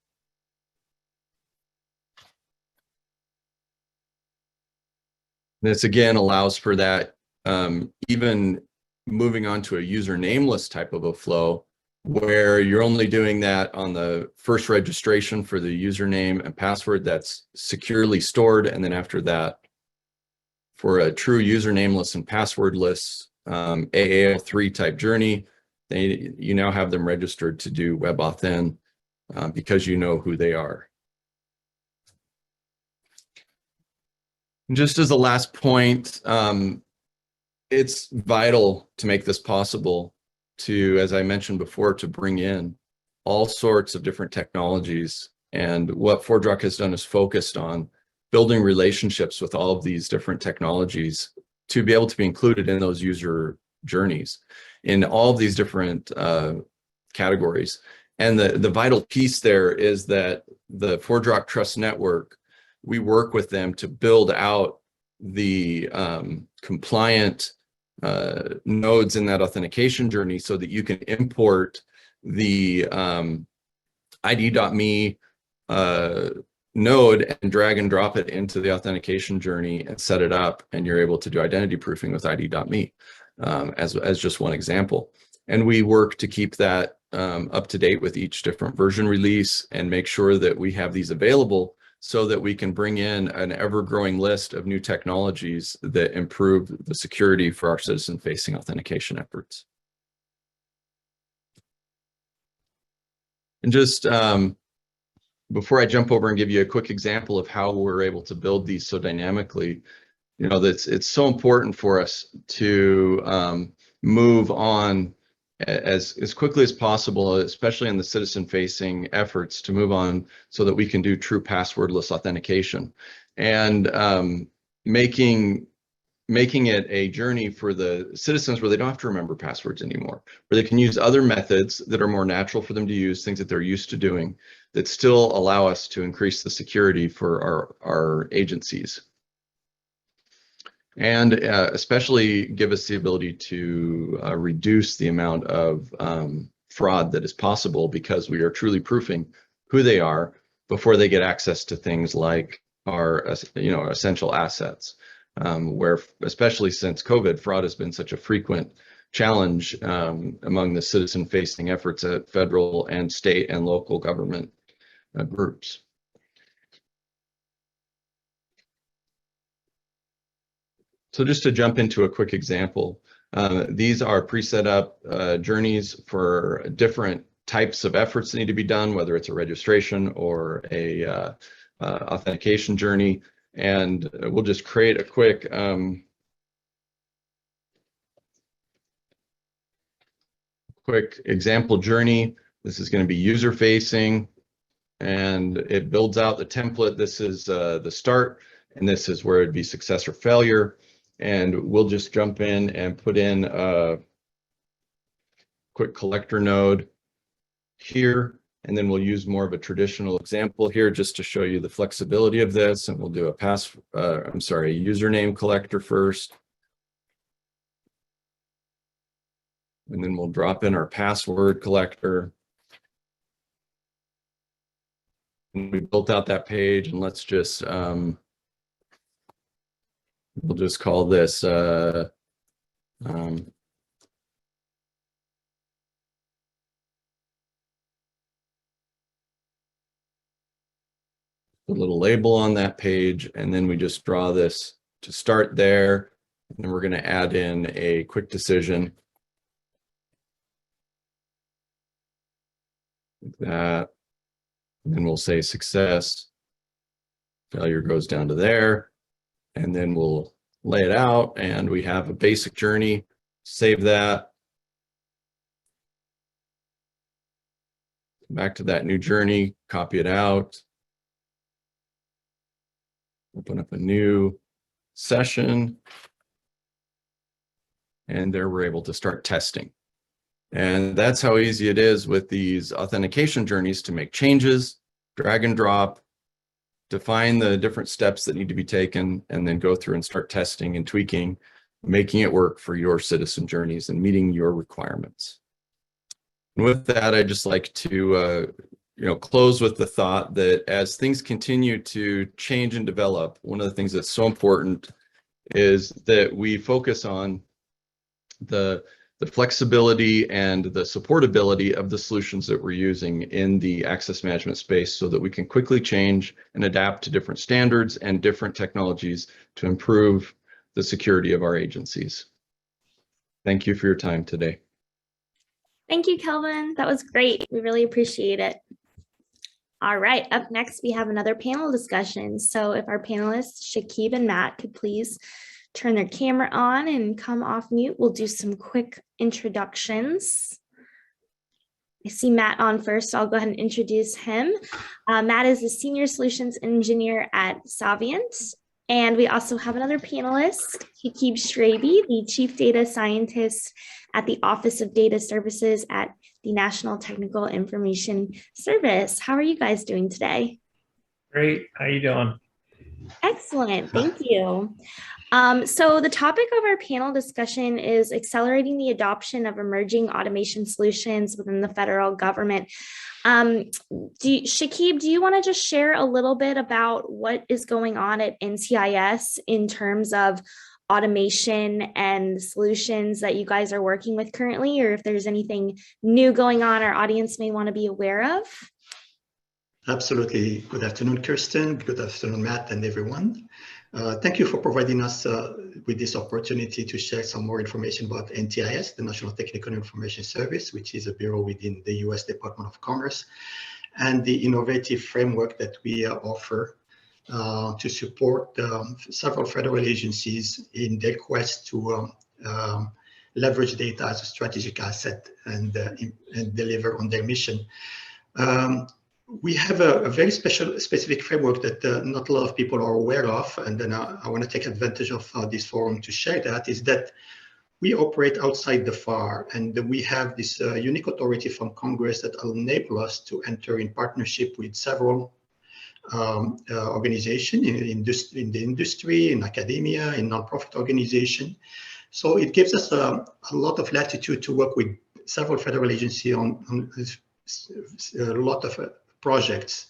This again allows for that, even moving on to a user nameless type of a flow, where you're only doing that on the first registration for the username and password that's securely stored. And then after that, for a true usernameless and passwordless AAL3 type journey, you now have them registered to do WebAuthn because you know who they are. And just as a last point, it's vital to make this possible to, as I mentioned before, to bring in all sorts of different technologies. And what ForgeRock has done is focused on building relationships with all of these different technologies to be able to be included in those user journeys in all of these different categories. And the vital piece there is that the ForgeRock Trust Network, we work with them to build out the compliant nodes in that authentication journey so that you can import the ID.me node and drag and drop it into the authentication journey and set it up, and you're able to do identity proofing with ID.me as just one example. And we work to keep that up to date with each different version release and make sure that we have these available so that we can bring in an ever-growing list of new technologies that improve the security for our citizen-facing authentication efforts. And just before I jump over and give you a quick example of how we're able to build these so dynamically, you know, it's so important for us to move on as quickly as possible, especially in the citizen-facing efforts, to move on so that we can do true passwordless authentication, and making it a journey for the citizens where they don't have to remember passwords anymore, where they can use other methods that are more natural for them to use, things that they're used to doing, that still allow us to increase the security for our agencies. And especially give us the ability to reduce the amount of fraud that is possible, because we are truly proofing who they are before they get access to things like our essential assets, where, especially since COVID, fraud has been such a frequent challenge among the citizen-facing efforts at federal and state and local government groups. So just to jump into a quick example, these are pre-set up journeys for different types of efforts that need to be done, whether it's a registration or a authentication journey. And we'll just create a quick example journey. This is going to be user facing, and it builds out the template. This is the start, and this is where it'd be success or failure. And we'll just jump in and put in a quick collector node here. And then we'll use more of a traditional example here just to show you the flexibility of this. And we'll do a username collector first. And then we'll drop in our password collector. And we built out that page, and let's just, we'll just call this a little label on that page, and then we just draw this to start there. And then we're going to add in a quick decision. like that. And then we'll say success. Failure goes down to there. And then we'll lay it out, and we have a basic journey. Save that. Back to that new journey, copy it out. Open up a new session. And there we're able to start testing. And that's how easy it is with these authentication journeys to make changes, drag and drop, define the different steps that need to be taken, and then go through and start testing and tweaking, making it work for your citizen journeys and meeting your requirements. And with that, I'd just like to close with the thought that as things continue to change and develop, one of the things that's so important is that we focus on the flexibility and the supportability of the solutions that we're using in the access management space so that we can quickly change and adapt to different standards and different technologies to improve the security of our agencies. Thank you for your time today. Thank you, Kelvin. That was great. We really appreciate it. All right, up next, we have another panel discussion. So if our panelists, Shakib and Matt, could please turn their camera on and come off mute. We'll do some quick introductions. I see Matt on first, so I'll go ahead and introduce him. Matt is a Senior Solutions Engineer at Savient. And we also have another panelist, Shakib Shrabi, the Chief Data Scientist at the Office of Data Services at the National Technical Information Service. How are you guys doing today? Great, how you doing? Excellent, thank you. So the topic of our panel discussion is accelerating the adoption of emerging automation solutions within the federal government. Shakib, do you want to just share a little bit about what is going on at NTIS in terms of automation and solutions that you guys are working with currently, or if there's anything new going on our audience may want to be aware of? Absolutely. Good afternoon, Kirsten. Good afternoon, Matt, and everyone. Thank you for providing us with this opportunity to share some more information about NTIS, the National Technical Information Service, which is a bureau within the U.S. Department of Commerce, and the innovative framework that we offer to support several federal agencies in their quest to leverage data as a strategic asset and deliver on their mission. We have a very specific framework that not a lot of people are aware of, and then I want to take advantage of this forum to share that, is that we operate outside the FAR, and we have this unique authority from Congress that will enable us to enter in partnership with several organizations in the industry, in academia, in nonprofit organization. So it gives us a lot of latitude to work with several federal agencies on a lot of projects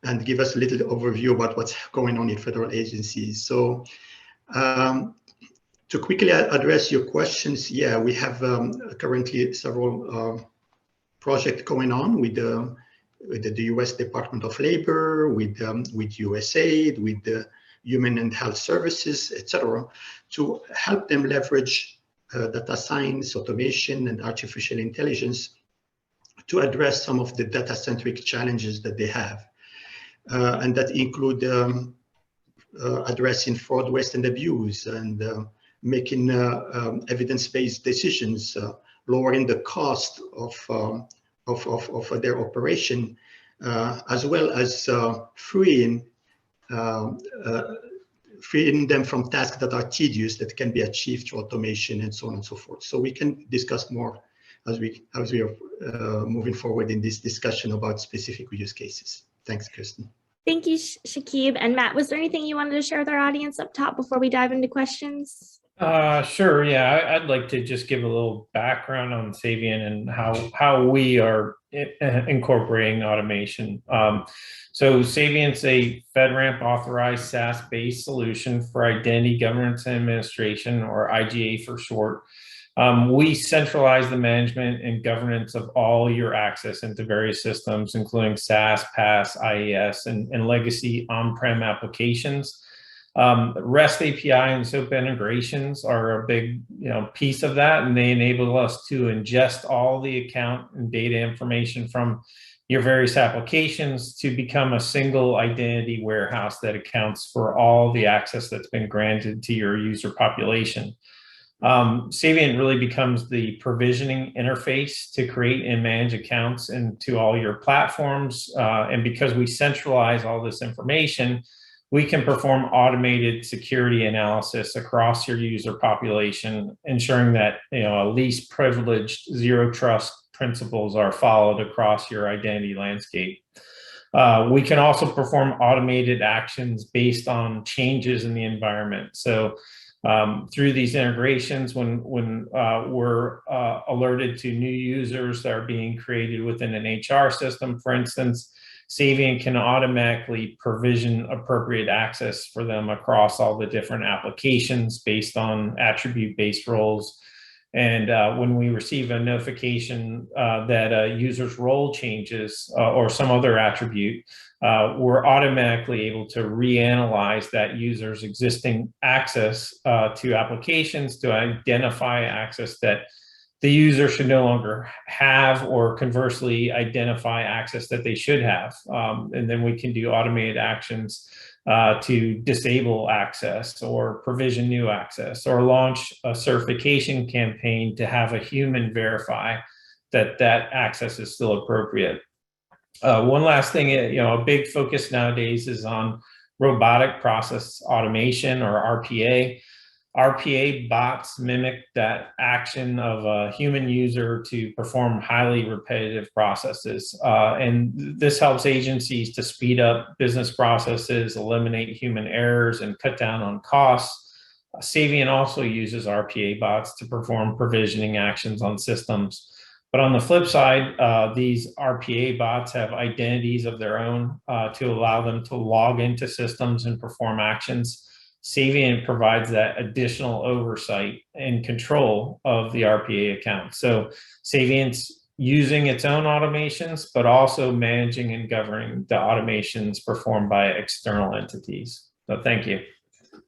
and give us a little overview about what's going on in federal agencies. So to quickly address your questions, yeah, we have currently several projects going on with the U.S. Department of Labor, with USAID, with the Human and Health Services, etc., to help them leverage data science, automation, and artificial intelligence to address some of the data-centric challenges that they have. And that include addressing fraud, waste, and abuse, and making evidence-based decisions, lowering the cost of their operation, as well as freeing them from tasks that are tedious that can be achieved through automation and so on and so forth. So we can discuss more as we are moving forward in this discussion about specific use cases. Thanks, Kirsten. Thank you, Shakib. And Matt, was there anything you wanted to share with our audience up top before we dive into questions? Sure, yeah, I'd like to just give a little background on Savient and how we are incorporating automation. So Savient's a FedRAMP authorized SaaS-based solution for identity governance and administration, or IGA for short. We centralize the management and governance of all your access into various systems, including SaaS, PaaS, IaaS, and legacy on-prem applications. REST API and SOAP integrations are a big piece of that, and they enable us to ingest all the account and data information from your various applications to become a single identity warehouse that accounts for all the access that's been granted to your user population. Savient really becomes the provisioning interface to create and manage accounts into all your platforms. And because we centralize all this information, we can perform automated security analysis across your user population, ensuring that least privileged, zero trust principles are followed across your identity landscape. We can also perform automated actions based on changes in the environment. So through these integrations, when we're alerted to new users that are being created within an HR system, for instance, Savient can automatically provision appropriate access for them across all the different applications based on attribute-based roles. And when we receive a notification that a user's role changes or some other attribute, we're automatically able to reanalyze that user's existing access to applications to identify access that the user should no longer have, or conversely identify access that they should have. And then we can do automated actions to disable access or provision new access, or launch a certification campaign to have a human verify that that access is still appropriate. One last thing, a big focus nowadays is on robotic process automation, or RPA. RPA bots mimic that action of a human user to perform highly repetitive processes. And this helps agencies to speed up business processes, eliminate human errors, and cut down on costs. Savient also uses RPA bots to perform provisioning actions on systems. But on the flip side, these RPA bots have identities of their own to allow them to log into systems and perform actions. Savient provides that additional oversight and control of the RPA account. So Savient's using its own automations, but also managing and governing the automations performed by external entities. So thank you.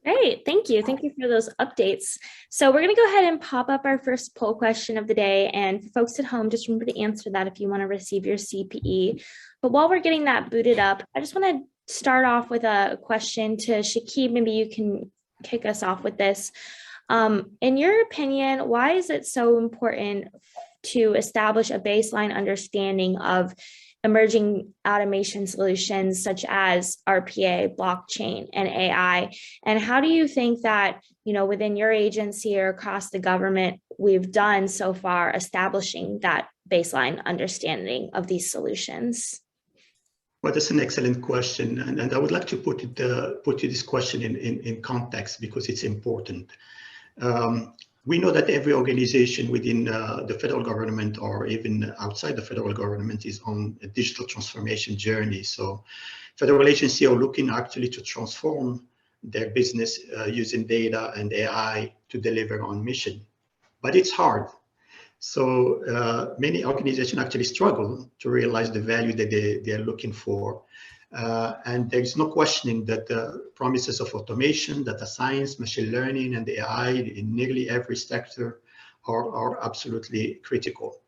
Great, thank you. Thank you for those updates. So we're going to go ahead and pop up our first poll question of the day. And for folks at home, just remember to answer that if you want to receive your CPE. But while we're getting that booted up, I just want to start off with a question to Shakib. Maybe you can kick us off with this. In your opinion, why is it so important to establish a baseline understanding of emerging automation solutions such as RPA, blockchain, and AI? And how do you think that, within your agency or across the government, we've done so far establishing that baseline understanding of these solutions? Well, that's an excellent question. And I would like to put this question in context because it's important. We know that every organization within the federal government or even outside the federal government is on a digital transformation journey. So federal agencies are looking actually to transform their business using data and AI to deliver on mission. But it's hard. So many organizations actually struggle to realize the value that they are looking for. And there is no questioning that the promises of automation, data science, machine learning, and AI in nearly every sector are absolutely critical.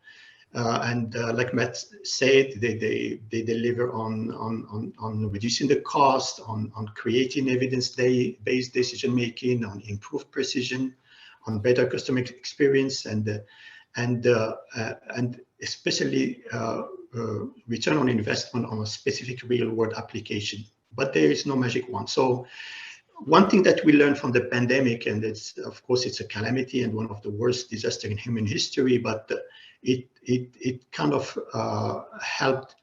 And like Matt said, they deliver on reducing the cost, on creating evidence-based decision-making, on improved precision, on better customer experience, and especially return on investment on a specific real-world application. But there is no magic one. So one thing that we learned from the pandemic, and it's of course it's a calamity and one of the worst disasters in human history, but it kind of helped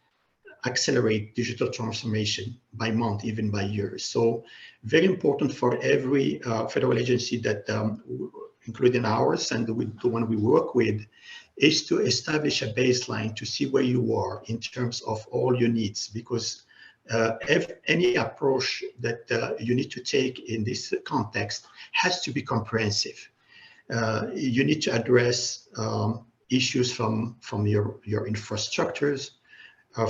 accelerate digital transformation by month, even by years. So very important for every federal agency that including ours and the one we work with, is to establish a baseline to see where you are in terms of all your needs, because any approach that you need to take in this context has to be comprehensive. You need to address issues from your infrastructures,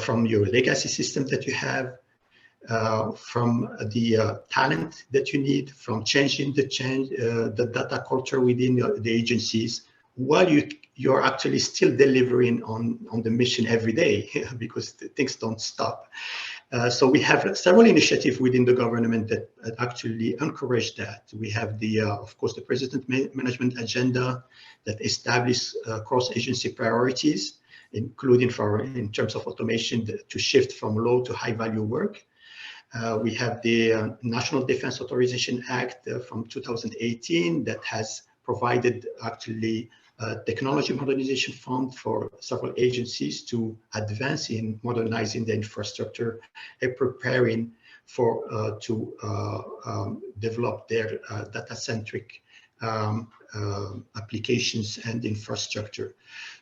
from your legacy system that you have, from the talent that you need, from changing the data culture within the agencies, while you're actually still delivering on the mission every day because things don't stop. So we have several initiatives within the government that actually encourage that. We have the, of course, the President Management Agenda that establishes cross-agency priorities, including in terms of automation to shift from low to high value work. We have the National Defense Authorization Act from 2018 that has provided actually technology modernization fund for several agencies to advance in modernizing the infrastructure and preparing for to develop their data-centric applications and infrastructure.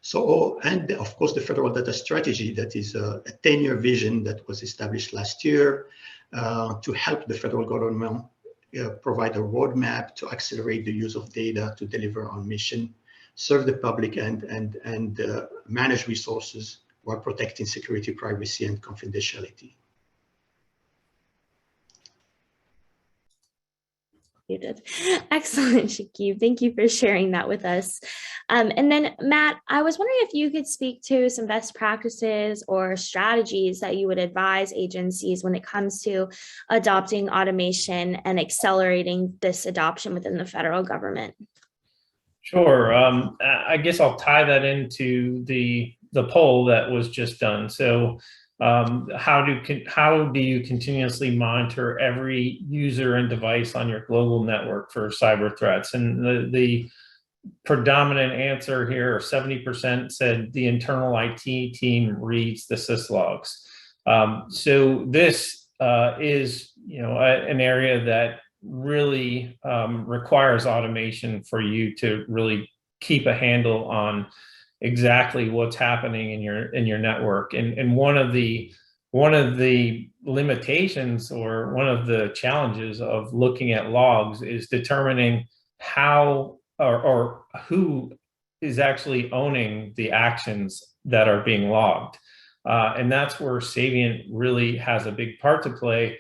So, and of course, the Federal Data Strategy, that is a 10-year vision that was established last year to help the federal government provide a roadmap to accelerate the use of data to deliver on mission, serve the public, and manage resources while protecting security, privacy, and confidentiality. Excellent, Shakib. Thank you for sharing that with us. And then, Matt, I was wondering if you could speak to some best practices or strategies that you would advise agencies when it comes to adopting automation and accelerating this adoption within the federal government. Sure. I guess I'll tie that into the poll that was just done. So how do you continuously monitor every user and device on your global network for cyber threats? And the predominant answer here, 70% said the internal IT team reads the syslogs. So this is, an area that really requires automation for you to really keep a handle on exactly what's happening in your network. And one of the limitations or one of the challenges of looking at logs is determining how or who is actually owning the actions that are being logged. And that's where Savient really has a big part to play,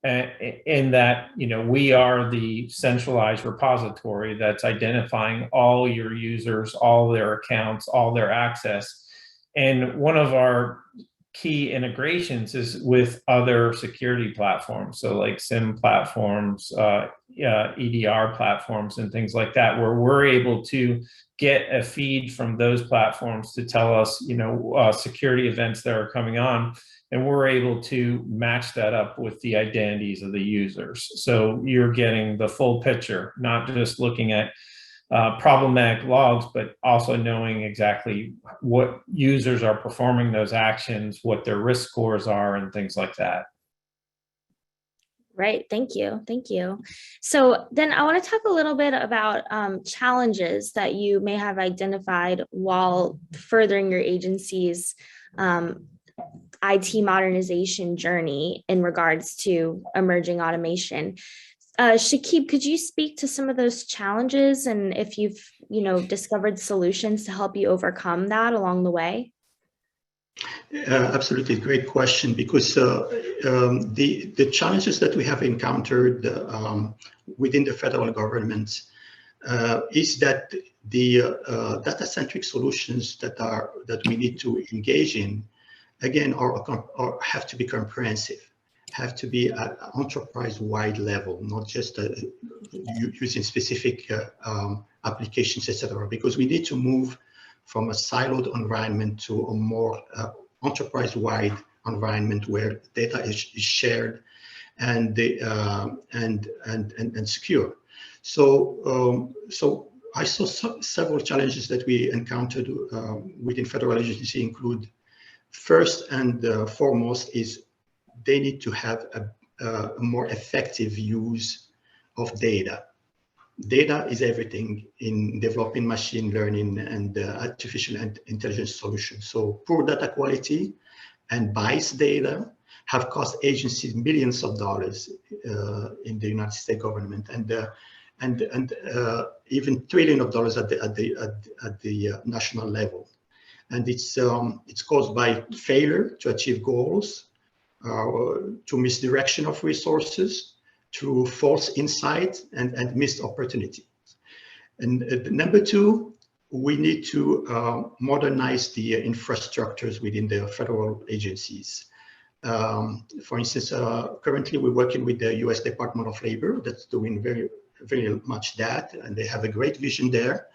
in that, we are the centralized repository that's identifying all your users, all their accounts, all their access. And one of our key integrations is with other security platforms. So like SIM platforms, EDR platforms, and things like that, where we're able to get a feed from those platforms to tell us, security events that are coming on. And we're able to match that up with the identities of the users. So you're getting the full picture, not just looking at problematic logs, but also knowing exactly what users are performing those actions, what their risk scores are, and things like that. Right. Thank you. Thank you. So then I want to talk a little bit about challenges that you may have identified while furthering your agency's IT modernization journey in regards to emerging automation. Shakib, could you speak to some of those challenges and if you've, discovered solutions to help you overcome that along the way? Absolutely, great question, because the challenges that we have encountered within the federal government is that the data-centric solutions that we need to engage in, again, have to be comprehensive, have to be at enterprise-wide level, not just using specific applications, etc. Because we need to move from a siloed environment to a more enterprise-wide environment where data is shared and secure. So I saw several challenges that we encountered within federal agencies include, first and foremost, is they need to have a more effective use of data. Data is everything in developing machine learning and artificial intelligence solutions. So poor data quality and biased data have cost agencies millions of dollars in the United States government, and even trillions of dollars at the national level. And it's caused by failure to achieve goals, to misdirection of resources, through false insight and missed opportunity. And number two, we need to modernize the infrastructures within the federal agencies. For instance, currently we're working with the U.S. Department of Labor that's doing very much that, and they have a great vision there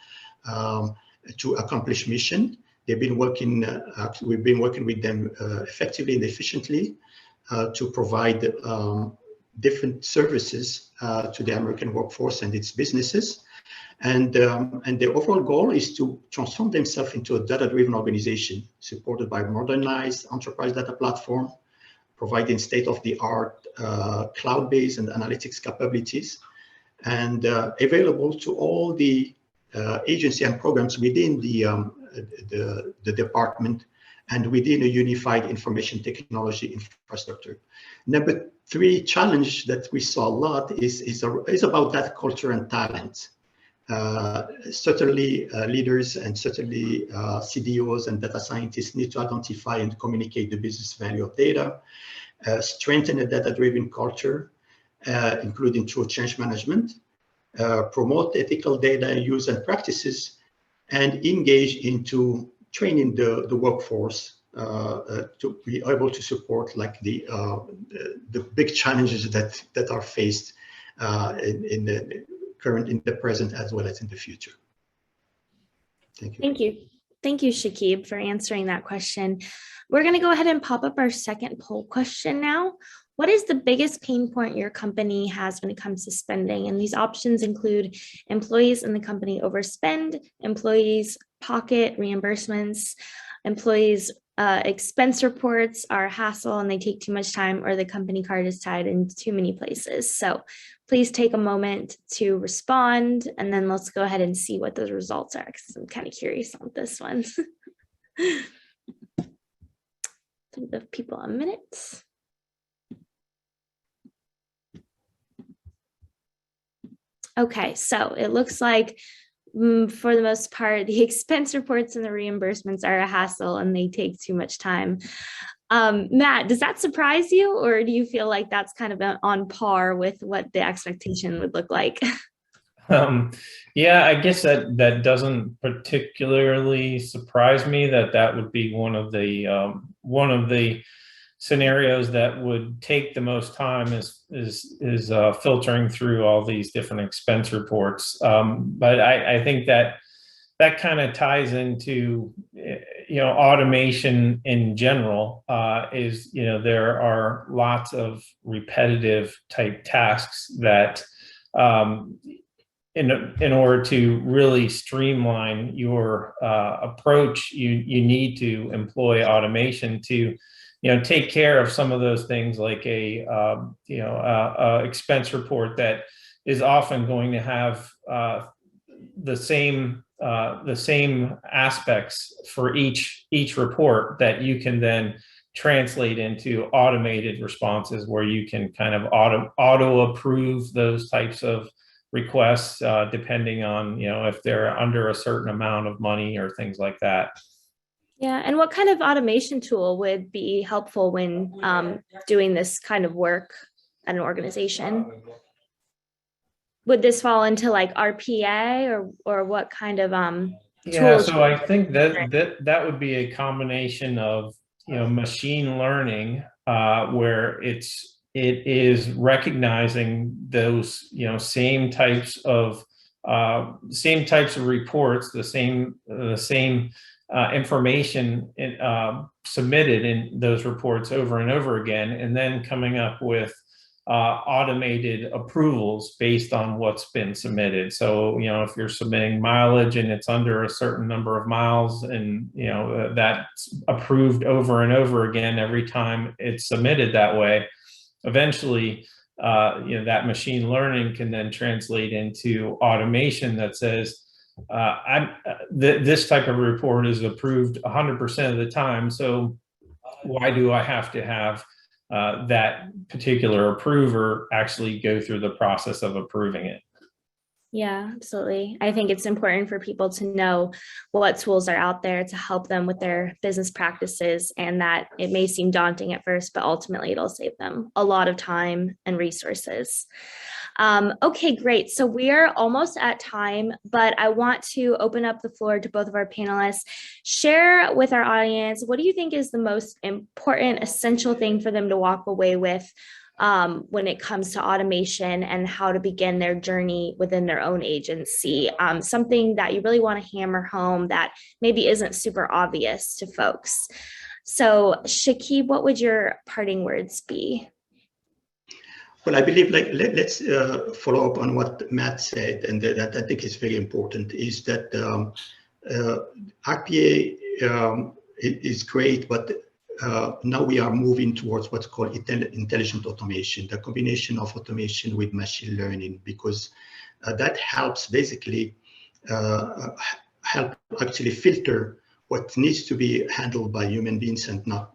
to accomplish mission. They've been working, we've been working with them effectively and efficiently to provide different services to the American workforce and its businesses. And the overall goal is to transform themselves into a data-driven organization supported by a modernized enterprise data platform, providing state-of-the-art cloud-based and analytics capabilities, and available to all the agency and programs within the department and within a unified information technology infrastructure. Number 3 challenge that we saw a lot is about that culture and talent. Certainly leaders and certainly CDOs and data scientists need to identify and communicate the business value of data, strengthen a data-driven culture, including through change management, promote ethical data use and practices, and engage into training the workforce to be able to support like the big challenges that are faced in the present as well as in the future. Thank you. Thank you. Thank you, Shakib, for answering that question. We're going to go ahead and pop up our second poll question now. What is the biggest pain point your company has when it comes to spending? And these options include employees in the company overspend, employees pocket reimbursements, employees expense reports are a hassle and they take too much time, or the company card is tied in too many places. So please take a moment to respond, and then let's go ahead and see what those results are, because I'm kind of curious on this one. Give people a minute. Okay, so it looks like for the most part, the expense reports and the reimbursements are a hassle and they take too much time. Matt, does that surprise you, or do you feel like that's kind of on par with what the expectation would look like? Yeah, I guess that doesn't particularly surprise me. That would be one of the scenarios that would take the most time is filtering through all these different expense reports. But I think that kind of ties into, automation in general. There are lots of repetitive type tasks that in order to really streamline your approach, you need to employ automation to take care of some of those things, like a expense report that is often going to have the same aspects for each report that you can then translate into automated responses, where you can kind of auto approve those types of requests depending on if they're under a certain amount of money or things like that. Yeah, and what kind of automation tool would be helpful when doing this kind of work at an organization? Would this fall into like RPA or what kind of Yeah, so I think that would be a combination of machine learning where it is recognizing those same types of reports, the same information submitted in those reports over and over again, and then coming up with automated approvals based on what's been submitted. So, if you're submitting mileage and it's under a certain number of miles, and that's approved over and over again every time it's submitted that way, eventually that machine learning can then translate into automation that says, this type of report is approved 100% of the time, so why do I have to have that particular approver actually go through the process of approving it? Yeah, absolutely. I think it's important for people to know what tools are out there to help them with their business practices, and that it may seem daunting at first, but ultimately it'll save them a lot of time and resources. Okay, great. So we are almost at time, but I want to open up the floor to both of our panelists. Share with our audience, what do you think is the most important, essential thing for them to walk away with when it comes to automation and how to begin their journey within their own agency? Something that you really want to hammer home that maybe isn't super obvious to folks. So Shakib, what would your parting words be? Well, I believe let's follow up on what Matt said, and that I think is very important, is that RPA is great, but now we are moving towards what's called intelligent automation, the combination of automation with machine learning, because that helps basically help actually filter what needs to be handled by human beings and not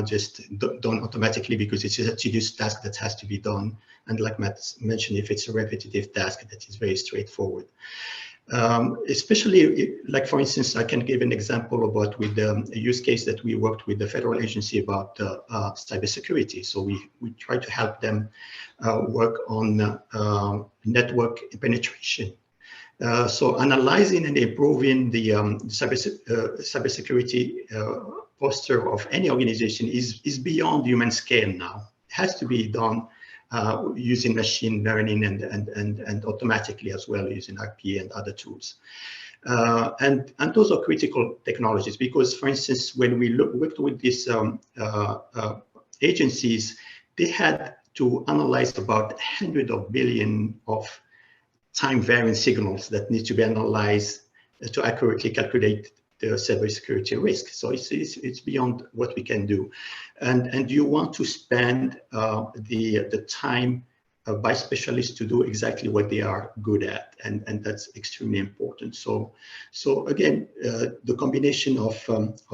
just done automatically, because it's a tedious task that has to be done. And like Matt mentioned, if it's a repetitive task, that is very straightforward. Especially, like for instance, I can give an example about with a use case that we worked with the federal agency about cybersecurity. So we try to help them work on network penetration. So analyzing and improving the cybersecurity posture of any organization is beyond human scale now. It has to be done using machine learning and automatically as well, using RPA and other tools. And those are critical technologies, because, for instance, when we worked with these agencies, they had to analyze about 100 billion of time variant signals that need to be analyzed to accurately calculate the cybersecurity risk. So it's beyond what we can do, and you want to spend the time by specialists to do exactly what they are good at, and that's extremely important. So again, the combination of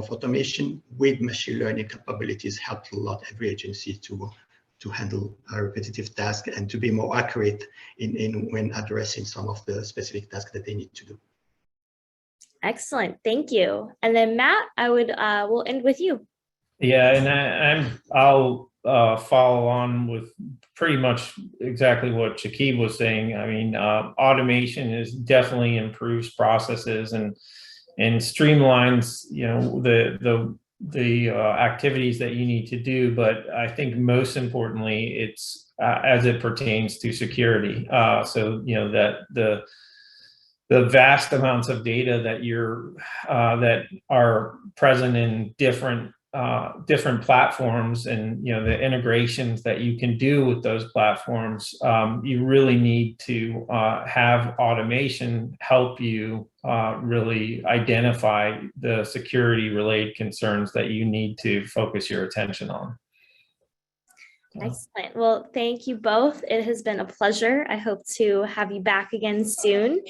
automation with machine learning capabilities helped a lot every agency to handle a repetitive task and to be more accurate in when addressing some of the specific tasks that they need to do. Excellent, thank you. And then Matt, we'll end with you. Yeah, and I'll follow on with pretty much exactly what Shakib was saying. I mean, automation is definitely improves processes and streamlines, you know, the activities that you need to do. But I think most importantly, it's as it pertains to security. So you know that the vast amounts of data that that are present in different platforms, and you know the integrations that you can do with those platforms, you really need to have automation help you really identify the security related concerns that you need to focus your attention on. Excellent. Well, thank you both. It has been a pleasure. I hope to have you back again soon.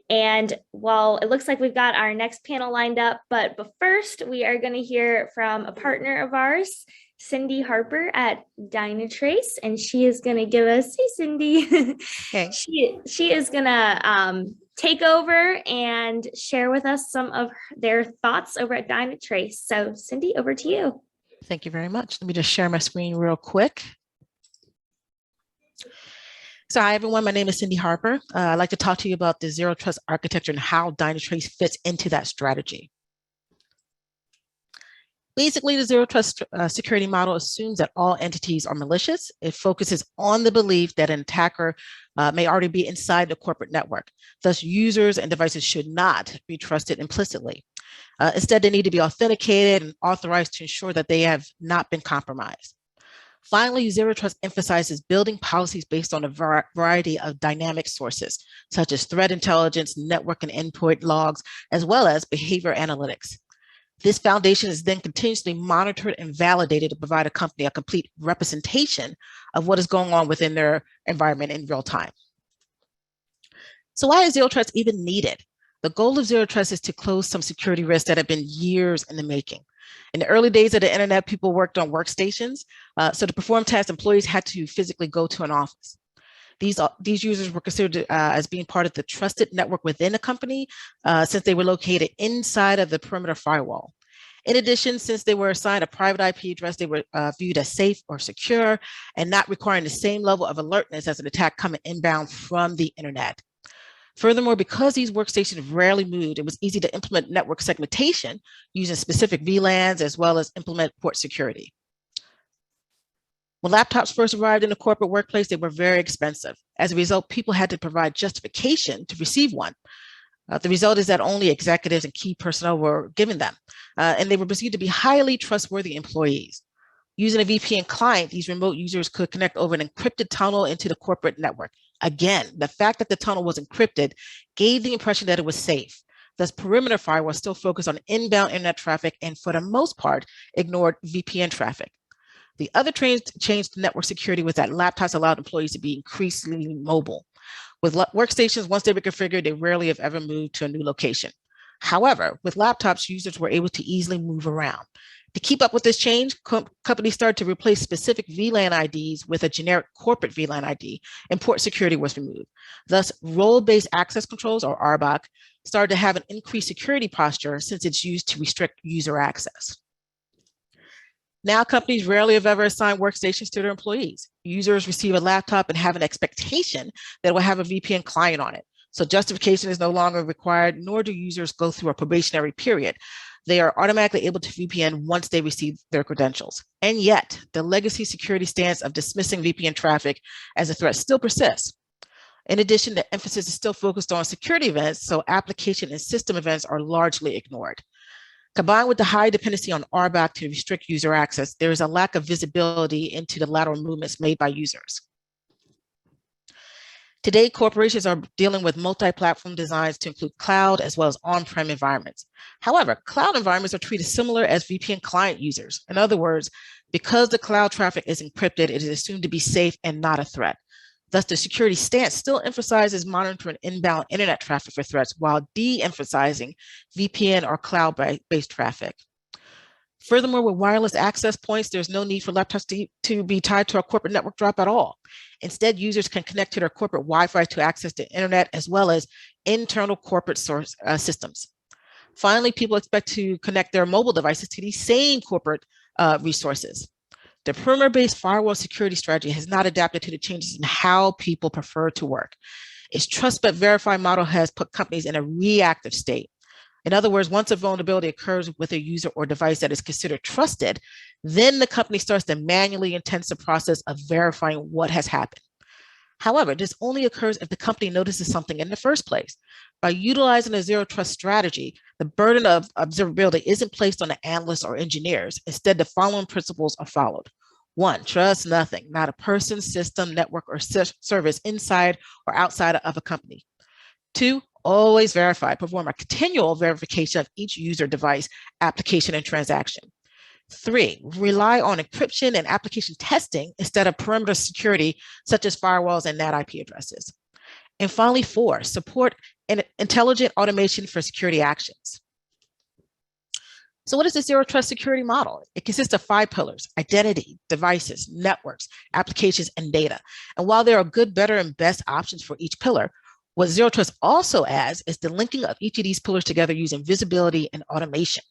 And while it looks like we've got our next panel lined up, but first we are going to hear from a partner of ours, Cindy Harper at Dynatrace, and she is going to give us, hey Cindy, okay. she is going to take over and share with us some of their thoughts over at Dynatrace. So Cindy, over to you. Thank you very much. Let me just share my screen real quick. So hi, everyone. My name is Cindy Harper. I'd like to talk to you about the Zero Trust architecture and how Dynatrace fits into that strategy. Basically, the Zero Trust security model assumes that all entities are malicious. It focuses on the belief that an attacker may already be inside the corporate network. Thus, users and devices should not be trusted implicitly. Instead, they need to be authenticated and authorized to ensure that they have not been compromised. Finally, Zero Trust emphasizes building policies based on a variety of dynamic sources, such as threat intelligence, network and endpoint logs, as well as behavior analytics. This foundation is then continuously monitored and validated to provide a company a complete representation of what is going on within their environment in real time. So why is Zero Trust even needed? The goal of Zero Trust is to close some security risks that have been years in the making. In the early days of the internet, people worked on workstations. So to perform tasks, employees had to physically go to an office. These users were considered as being part of the trusted network within a company since they were located inside of the perimeter firewall. In addition, since they were assigned a private IP address, they were viewed as safe or secure and not requiring the same level of alertness as an attack coming inbound from the internet. Furthermore, because these workstations rarely moved, it was easy to implement network segmentation using specific VLANs as well as implement port security. When laptops first arrived in the corporate workplace, they were very expensive. As a result, people had to provide justification to receive one. The result is that only executives and key personnel were given them, and they were perceived to be highly trustworthy employees. Using a VPN client, these remote users could connect over an encrypted tunnel into the corporate network. Again, the fact that the tunnel was encrypted gave the impression that it was safe. Thus, perimeter firewall still focused on inbound internet traffic and for the most part, ignored VPN traffic. The other change to network security was that laptops allowed employees to be increasingly mobile. With workstations, once they were configured, they rarely have ever moved to a new location. However, with laptops, users were able to easily move around. To keep up with this change, companies started to replace specific VLAN IDs with a generic corporate VLAN ID, and port security was removed. Thus, role-based access controls, or RBAC, started to have an increased security posture since it's used to restrict user access. Now, companies rarely have ever assigned workstations to their employees. Users receive a laptop and have an expectation that it will have a VPN client on it. So justification is no longer required, nor do users go through a probationary period. They are automatically able to VPN once they receive their credentials. And yet, the legacy security stance of dismissing VPN traffic as a threat still persists. In addition, the emphasis is still focused on security events, so application and system events are largely ignored. Combined with the high dependency on RBAC to restrict user access, there is a lack of visibility into the lateral movements made by users. Today, corporations are dealing with multi-platform designs to include cloud as well as on-prem environments. However, cloud environments are treated similar as VPN client users. In other words, because the cloud traffic is encrypted, it is assumed to be safe and not a threat. Thus, the security stance still emphasizes monitoring inbound internet traffic for threats while de-emphasizing VPN or cloud-based traffic. Furthermore, with wireless access points, there's no need for laptops to be tied to a corporate network drop at all. Instead, users can connect to their corporate Wi-Fi to access the internet as well as internal corporate source systems. Finally, people expect to connect their mobile devices to these same corporate resources. The perimeter-based firewall security strategy has not adapted to the changes in how people prefer to work. Its trust but verify model has put companies in a reactive state. In other words, once a vulnerability occurs with a user or device that is considered trusted, then the company starts the manually intensive process of verifying what has happened. However, this only occurs if the company notices something in the first place. By utilizing a zero trust strategy, the burden of observability isn't placed on the analysts or engineers. Instead, the following principles are followed. 1, trust nothing, not a person, system, network, or service inside or outside of a company. 2, always verify, perform a continual verification of each user, device, application, and transaction. 3, rely on encryption and application testing instead of perimeter security, such as firewalls and NAT IP addresses. And finally, 4, support an intelligent automation for security actions. So what is the zero trust security model? It consists of 5 pillars: identity, devices, networks, applications, and data. And while there are good, better, and best options for each pillar, what zero trust also adds is the linking of each of these pillars together using visibility and automation.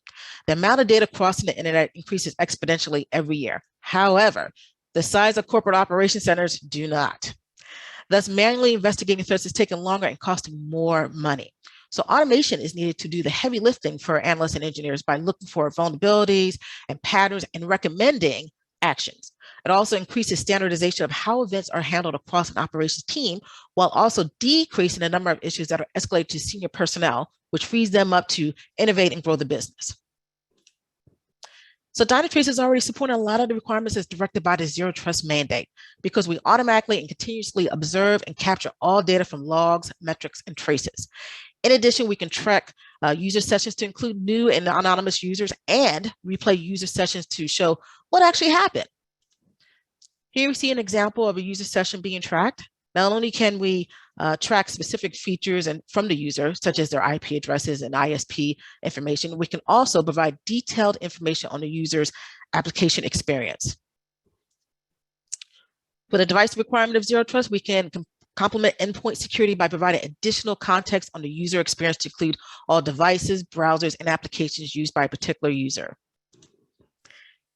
The amount of data crossing the internet increases exponentially every year. However, the size of corporate operation centers do not. Thus, manually investigating threats is taking longer and costing more money. So automation is needed to do the heavy lifting for analysts and engineers by looking for vulnerabilities and patterns and recommending actions. It also increases standardization of how events are handled across an operations team, while also decreasing the number of issues that are escalated to senior personnel, which frees them up to innovate and grow the business. So Dynatrace is already supporting a lot of the requirements as directed by the zero trust mandate, because we automatically and continuously observe and capture all data from logs, metrics, and traces. In addition, we can track user sessions to include new and anonymous users and replay user sessions to show what actually happened. Here we see an example of a user session being tracked. Not only can we track specific features from the user, such as their IP addresses and ISP information, we can also provide detailed information on the user's application experience. With a device requirement of zero trust, we can complement endpoint security by providing additional context on the user experience to include all devices, browsers, and applications used by a particular user.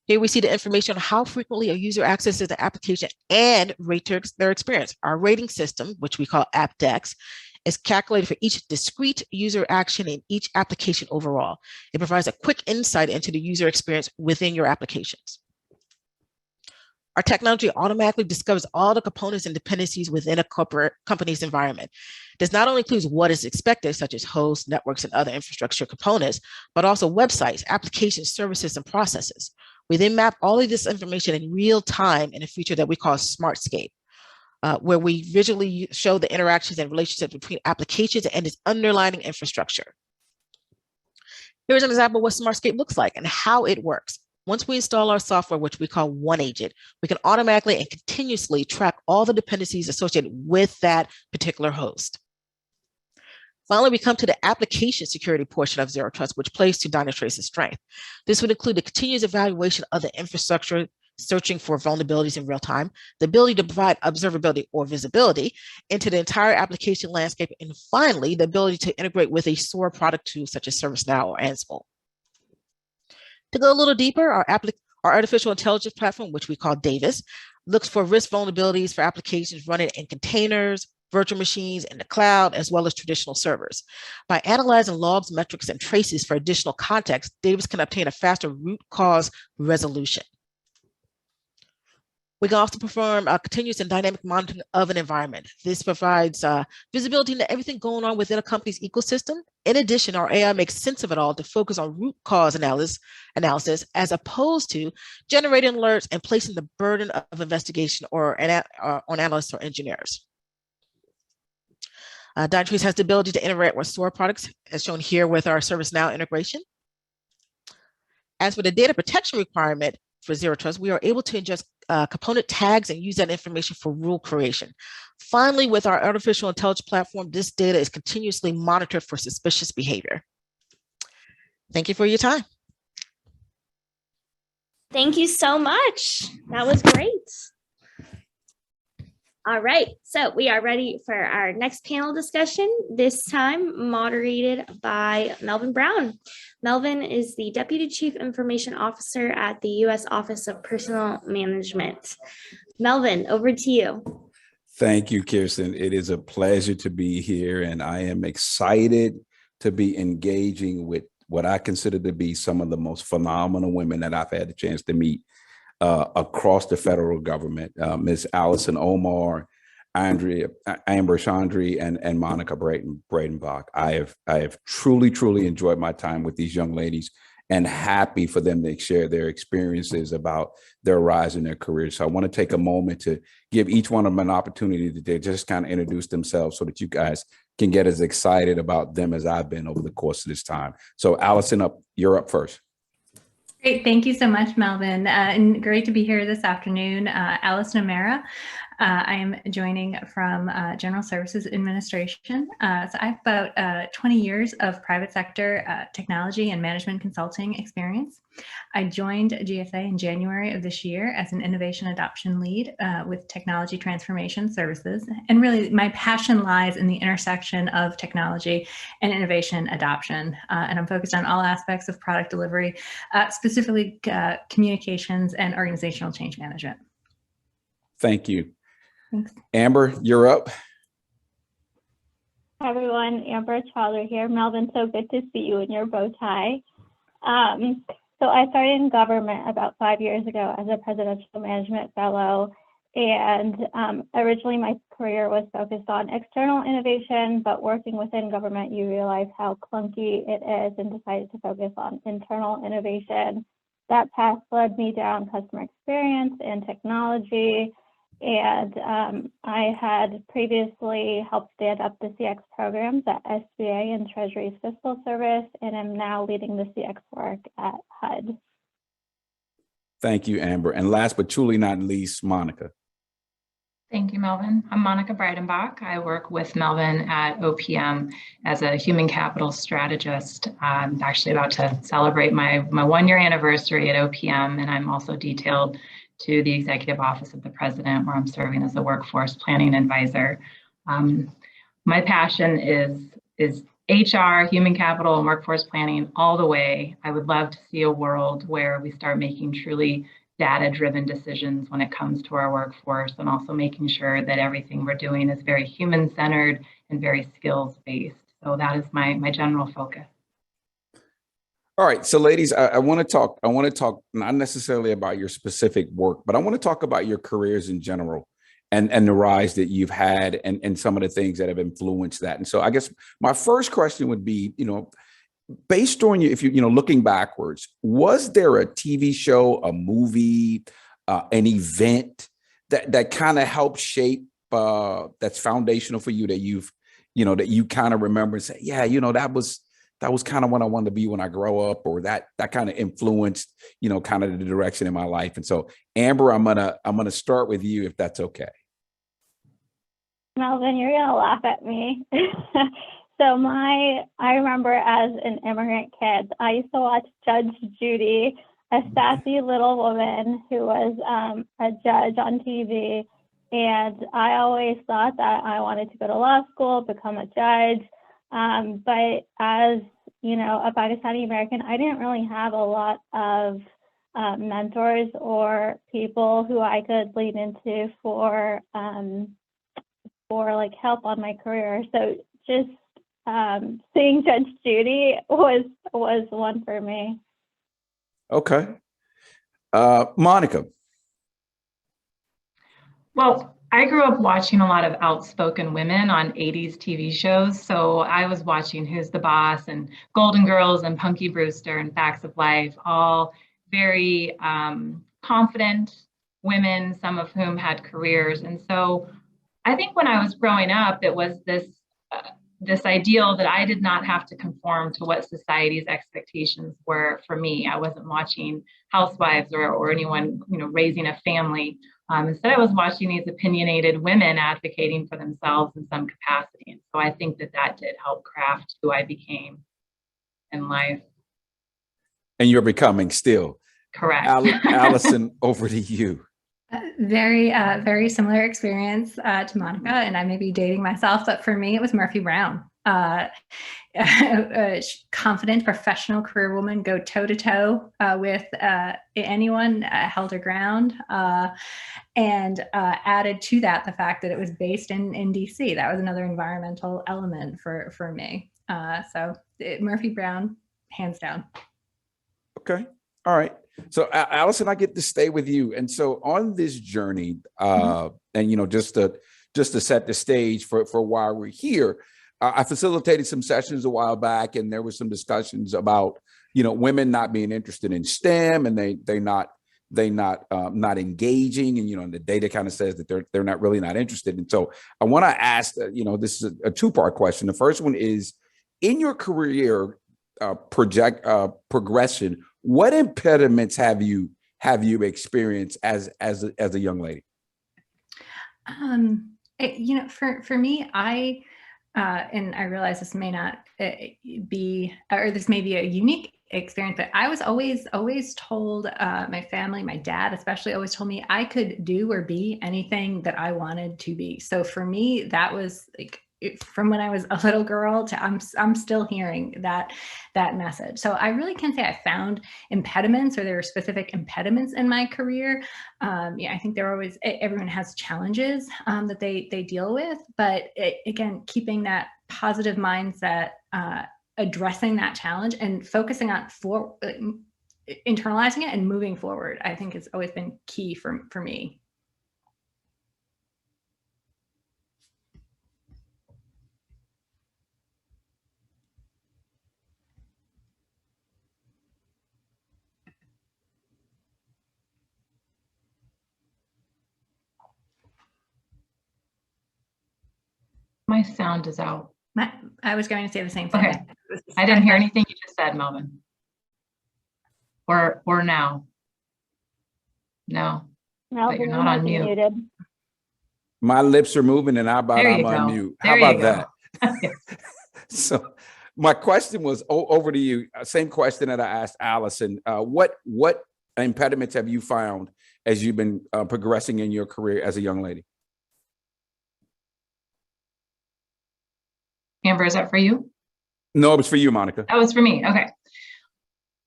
Here we see the information on how frequently a user accesses the application and rates their experience. Our rating system, which we call AppDex, is calculated for each discrete user action in each application overall. It provides a quick insight into the user experience within your applications. Our technology automatically discovers all the components and dependencies within a company's environment. This not only includes what is expected, such as hosts, networks, and other infrastructure components, but also websites, applications, services, and processes. We then map all of this information in real time in a feature that we call Smartscape, where we visually show the interactions and relationships between applications and its underlying infrastructure. Here's an example of what Smartscape looks like and how it works. Once we install our software, which we call OneAgent, we can automatically and continuously track all the dependencies associated with that particular host. Finally, we come to the application security portion of Zero Trust, which plays to Dynatrace's strength. This would include the continuous evaluation of the infrastructure, searching for vulnerabilities in real time, the ability to provide observability or visibility into the entire application landscape, and finally, the ability to integrate with a SOAR product tool such as ServiceNow or Ansible. To go a little deeper, our artificial intelligence platform, which we call Davis, looks for risk vulnerabilities for applications running in containers, virtual machines, in the cloud, as well as traditional servers. By analyzing logs, metrics, and traces for additional context, Davis can obtain a faster root cause resolution. We can also perform continuous and dynamic monitoring of an environment. This provides visibility into everything going on within a company's ecosystem. In addition, our AI makes sense of it all to focus on root cause analysis as opposed to generating alerts and placing the burden of investigation on analysts or engineers. Dynatrace has the ability to interact with SOAR products, as shown here with our ServiceNow integration. As for the data protection requirement for Zero Trust, we are able to ingest component tags and use that information for rule creation. Finally, with our artificial intelligence platform, this data is continuously monitored for suspicious behavior. Thank you for your time. Thank you so much. That was great. All right, so we are ready for our next panel discussion, this time moderated by Melvin Brown. Melvin is the Deputy Chief Information Officer at the U.S. Office of Personnel Management. Melvin, over to you. Thank you, Kirsten. It is a pleasure to be here, and I am excited to be engaging with what I consider to be some of the most phenomenal women that I've had the chance to meet across the federal government. Ms. Allison Omar, Amber Chandri, and Monica Bradenbach. I have truly enjoyed my time with these young ladies and happy for them to share their experiences about their rise in their careers. So I want to take a moment to give each one of them an opportunity to just kind of introduce themselves so that you guys can get as excited about them as I've been over the course of this time. So Allison, you're up first. Great. Thank you so much, Melvin. And great to be here this afternoon. Allison O'Mara. I am joining from General Services Administration. So I have about 20 years of private sector technology and management consulting experience. I joined GSA in January of this year as an innovation adoption lead with technology transformation services. And really my passion lies in the intersection of technology and innovation adoption. And I'm focused on all aspects of product delivery, specifically communications and organizational change management. Thank you. Thanks. Amber, you're up. Hi, everyone. Amber Chowdhury here. Melvin, so good to see you in your bow tie. So I started in government about 5 years ago as a presidential management fellow. And originally my career was focused on external innovation, but working within government, you realize how clunky it is and decided to focus on internal innovation. That path led me down customer experience and technology. And I had previously helped stand up the CX programs at SBA and Treasury's Fiscal Service, and I'm now leading the CX work at HUD. Thank you, Amber. And last but truly not least, Monica. Thank you, Melvin. I'm Monica Breidenbach. I work with Melvin at OPM as a human capital strategist. I'm actually about to celebrate my 1-year anniversary at OPM, and I'm also detailed to the Executive Office of the President, where I'm serving as a workforce planning advisor. My passion is HR, human capital, and workforce planning all the way. I would love to see a world where we start making truly data-driven decisions when it comes to our workforce, and also making sure that everything we're doing is very human-centered and very skills-based. So that is my general focus. All right, so ladies, I want to talk not necessarily about your specific work, but I want to talk about your careers in general and the rise that you've had and some of the things that have influenced that. And so I guess my first question would be, based on you, if you looking backwards, was there a TV show, a movie, an event that kind of helped shape that's foundational for you that you kind of remember and say, yeah, that was kind of what I wanted to be when I grow up, or that kind of influenced, kind of the direction in my life. And so, Amber, I'm gonna start with you, if that's okay. Melvin, you're gonna laugh at me. So I remember as an immigrant kid, I used to watch Judge Judy, a sassy little woman who was a judge on TV. And I always thought that I wanted to go to law school, become a judge. But as, a Pakistani American, I didn't really have a lot of mentors or people who I could lean into for like help on my career. So just seeing Judge Judy was one for me. Okay. Monica. Well, I grew up watching a lot of outspoken women on 80s TV shows. So I was watching Who's the Boss and Golden Girls and Punky Brewster and Facts of Life, all very confident women, some of whom had careers. And so I think when I was growing up, it was this ideal that I did not have to conform to what society's expectations were for me. I wasn't watching housewives or anyone, raising a family. Instead, I was watching these opinionated women advocating for themselves in some capacity. And so I think that did help craft who I became in life. And you're becoming still. Correct. Allison, over to you. Very similar experience to Monica, and I may be dating myself, but for me, it was Murphy Brown. A confident, professional career woman, go toe-to-toe with anyone, held her ground, and added to that the fact that it was based in DC. That was another environmental element for me. Murphy Brown, hands down. Okay. All right. So Allison, I get to stay with you. And so on this journey, and just to set the stage for why we're here, I facilitated some sessions a while back, and there were some discussions about women not being interested in STEM, and they not engaging, and the data kind of says that they're not really not interested. And so I want to ask, this is a two-part question. The first one is, in your career progression, what impediments have you experienced as a young lady? For me, and I realize this may not be, or this may be a unique experience, but I was always told, my family, my dad especially, always told me I could do or be anything that I wanted to be. So for me, that was like, from when I was a little girl to I'm still hearing that message. So I really can't say I found impediments, or there were specific impediments in my career. I think everyone has challenges that they deal with, but again, keeping that positive mindset, addressing that challenge and focusing on internalizing it and moving forward, I think has always been key for me. My sound is out. I was going to say the same thing. Okay. I didn't hear anything you just said, Melvin. Or now. No. But you're not on mute. Muted. My lips are moving, and how about I'm on mute? How about that? So my question was over to you. Same question that I asked Allison. What impediments have you found as you've been progressing in your career as a young lady? Amber, is that for you? No, it was for you, Monica. That was for me. Okay.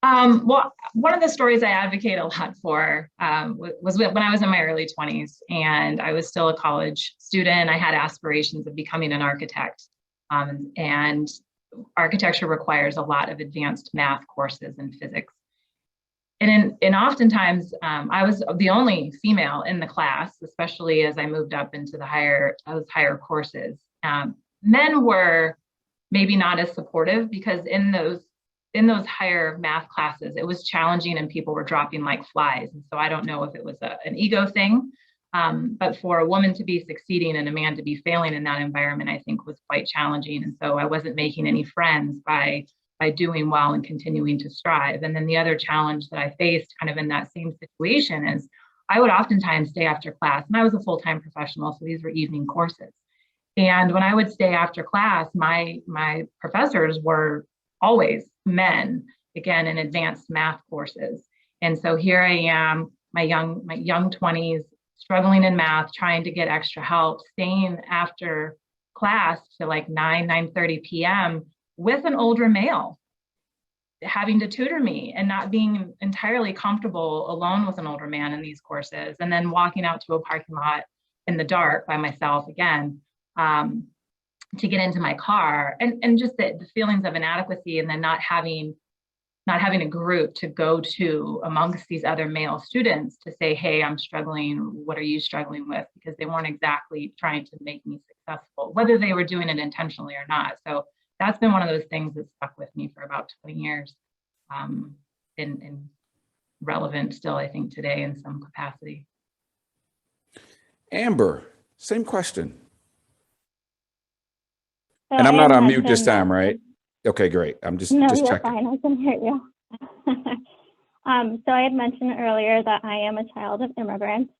Well, one of the stories I advocate a lot for was when I was in my early 20s and I was still a college student. I had aspirations of becoming an architect, and architecture requires a lot of advanced math courses and physics. And oftentimes I was the only female in the class, especially as I moved up into the higher courses. Men were maybe not as supportive because in those higher math classes, it was challenging and people were dropping like flies. And so I don't know if it was an ego thing, but for a woman to be succeeding and a man to be failing in that environment, I think was quite challenging. And so I wasn't making any friends by doing well and continuing to strive. And then the other challenge that I faced kind of in that same situation is I would oftentimes stay after class, and I was a full-time professional, so these were evening courses. And when I would stay after class, my professors were always men, again, in advanced math courses. And so here I am, my young 20s, struggling in math, trying to get extra help, staying after class to like 9:30 p.m. with an older male, having to tutor me and not being entirely comfortable alone with an older man in these courses, and then walking out to a parking lot in the dark by myself again, to get into my car, and just the feelings of inadequacy, and then not having a group to go to amongst these other male students to say, hey, I'm struggling, what are you struggling with? Because they weren't exactly trying to make me successful, whether they were doing it intentionally or not. So that's been one of those things that stuck with me for about 20 years, and relevant still, I think, today in some capacity. Amber, same question. So And I'm not I on mute this mentioned time, that- right? Okay, great. I'm just No, you're checking. fine. I can hear you. So I had mentioned earlier that I am a child of immigrants.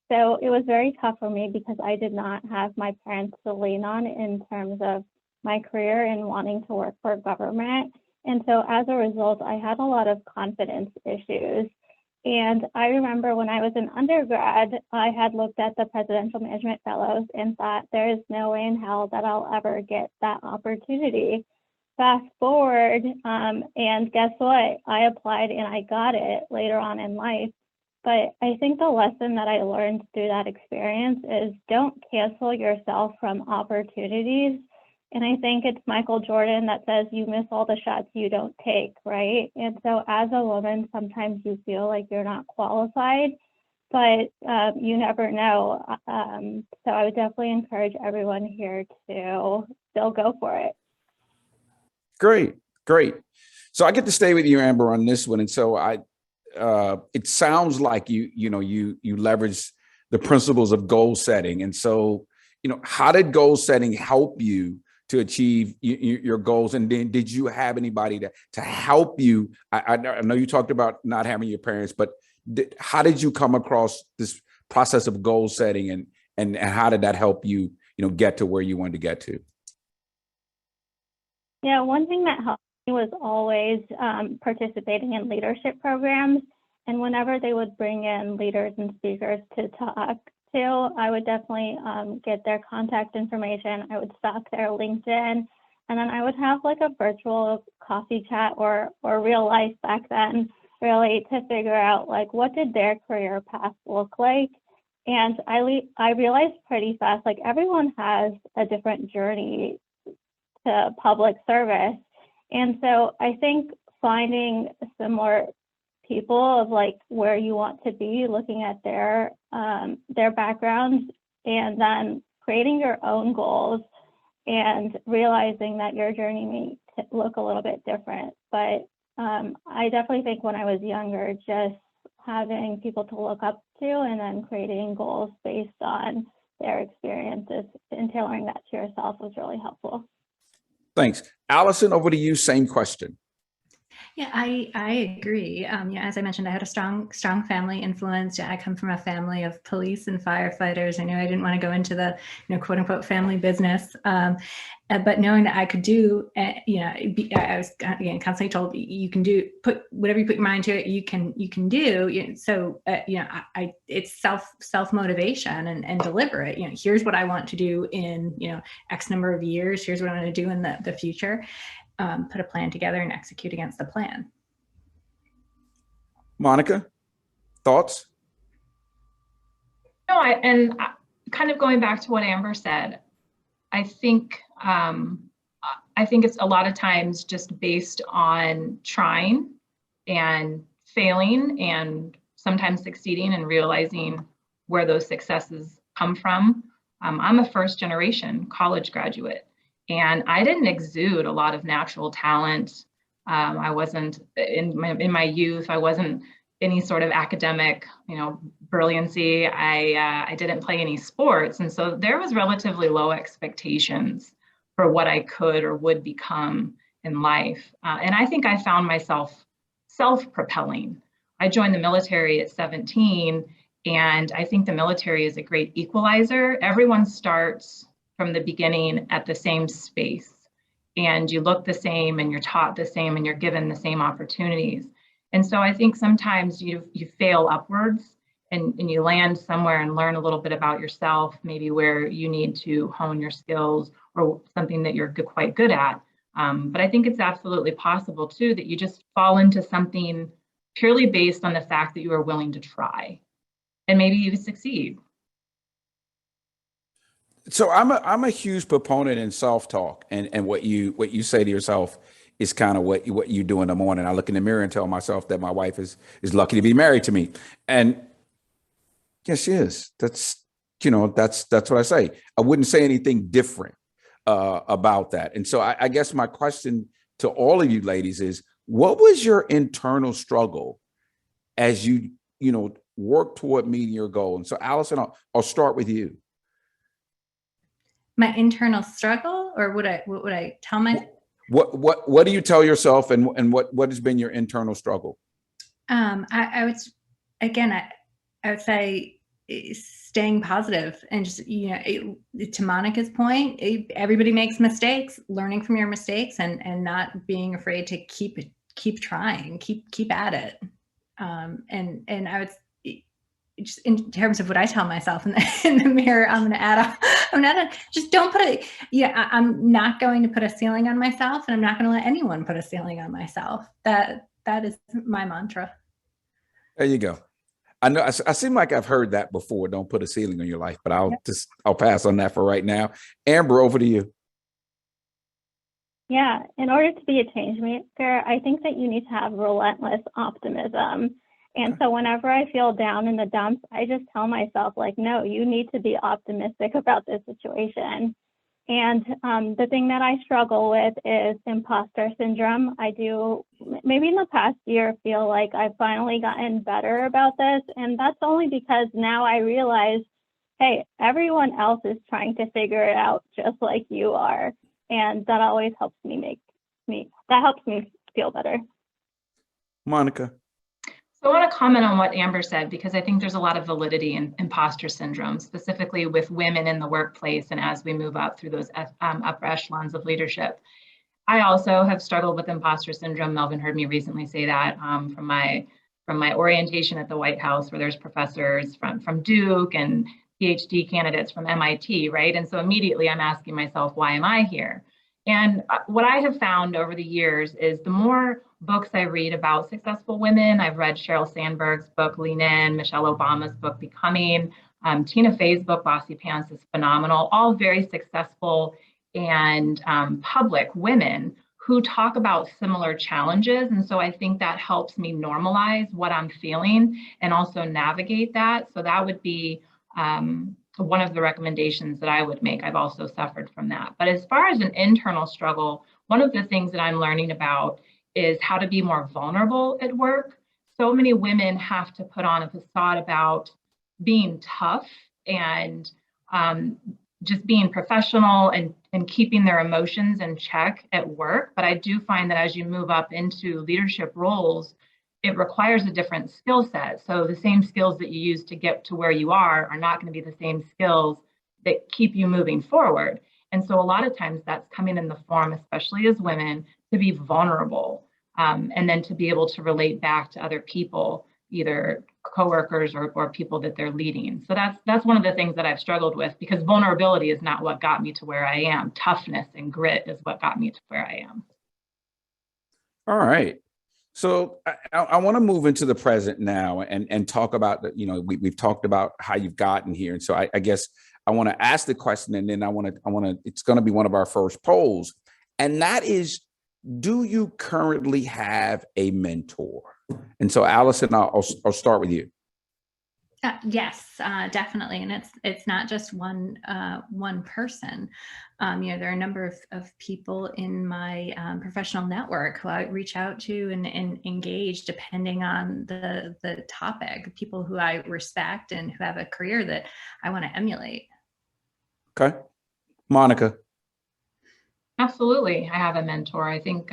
So it was very tough for me because I did not have my parents to lean on in terms of my career and wanting to work for government. And so as a result, I had a lot of confidence issues. And I remember when I was an undergrad, I had looked at the Presidential Management Fellows and thought, there is no way in hell that I'll ever get that opportunity. Fast forward, and guess what? I applied and I got it later on in life. But I think the lesson that I learned through that experience is don't cancel yourself from opportunities. And I think it's Michael Jordan that says you miss all the shots you don't take, right? And so as a woman, sometimes you feel like you're not qualified, but you never know. So I would definitely encourage everyone here to still go for it. Great. So I get to stay with you, Amber, on this one. And so it sounds like you leverage the principles of goal setting. And so, how did goal setting help you to achieve your goals? And then did you have anybody to help you? I know you talked about not having your parents, but how did you come across this process of goal setting, and how did that help you, get to where you wanted to get to? Yeah, one thing that helped me was always participating in leadership programs. And whenever they would bring in leaders and speakers to talk to, I would definitely get their contact information. I would stalk their LinkedIn, and then I would have like a virtual coffee chat or real life back then, really, to figure out like what did their career path look like. And I realized pretty fast, like everyone has a different journey to public service. And so I think finding similar people of like where you want to be, looking at their backgrounds, and then creating your own goals and realizing that your journey may look a little bit different. But I definitely think when I was younger, just having people to look up to and then creating goals based on their experiences and tailoring that to yourself was really helpful. Thanks. Allison, over to you. Same question. Yeah, I agree. Yeah, as I mentioned, I had a strong family influence. I come from a family of police and firefighters. I knew I didn't want to go into the, quote unquote family business. But knowing that I could do, I was constantly told you can do, put whatever you put your mind to it, you can do. So it's self motivation and deliver it. Here's what I want to do in X number of years. Here's what I'm going to do in the future. Put a plan together and execute against the plan. Monica, thoughts? No, kind of going back to what Amber said, I think it's a lot of times just based on trying and failing and sometimes succeeding and realizing where those successes come from. I'm a first generation college graduate. And I didn't exude a lot of natural talent. I wasn't in my youth. I wasn't any sort of academic, brilliancy. I didn't play any sports, and so there was relatively low expectations for what I could or would become in life. And I think I found myself self-propelling. I joined the military at 17, and I think the military is a great equalizer. Everyone starts from the beginning at the same space, and you look the same and you're taught the same and you're given the same opportunities. And so I think sometimes you fail upwards and you land somewhere and learn a little bit about yourself, maybe where you need to hone your skills or something that you're quite good at. But I think it's absolutely possible too that you just fall into something purely based on the fact that you are willing to try, and maybe you succeed. So I'm a huge proponent in self-talk, and what you say to yourself is kind of what you do in the morning. I look in the mirror and tell myself that my wife is lucky to be married to me, and yes, she is. That's what I say. I wouldn't say anything different about that. And so I guess my question to all of you ladies is, what was your internal struggle as you work toward meeting your goal? And so Allison, I'll start with you. My internal struggle, or what would I tell myself? What do you tell yourself, and what has been your internal struggle? I would say staying positive and just, to Monica's point, everybody makes mistakes, learning from your mistakes and not being afraid to keep trying, keep at it. And I would, just in terms of what I tell myself in the mirror, I'm going to add just don't put I'm not going to put a ceiling on myself, and I'm not going to let anyone put a ceiling on myself. That is my mantra. There you go. I know I seem like I've heard that before. Don't put a ceiling on your life, but I'll pass on that for right now. Amber, over to you. Yeah, in order to be a change maker, I think that you need to have relentless optimism. And so whenever I feel down in the dumps, I just tell myself, no, you need to be optimistic about this situation. And the thing that I struggle with is imposter syndrome. I do, maybe in the past year, feel like I've finally gotten better about this. And that's only because now I realize, hey, everyone else is trying to figure it out just like you are. And that always helps me feel better. Monica. So I want to comment on what Amber said, because I think there's a lot of validity in imposter syndrome, specifically with women in the workplace and as we move up through those upper echelons of leadership. I also have struggled with imposter syndrome. Melvin heard me recently say that from my orientation at the White House, where there's professors from Duke and PhD candidates from MIT, right? And so immediately I'm asking myself, why am I here? And what I have found over the years is the more books I read about successful women, I've read Sheryl Sandberg's book, Lean In, Michelle Obama's book, Becoming, Tina Fey's book, Bossy Pants is phenomenal, all very successful and public women who talk about similar challenges. And so I think that helps me normalize what I'm feeling and also navigate that. So that would be one of the recommendations that I would make. I've also suffered from that. But as far as an internal struggle, one of the things that I'm learning about is how to be more vulnerable at work. So many women have to put on a facade about being tough and just being professional and keeping their emotions in check at work. But I do find that as you move up into leadership roles, it requires a different skill set. So the same skills that you use to get to where you are not going to be the same skills that keep you moving forward. And so a lot of times that's coming in the form, especially as women, to be vulnerable, and then to be able to relate back to other people, either coworkers or people that they're leading. So that's one of the things that I've struggled with, because vulnerability is not what got me to where I am. Toughness and grit is what got me to where I am. All right. So I want to move into the present now and talk about, we've talked about how you've gotten here. And so I guess I want to ask the question, and then it's going to be one of our first polls. And that is, do you currently have a mentor? And so Allison, I'll start with you. Yes, definitely. And it's not just one person. There are a number of people in my professional network who I reach out to and engage depending on the topic, people who I respect and who have a career that I want to emulate. Okay. Monica. Absolutely. I have a mentor. I think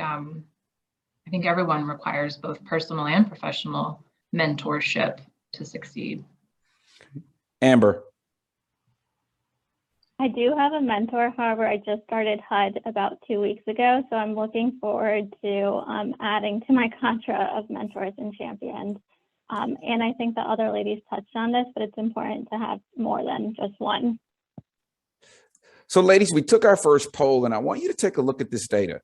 everyone requires both personal and professional mentorship to succeed. Amber. I do have a mentor. However, I just started HUD about 2 weeks ago, so I'm looking forward to adding to my contra of mentors and champions. And I think the other ladies touched on this, but it's important to have more than just one. So ladies, we took our first poll, and I want you to take a look at this data.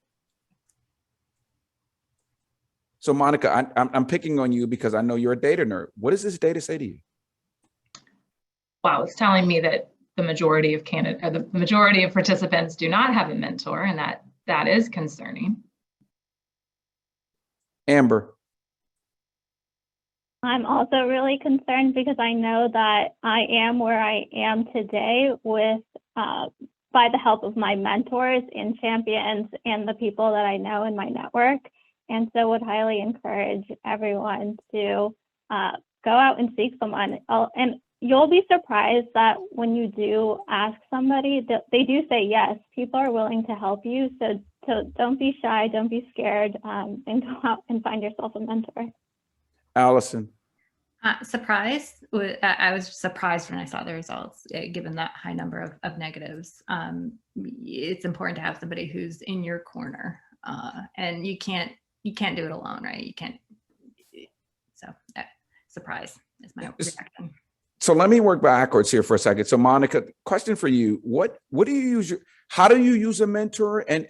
So Monica, I'm picking on you because I know you're a data nerd. What does this data say to you? Wow, it's telling me that the majority of participants do not have a mentor, and that is concerning. Amber. I'm also really concerned because I know that I am where I am today with by the help of my mentors and champions and the people that I know in my network. And so would highly encourage everyone to go out and seek someone. And you'll be surprised that when you do ask somebody, they do say yes. People are willing to help you. So don't be shy, don't be scared, and go out and find yourself a mentor. Allison. Surprised. I was surprised when I saw the results, given that high number of negatives. It's important to have somebody who's in your corner, and you can't do it alone, right? You can't. So surprise is my reaction. So let me work backwards here for a second. So Monica, question for you: What do you use? How do you use a mentor, and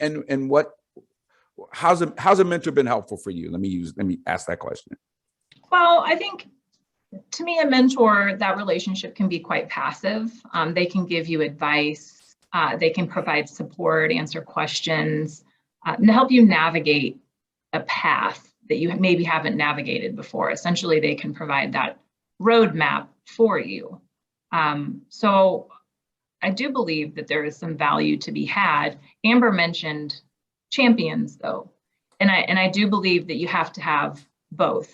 how's a mentor been helpful for you? Let me ask that question. Well, I think, to me, a mentor, that relationship can be quite passive. They can give you advice. They can provide support, answer questions, and help you navigate a path that you maybe haven't navigated before. Essentially, they can provide that roadmap for you. So I do believe that there is some value to be had. Amber mentioned champions, though, and I do believe that you have to have both.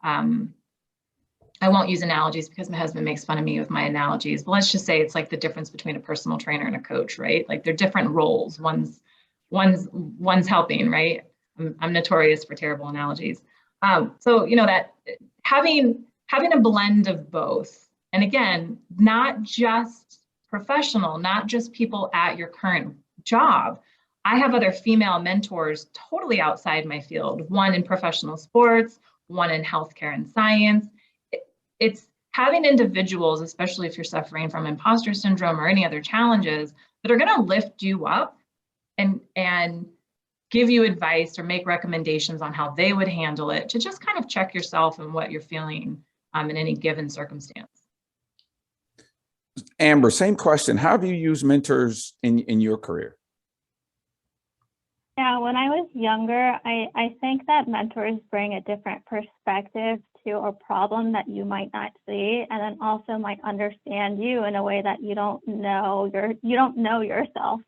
I won't use analogies because my husband makes fun of me with my analogies, but let's just say it's like the difference between a personal trainer and a coach, right? Like they're different roles. One's helping, right? I'm notorious for terrible analogies. So that having a blend of both, and again, not just professional, not just people at your current job. I have other female mentors totally outside my field, one in professional sports, one in healthcare and science. It's having individuals, especially if you're suffering from imposter syndrome or any other challenges, that are going to lift you up and give you advice or make recommendations on how they would handle it, to just kind of check yourself and what you're feeling in any given circumstance. Amber, same question. How do you use mentors in your career? Yeah, when I was younger, I think that mentors bring a different perspective to a problem that you might not see, and then also might understand you in a way that you don't know yourself,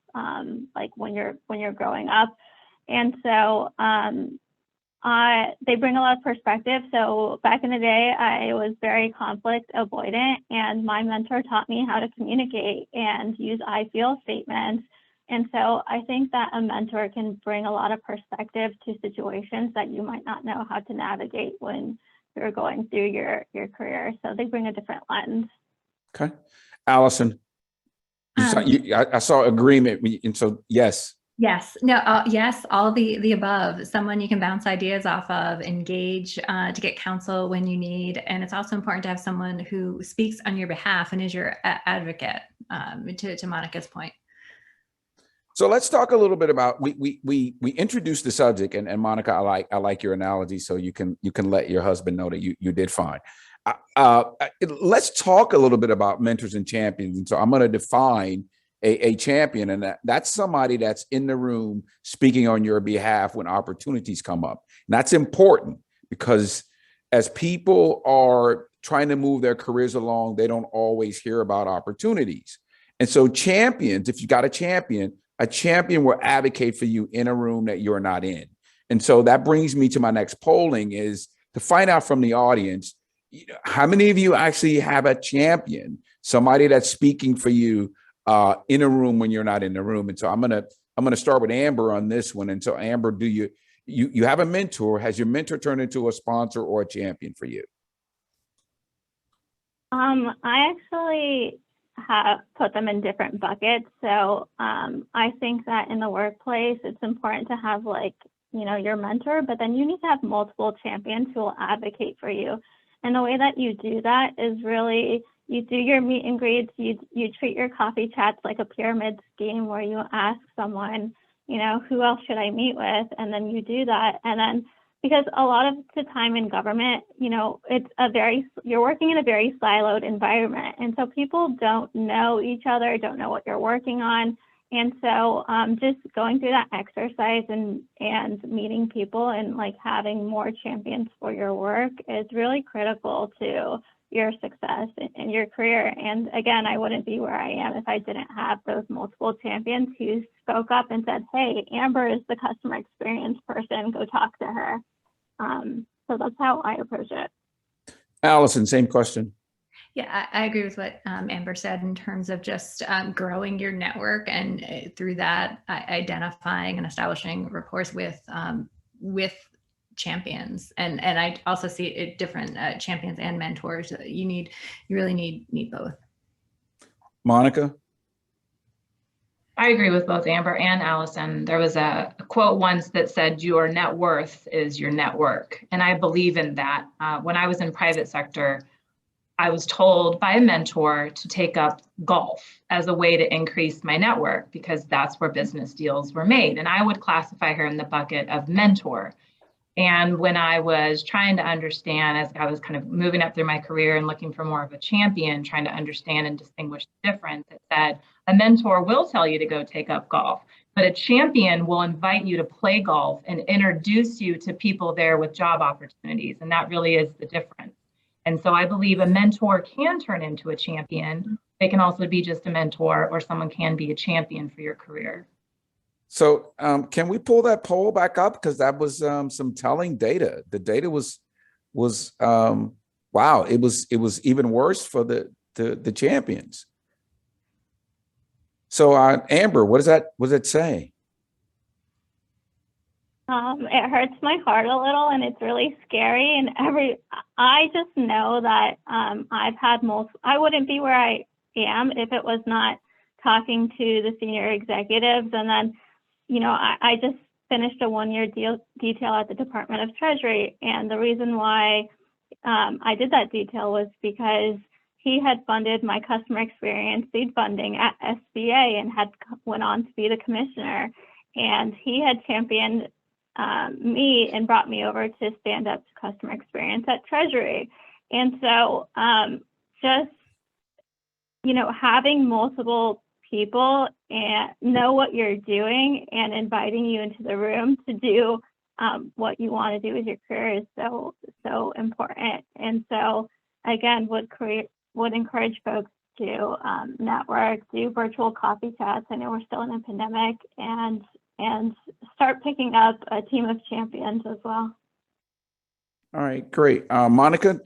like when you're growing up. And so they bring a lot of perspective. So back in the day, I was very conflict avoidant, and my mentor taught me how to communicate and use I feel statements. And so I think that a mentor can bring a lot of perspective to situations that you might not know how to navigate when you're going through your career. So they bring a different lens. Okay. Allison, I saw agreement. And so, yes. Yes, no, yes, all the above. Someone you can bounce ideas off of, engage to get counsel when you need. And it's also important to have someone who speaks on your behalf and is your advocate, to Monica's point. So let's talk a little bit about, we introduced the subject, and Monica, I like your analogy, so you can let your husband know that you did fine. Let's talk a little bit about mentors and champions. And so I'm going to define a champion, and that's somebody that's in the room speaking on your behalf when opportunities come up. And that's important because as people are trying to move their careers along, they don't always hear about opportunities. And so champions, if you got a champion will advocate for you in a room that you're not in. And so that brings me to my next polling, is to find out from the audience, how many of you actually have a champion, somebody that's speaking for you in a room when you're not in the room? And so I'm gonna start with Amber on this one. And so Amber, do you have a mentor? Has your mentor turned into a sponsor or a champion for you? I actually have put them in different buckets. So I think that in the workplace, it's important to have your mentor, but then you need to have multiple champions who will advocate for you. And the way that you do that is really, you do your meet and greets, you treat your coffee chats like a pyramid scheme where you ask someone, who else should I meet with? And then you do that. And then, because a lot of the time in government, you're working in a very siloed environment. And so people don't know each other, don't know what you're working on. And so just going through that exercise and meeting people and having more champions for your work is really critical to your success in your career. And again, I wouldn't be where I am if I didn't have those multiple champions who spoke up and said, hey, Amber is the customer experience person, go talk to her. So that's how I approach it. Allison, same question. Yeah, I agree with what Amber said in terms of just growing your network, and through that, identifying and establishing rapport with champions. And I also see it different champions and mentors. You really need both. Monica? I agree with both Amber and Allison. There was a quote once that said, your net worth is your network. And I believe in that. When I was in private sector, I was told by a mentor to take up golf as a way to increase my network because that's where business deals were made. And I would classify her in the bucket of mentor. And when I was trying to understand, as I was kind of moving up through my career and looking for more of a champion, trying to understand and distinguish the difference, it said a mentor will tell you to go take up golf, but a champion will invite you to play golf and introduce you to people there with job opportunities. And that really is the difference. And so I believe a mentor can turn into a champion. They can also be just a mentor, or someone can be a champion for your career. So can we pull that poll back up? Because that was some telling data. The data was wow. It was even worse for the champions. So Amber, what does that say? It hurts my heart a little, and it's really scary. And I just know that I've had I wouldn't be where I am if it was not talking to the senior executives. And then, I just finished a one-year detail at the Department of Treasury. And the reason why I did that detail was because he had funded my customer experience seed funding at SBA and went on to be the commissioner. And he had championed me and brought me over to stand up to customer experience at Treasury. And so just, having multiple people and know what you're doing and inviting you into the room to do what you want to do with your career is so important. And so again, would encourage folks to network, do virtual coffee chats. I know we're still in a pandemic, and start picking up a team of champions as well. All right, great. Monica?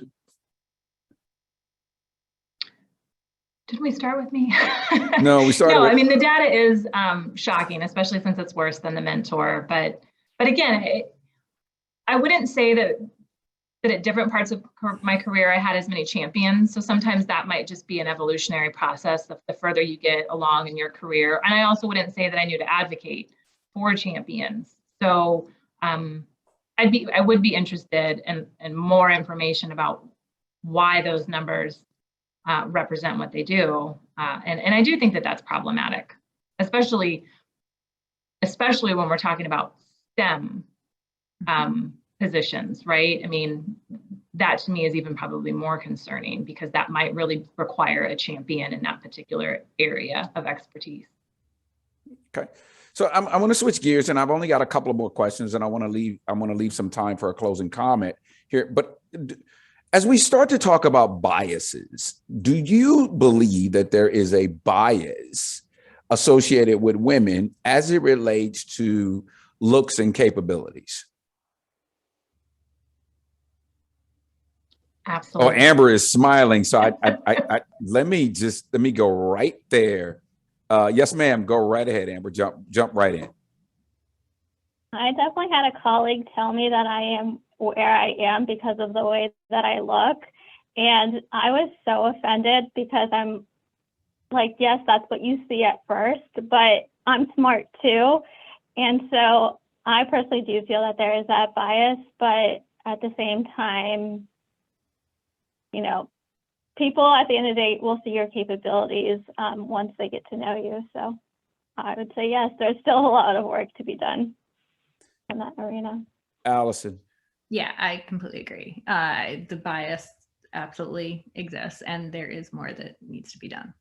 Did we start with me? No, we started No, with... I mean, the data is shocking, especially since it's worse than the mentor. But again, I wouldn't say that at different parts of my career, I had as many champions. So sometimes that might just be an evolutionary process the further you get along in your career. And I also wouldn't say that I knew to advocate for champions. So I would be interested in more information about why those numbers represent what they do. And I do think that that's problematic, especially when we're talking about STEM positions, right? I mean, that to me is even probably more concerning because that might really require a champion in that particular area of expertise. Okay. So I want to switch gears, and I've only got a couple of more questions, and I want to leave some time for a closing comment here. But as we start to talk about biases, do you believe that there is a bias associated with women as it relates to looks and capabilities? Absolutely. Oh, Amber is smiling. So let me go right there. Yes, ma'am. Go right ahead, Amber. Jump right in. I definitely had a colleague tell me that I am where I am because of the way that I look. And I was so offended because I'm like, yes, that's what you see at first, but I'm smart too. And so I personally do feel that there is that bias, but at the same time, you know, people at the end of the day will see your capabilities once they get to know you. So I would say, yes, there's still a lot of work to be done in that arena. Allison. Yeah, I completely agree. The bias absolutely exists, and there is more that needs to be done.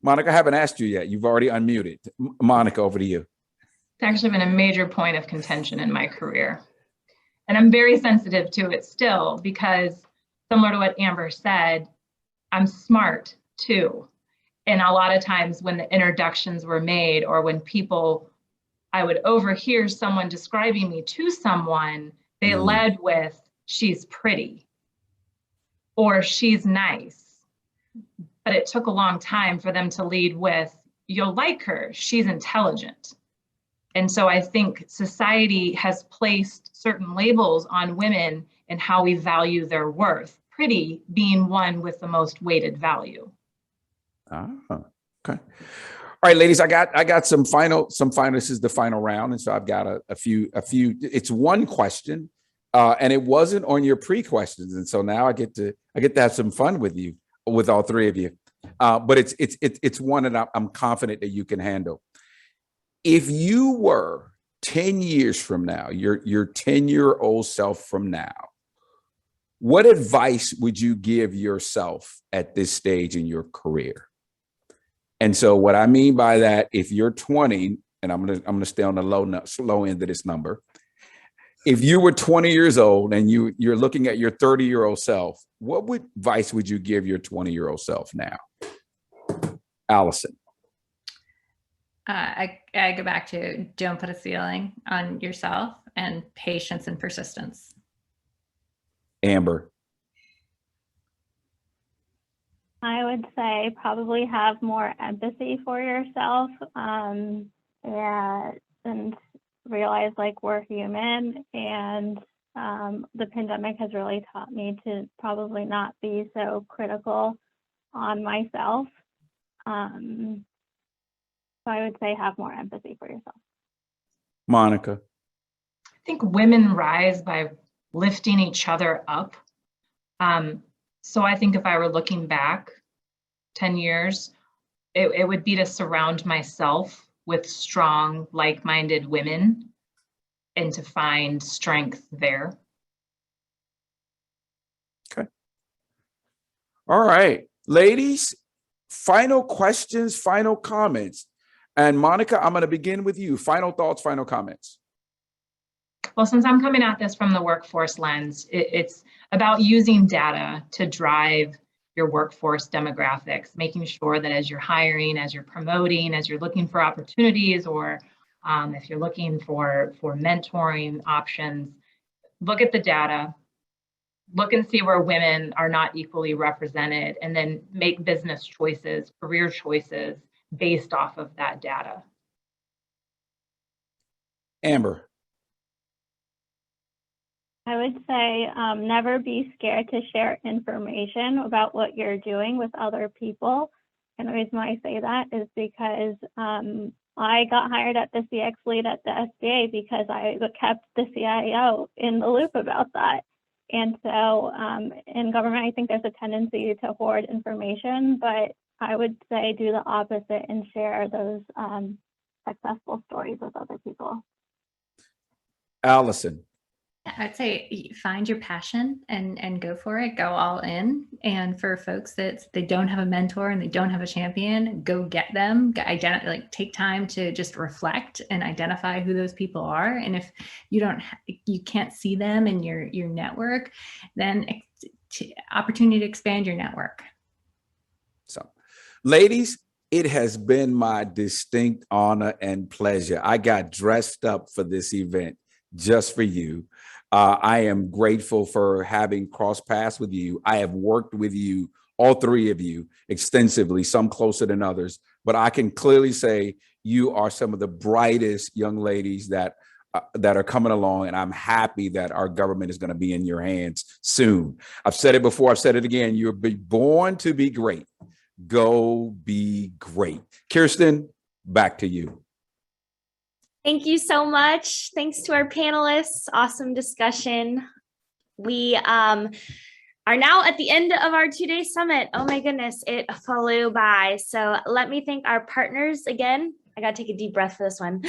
Monica, I haven't asked you yet. You've already unmuted. Monica, over to you. It's actually been a major point of contention in my career. And I'm very sensitive to it still because, similar to what Amber said, I'm smart too. And a lot of times when the introductions were made or when I would overhear someone describing me to someone, they led with, she's pretty or she's nice. But it took a long time for them to lead with, you'll like her, she's intelligent. And so I think society has placed certain labels on women and how we value their worth, pretty being one with the most weighted value. Ah, okay. All right, ladies, I got some final, this is the final round. And so I've got a few, it's one question and it wasn't on your pre-questions. And so now I get to have some fun with you, with all three of you. But it's one that I'm confident that you can handle. If you were 10 years from now, your 10-year-old self from now, what advice would you give yourself at this stage in your career? And so what I mean by that, if you're 20, and I'm gonna stay on the low end of this number. If you were 20 years old and you're looking at your 30-year-old self, what advice would you give your 20-year-old self now? Allison. I go back to don't put a ceiling on yourself and patience and persistence. Amber. I would say probably have more empathy for yourself and realize like we're human, and the pandemic has really taught me to probably not be so critical on myself. So I would say have more empathy for yourself. Monica. I think women rise by lifting each other up. So I think if I were looking back 10 years, it would be to surround myself with strong, like-minded women and to find strength there. Okay. All right, ladies, final questions, final comments. And Monica, I'm going to begin with you. Final thoughts, final comments. Well, since I'm coming at this from the workforce lens, it's about using data to drive your workforce demographics, making sure that as you're hiring, as you're promoting, as you're looking for opportunities, or if you're looking for mentoring options, look at the data, look and see where women are not equally represented, and then make business choices, career choices based off of that data. Amber. I would say never be scared to share information about what you're doing with other people. And the reason why I say that is because I got hired at the CX lead at the SBA because I kept the CIO in the loop about that. And so in government, I think there's a tendency to hoard information, but I would say do the opposite and share those successful stories with other people. Allison. I'd say find your passion and go for it, go all in. And for folks that they don't have a mentor and they don't have a champion, go get them, take time to just reflect and identify who those people are. And if you can't see them in your network, then opportunity to expand your network. So, ladies, it has been my distinct honor and pleasure. I got dressed up for this event just for you. I am grateful for having crossed paths with you. I have worked with you, all three of you, extensively, some closer than others, but I can clearly say you are some of the brightest young ladies that are coming along, and I'm happy that our government is going to be in your hands soon. I've said it before, I've said it again, you're born to be great. Go be great. Kirsten, back to you. Thank you so much. Thanks to our panelists. Awesome discussion. We are now at the end of our 2-day summit. Oh my goodness, it flew by. So let me thank our partners again. I got to take a deep breath for this one.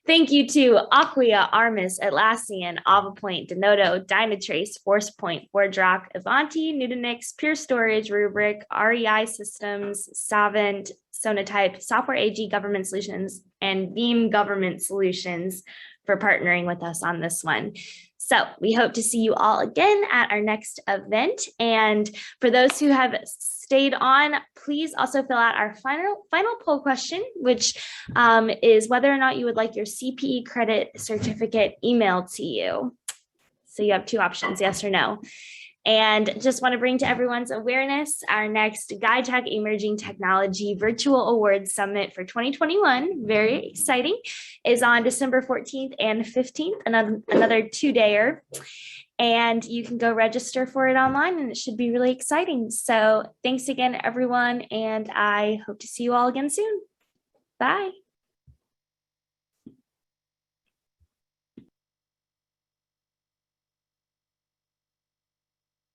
Thank you to Acquia, Armis, Atlassian, AvaPoint, Denodo, Dynatrace, ForcePoint, ForgeRock, Ivanti, Nutanix, Pure Storage, Rubrik, REI Systems, Savant, Sonatype, Software AG Government Solutions, and Veeam Government Solutions for partnering with us on this one. So we hope to see you all again at our next event. And for those who have stayed on, please also fill out our final poll question, which is whether or not you would like your CPE credit certificate emailed to you. So you have two options, yes or no. And just want to bring to everyone's awareness, our next GuideTech Emerging Technology Virtual Awards Summit for 2021, very exciting, is on December 14th and 15th, another 2-dayer. And you can go register for it online, and it should be really exciting. So thanks again, everyone, and I hope to see you all again soon. Bye.